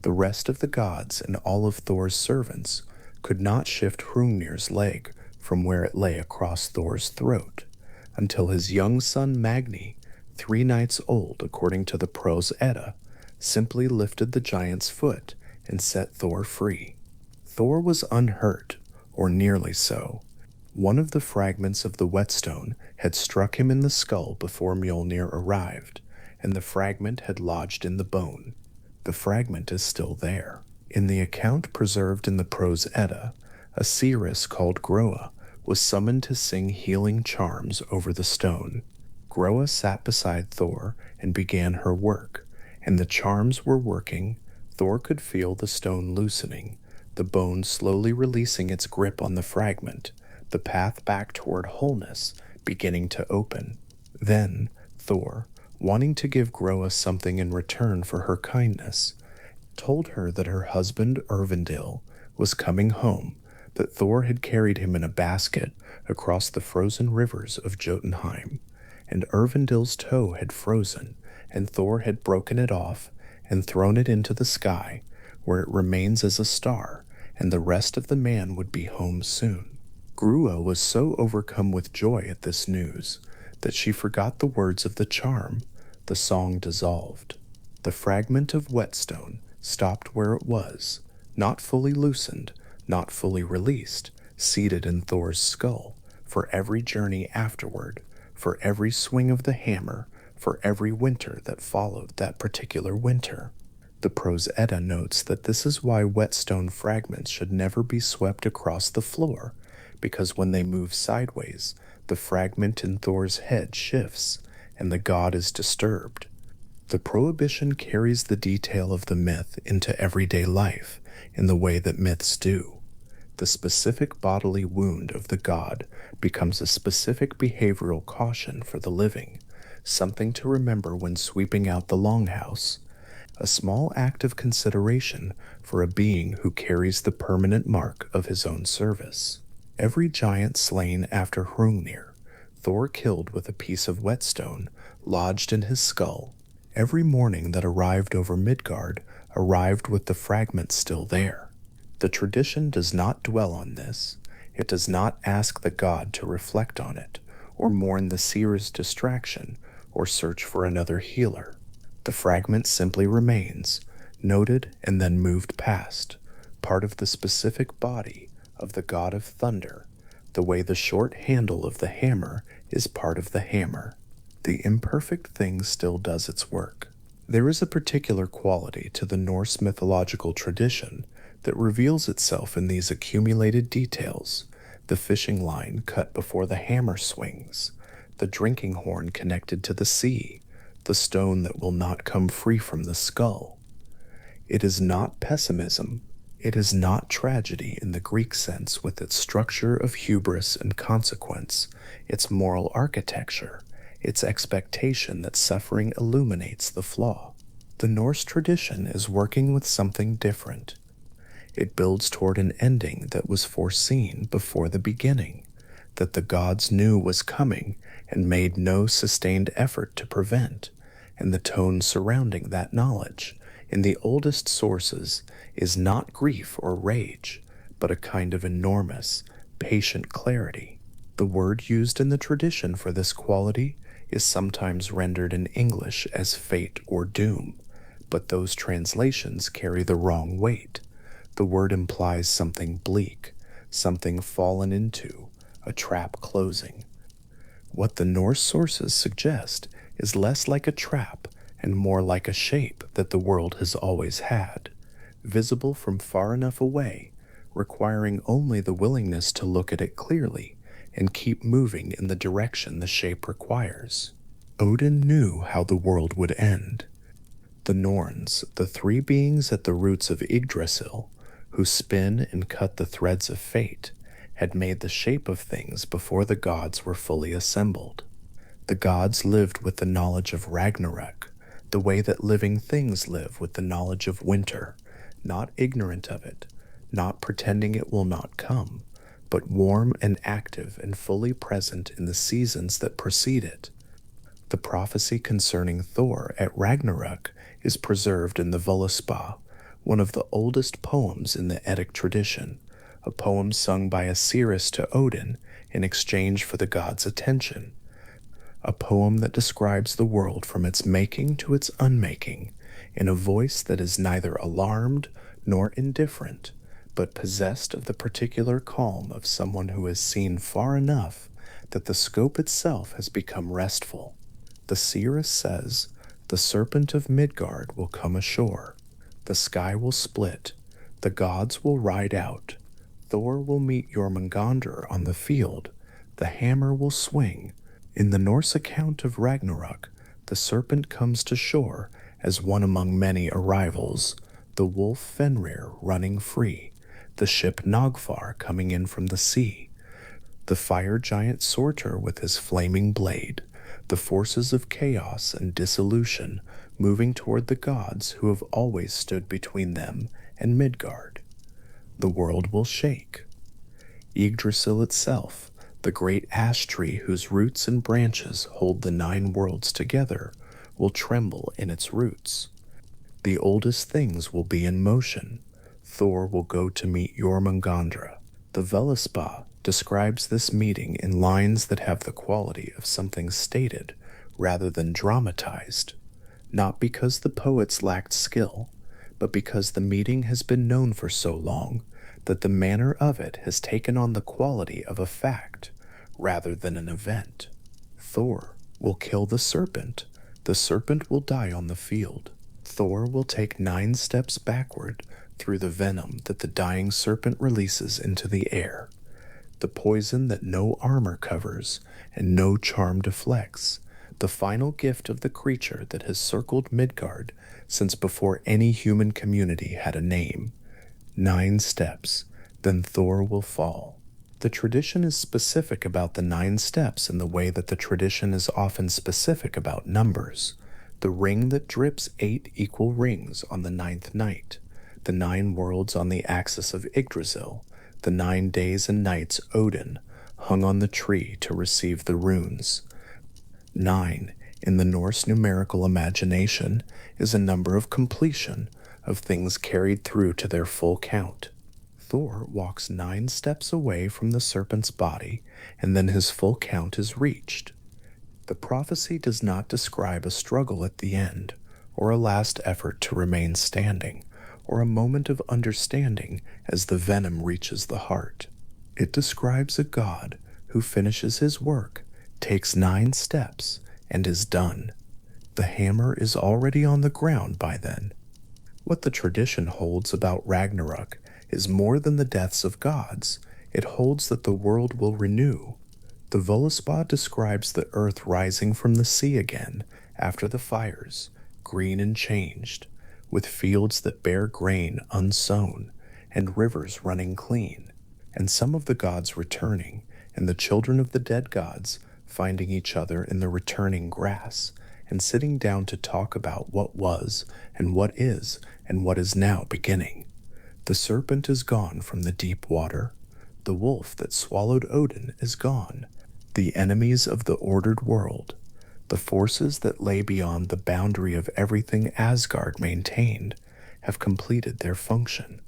The rest of the gods and all of Thor's servants could not shift Hrungnir's leg from where it lay across Thor's throat, until his young son Magni, 3 nights old according to the Prose Edda, simply lifted the giant's foot and set Thor free. Thor was unhurt, or nearly so. One of the fragments of the whetstone had struck him in the skull before Mjolnir arrived, and the fragment had lodged in the bone. The fragment is still there. In the account preserved in the Prose Edda, a seeress called Groa was summoned to sing healing charms over the stone. Groa sat beside Thor and began her work, and the charms were working. Thor could feel the stone loosening, the bone slowly releasing its grip on the fragment, the path back toward wholeness beginning to open. Then, Thor, wanting to give Groa something in return for her kindness, told her that her husband Ervindil was coming home, that Thor had carried him in a basket across the frozen rivers of Jotunheim, and Ervindil's toe had frozen, and Thor had broken it off and thrown it into the sky, where it remains as a star, and the rest of the man would be home soon. Grua was so overcome with joy at this news that she forgot the words of the charm. The song dissolved. The fragment of whetstone stopped where it was, not fully loosened, not fully released, seated in Thor's skull, for every journey afterward, for every swing of the hammer, for every winter that followed that particular winter. The Prose Edda notes that this is why whetstone fragments should never be swept across the floor, because when they move sideways, the fragment in Thor's head shifts, and the god is disturbed. The prohibition carries the detail of the myth into everyday life in the way that myths do. The specific bodily wound of the god becomes a specific behavioral caution for the living, something to remember when sweeping out the longhouse, a small act of consideration for a being who carries the permanent mark of his own service. Every giant slain after Hrungnir, Thor killed with a piece of whetstone lodged in his skull. Every morning that arrived over Midgard arrived with the fragment still there. The tradition does not dwell on this. It does not ask the god to reflect on it, or mourn the seer's distraction, or search for another healer. The fragment simply remains, noted and then moved past, part of the specific body of the god of thunder, the way the short handle of the hammer is part of the hammer. The imperfect thing still does its work. There is a particular quality to the Norse mythological tradition that reveals itself in these accumulated details: the fishing line cut before the hammer swings, the drinking horn connected to the sea, the stone that will not come free from the skull. It is not pessimism. It is not tragedy in the Greek sense with its structure of hubris and consequence, its moral architecture, its expectation that suffering illuminates the flaw. The Norse tradition is working with something different. It builds toward an ending that was foreseen before the beginning, that the gods knew was coming and made no sustained effort to prevent, and the tone surrounding that knowledge, in the oldest sources, is not grief or rage, but a kind of enormous, patient clarity. The word used in the tradition for this quality is sometimes rendered in English as fate or doom, but those translations carry the wrong weight. The word implies something bleak, something fallen into, a trap closing. What the Norse sources suggest is less like a trap and more like a shape that the world has always had, visible from far enough away, requiring only the willingness to look at it clearly and keep moving in the direction the shape requires. Odin knew how the world would end. The Norns, the three beings at the roots of Yggdrasil, who spin and cut the threads of fate, had made the shape of things before the gods were fully assembled. The gods lived with the knowledge of Ragnarök, the way that living things live with the knowledge of winter, not ignorant of it, not pretending it will not come, but warm and active and fully present in the seasons that precede it. The prophecy concerning Thor at Ragnarök is preserved in the Völuspá, one of the oldest poems in the Eddic tradition, a poem sung by a seeress to Odin in exchange for the god's attention, a poem that describes the world from its making to its unmaking, in a voice that is neither alarmed nor indifferent, but possessed of the particular calm of someone who has seen far enough that the scope itself has become restful. The seeress says, "The serpent of Midgard will come ashore. The sky will split. The gods will ride out. Thor will meet Jormungandr on the field, the hammer will swing. In the Norse account of Ragnarok, the serpent comes to shore as one among many arrivals, the wolf Fenrir running free, the ship Nagfar coming in from the sea, the fire giant Surtur with his flaming blade, the forces of chaos and dissolution moving toward the gods who have always stood between them and Midgard. The world will shake. Yggdrasil itself, the great ash tree whose roots and branches hold the 9 worlds together, will tremble in its roots. The oldest things will be in motion. Thor will go to meet Jormungandr. The Völuspá describes this meeting in lines that have the quality of something stated rather than dramatized, not because the poets lacked skill, but because the meeting has been known for so long that the manner of it has taken on the quality of a fact rather than an event. Thor will kill the serpent will die on the field. Thor will take 9 steps backward through the venom that the dying serpent releases into the air, the poison that no armor covers and no charm deflects, the final gift of the creature that has circled Midgard since before any human community had a name. 9 steps, then Thor will fall. The tradition is specific about the 9 steps in the way that the tradition is often specific about numbers. The ring that drips 8 equal rings on the 9th night, the 9 worlds on the axis of Yggdrasil, the 9 days and nights Odin hung on the tree to receive the runes. 9, in the Norse numerical imagination, is a number of completion, of things carried through to their full count. Thor walks 9 steps away from the serpent's body, and then his full count is reached. The prophecy does not describe a struggle at the end, or a last effort to remain standing, or a moment of understanding as the venom reaches the heart. It describes a god who finishes his work, takes 9 steps, and is done. The hammer is already on the ground by then. What the tradition holds about Ragnarok is more than the deaths of gods. It holds that the world will renew. The Völuspá describes the earth rising from the sea again after the fires, green and changed, with fields that bear grain unsown, and rivers running clean, and some of the gods returning, and the children of the dead gods finding each other in the returning grass, and sitting down to talk about what was, and what is now beginning. The serpent is gone from the deep water. The wolf that swallowed Odin is gone. The enemies of the ordered world, the forces that lay beyond the boundary of everything Asgard maintained, have completed their function.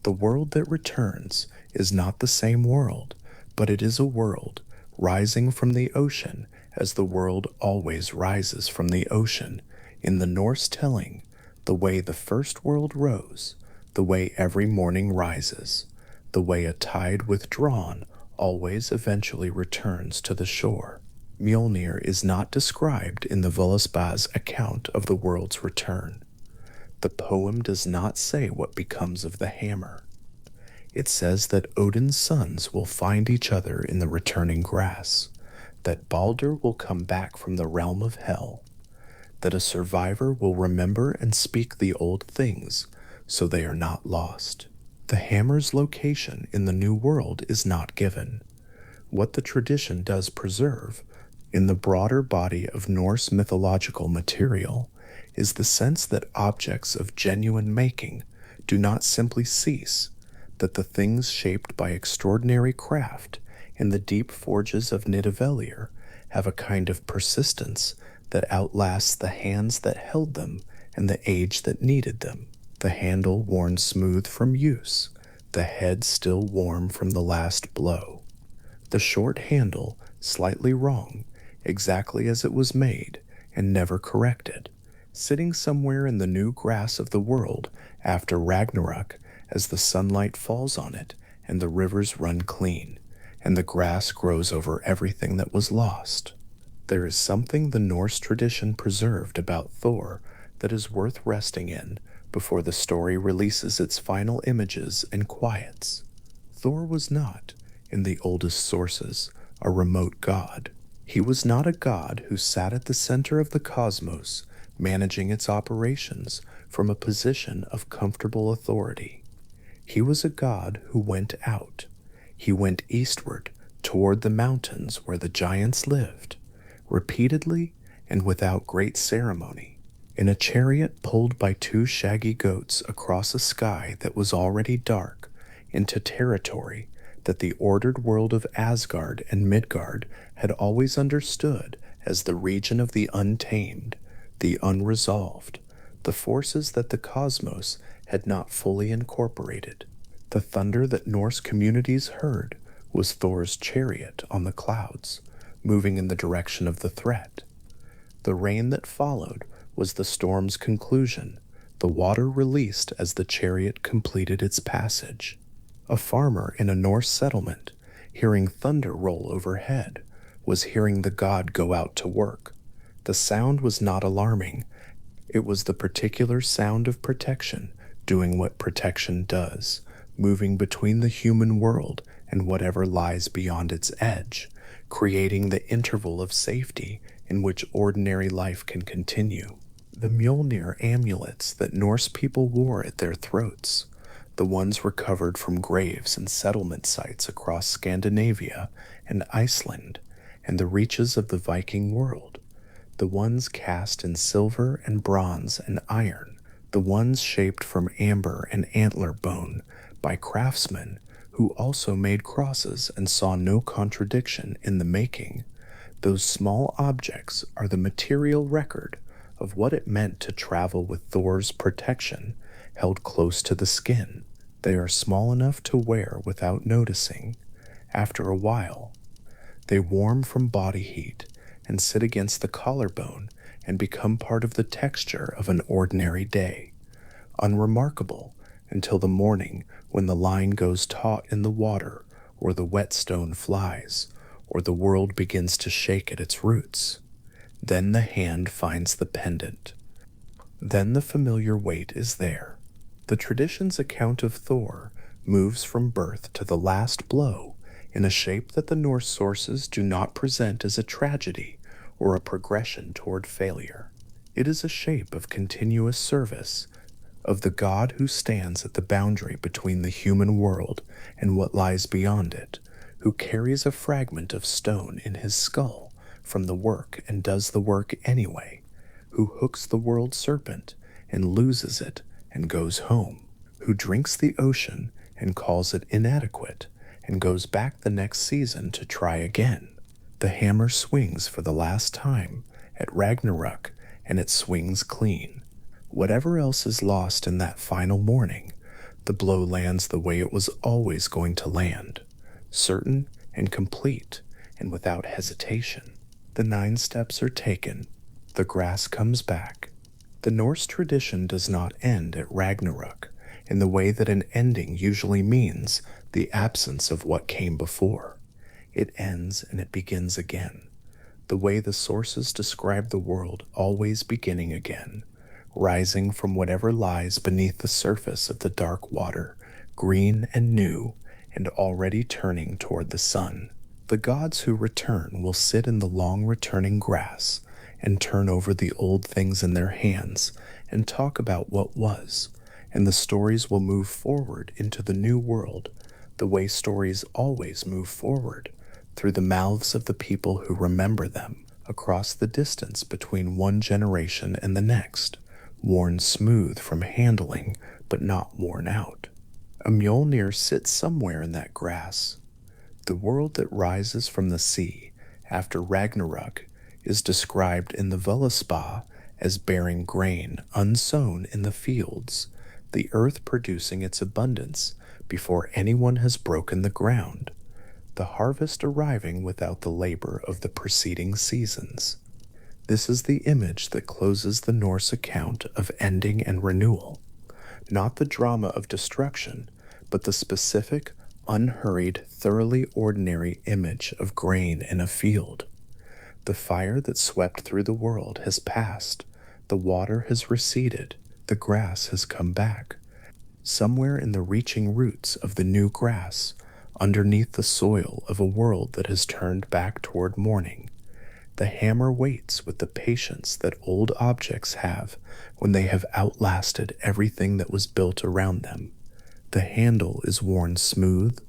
The world that returns is not the same world, but it is a world rising from the ocean as the world always rises from the ocean, in the Norse telling, the way the first world rose, the way every morning rises, the way a tide withdrawn always eventually returns to the shore. Mjolnir is not described in the Völuspá's account of the world's return. The poem does not say what becomes of the hammer. It says that Odin's sons will find each other in the returning grass, that Baldur will come back from the realm of hell, that a survivor will remember and speak the old things so they are not lost. The hammer's location in the new world is not given. What the tradition does preserve, in the broader body of Norse mythological material, is the sense that objects of genuine making do not simply cease, that the things shaped by extraordinary craft in the deep forges of Nidavellir have a kind of persistence that outlasts the hands that held them and the age that needed them. The handle worn smooth from use, the head still warm from the last blow. The short handle slightly wrong, exactly as it was made, and never corrected, sitting somewhere in the new grass of the world after Ragnarok as the sunlight falls on it and the rivers run clean, and the grass grows over everything that was lost. There is something the Norse tradition preserved about Thor that is worth resting in before the story releases its final images and quiets. Thor was not, in the oldest sources, a remote god. He was not a god who sat at the center of the cosmos, managing its operations from a position of comfortable authority. He was a god who went out. He went eastward toward the mountains where the giants lived, repeatedly and without great ceremony, in a chariot pulled by two shaggy goats across a sky that was already dark, into territory that the ordered world of Asgard and Midgard had always understood as the region of the untamed, the unresolved, the forces that the cosmos had not fully incorporated. The thunder that Norse communities heard was Thor's chariot on the clouds, moving in the direction of the threat. The rain that followed was the storm's conclusion, the water released as the chariot completed its passage. A farmer in a Norse settlement, hearing thunder roll overhead, was hearing the god go out to work. The sound was not alarming. It was the particular sound of protection, doing what protection does, moving between the human world and whatever lies beyond its edge, creating the interval of safety in which ordinary life can continue. The Mjolnir amulets that Norse people wore at their throats, the ones recovered from graves and settlement sites across Scandinavia and Iceland and the reaches of the Viking world, the ones cast in silver and bronze and iron, the ones shaped from amber and antler bone by craftsmen who also made crosses and saw no contradiction in the making. Those small objects are the material record of what it meant to travel with Thor's protection held close to the skin. They are small enough to wear without noticing. After a while, they warm from body heat and sit against the collarbone and become part of the texture of an ordinary day, unremarkable until the morning when the line goes taut in the water or the whetstone flies or the world begins to shake at its roots. Then the hand finds the pendant. Then the familiar weight is there. The tradition's account of Thor moves from birth to the last blow in a shape that the Norse sources do not present as a tragedy or a progression toward failure. It is a shape of continuous service, of the god who stands at the boundary between the human world and what lies beyond it, who carries a fragment of stone in his skull from the work and does the work anyway, who hooks the world serpent and loses it and goes home, who drinks the ocean and calls it inadequate and goes back the next season to try again. The hammer swings for the last time at Ragnarok, and it swings clean. Whatever else is lost in that final morning, the blow lands the way it was always going to land, certain and complete and without hesitation. The 9 steps are taken. The grass comes back. The Norse tradition does not end at Ragnarok in the way that an ending usually means the absence of what came before. It ends and it begins again, the way the sources describe the world always beginning again, rising from whatever lies beneath the surface of the dark water, green and new, and already turning toward the sun. The gods who return will sit in the long returning grass and turn over the old things in their hands and talk about what was, and the stories will move forward into the new world, the way stories always move forward, through the mouths of the people who remember them, across the distance between one generation and the next, worn smooth from handling, but not worn out. A Mjolnir sits somewhere in that grass. The world that rises from the sea after Ragnarok is described in the Völuspá as bearing grain unsown in the fields, the earth producing its abundance before anyone has broken the ground, the harvest arriving without the labor of the preceding seasons. This is the image that closes the Norse account of ending and renewal, not the drama of destruction, but the specific, unhurried, thoroughly ordinary image of grain in a field. The fire that swept through the world has passed, the water has receded, the grass has come back. Somewhere in the reaching roots of the new grass, Underneath the soil of a world that has turned back toward morning, the hammer waits with the patience that old objects have when they have outlasted everything that was built around them. The handle is worn smooth,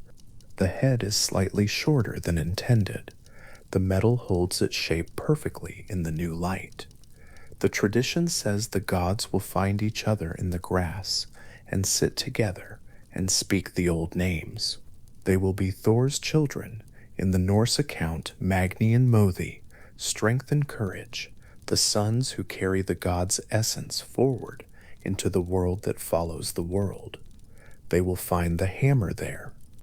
the head is slightly shorter than intended. The metal holds its shape perfectly in the new light. The tradition says the gods will find each other in the grass and sit together and speak the old names. They will be Thor's children, in the Norse account Magni and Mothi, strength and courage, the sons who carry the god's essence forward into the world that follows the world. They will find the hammer there,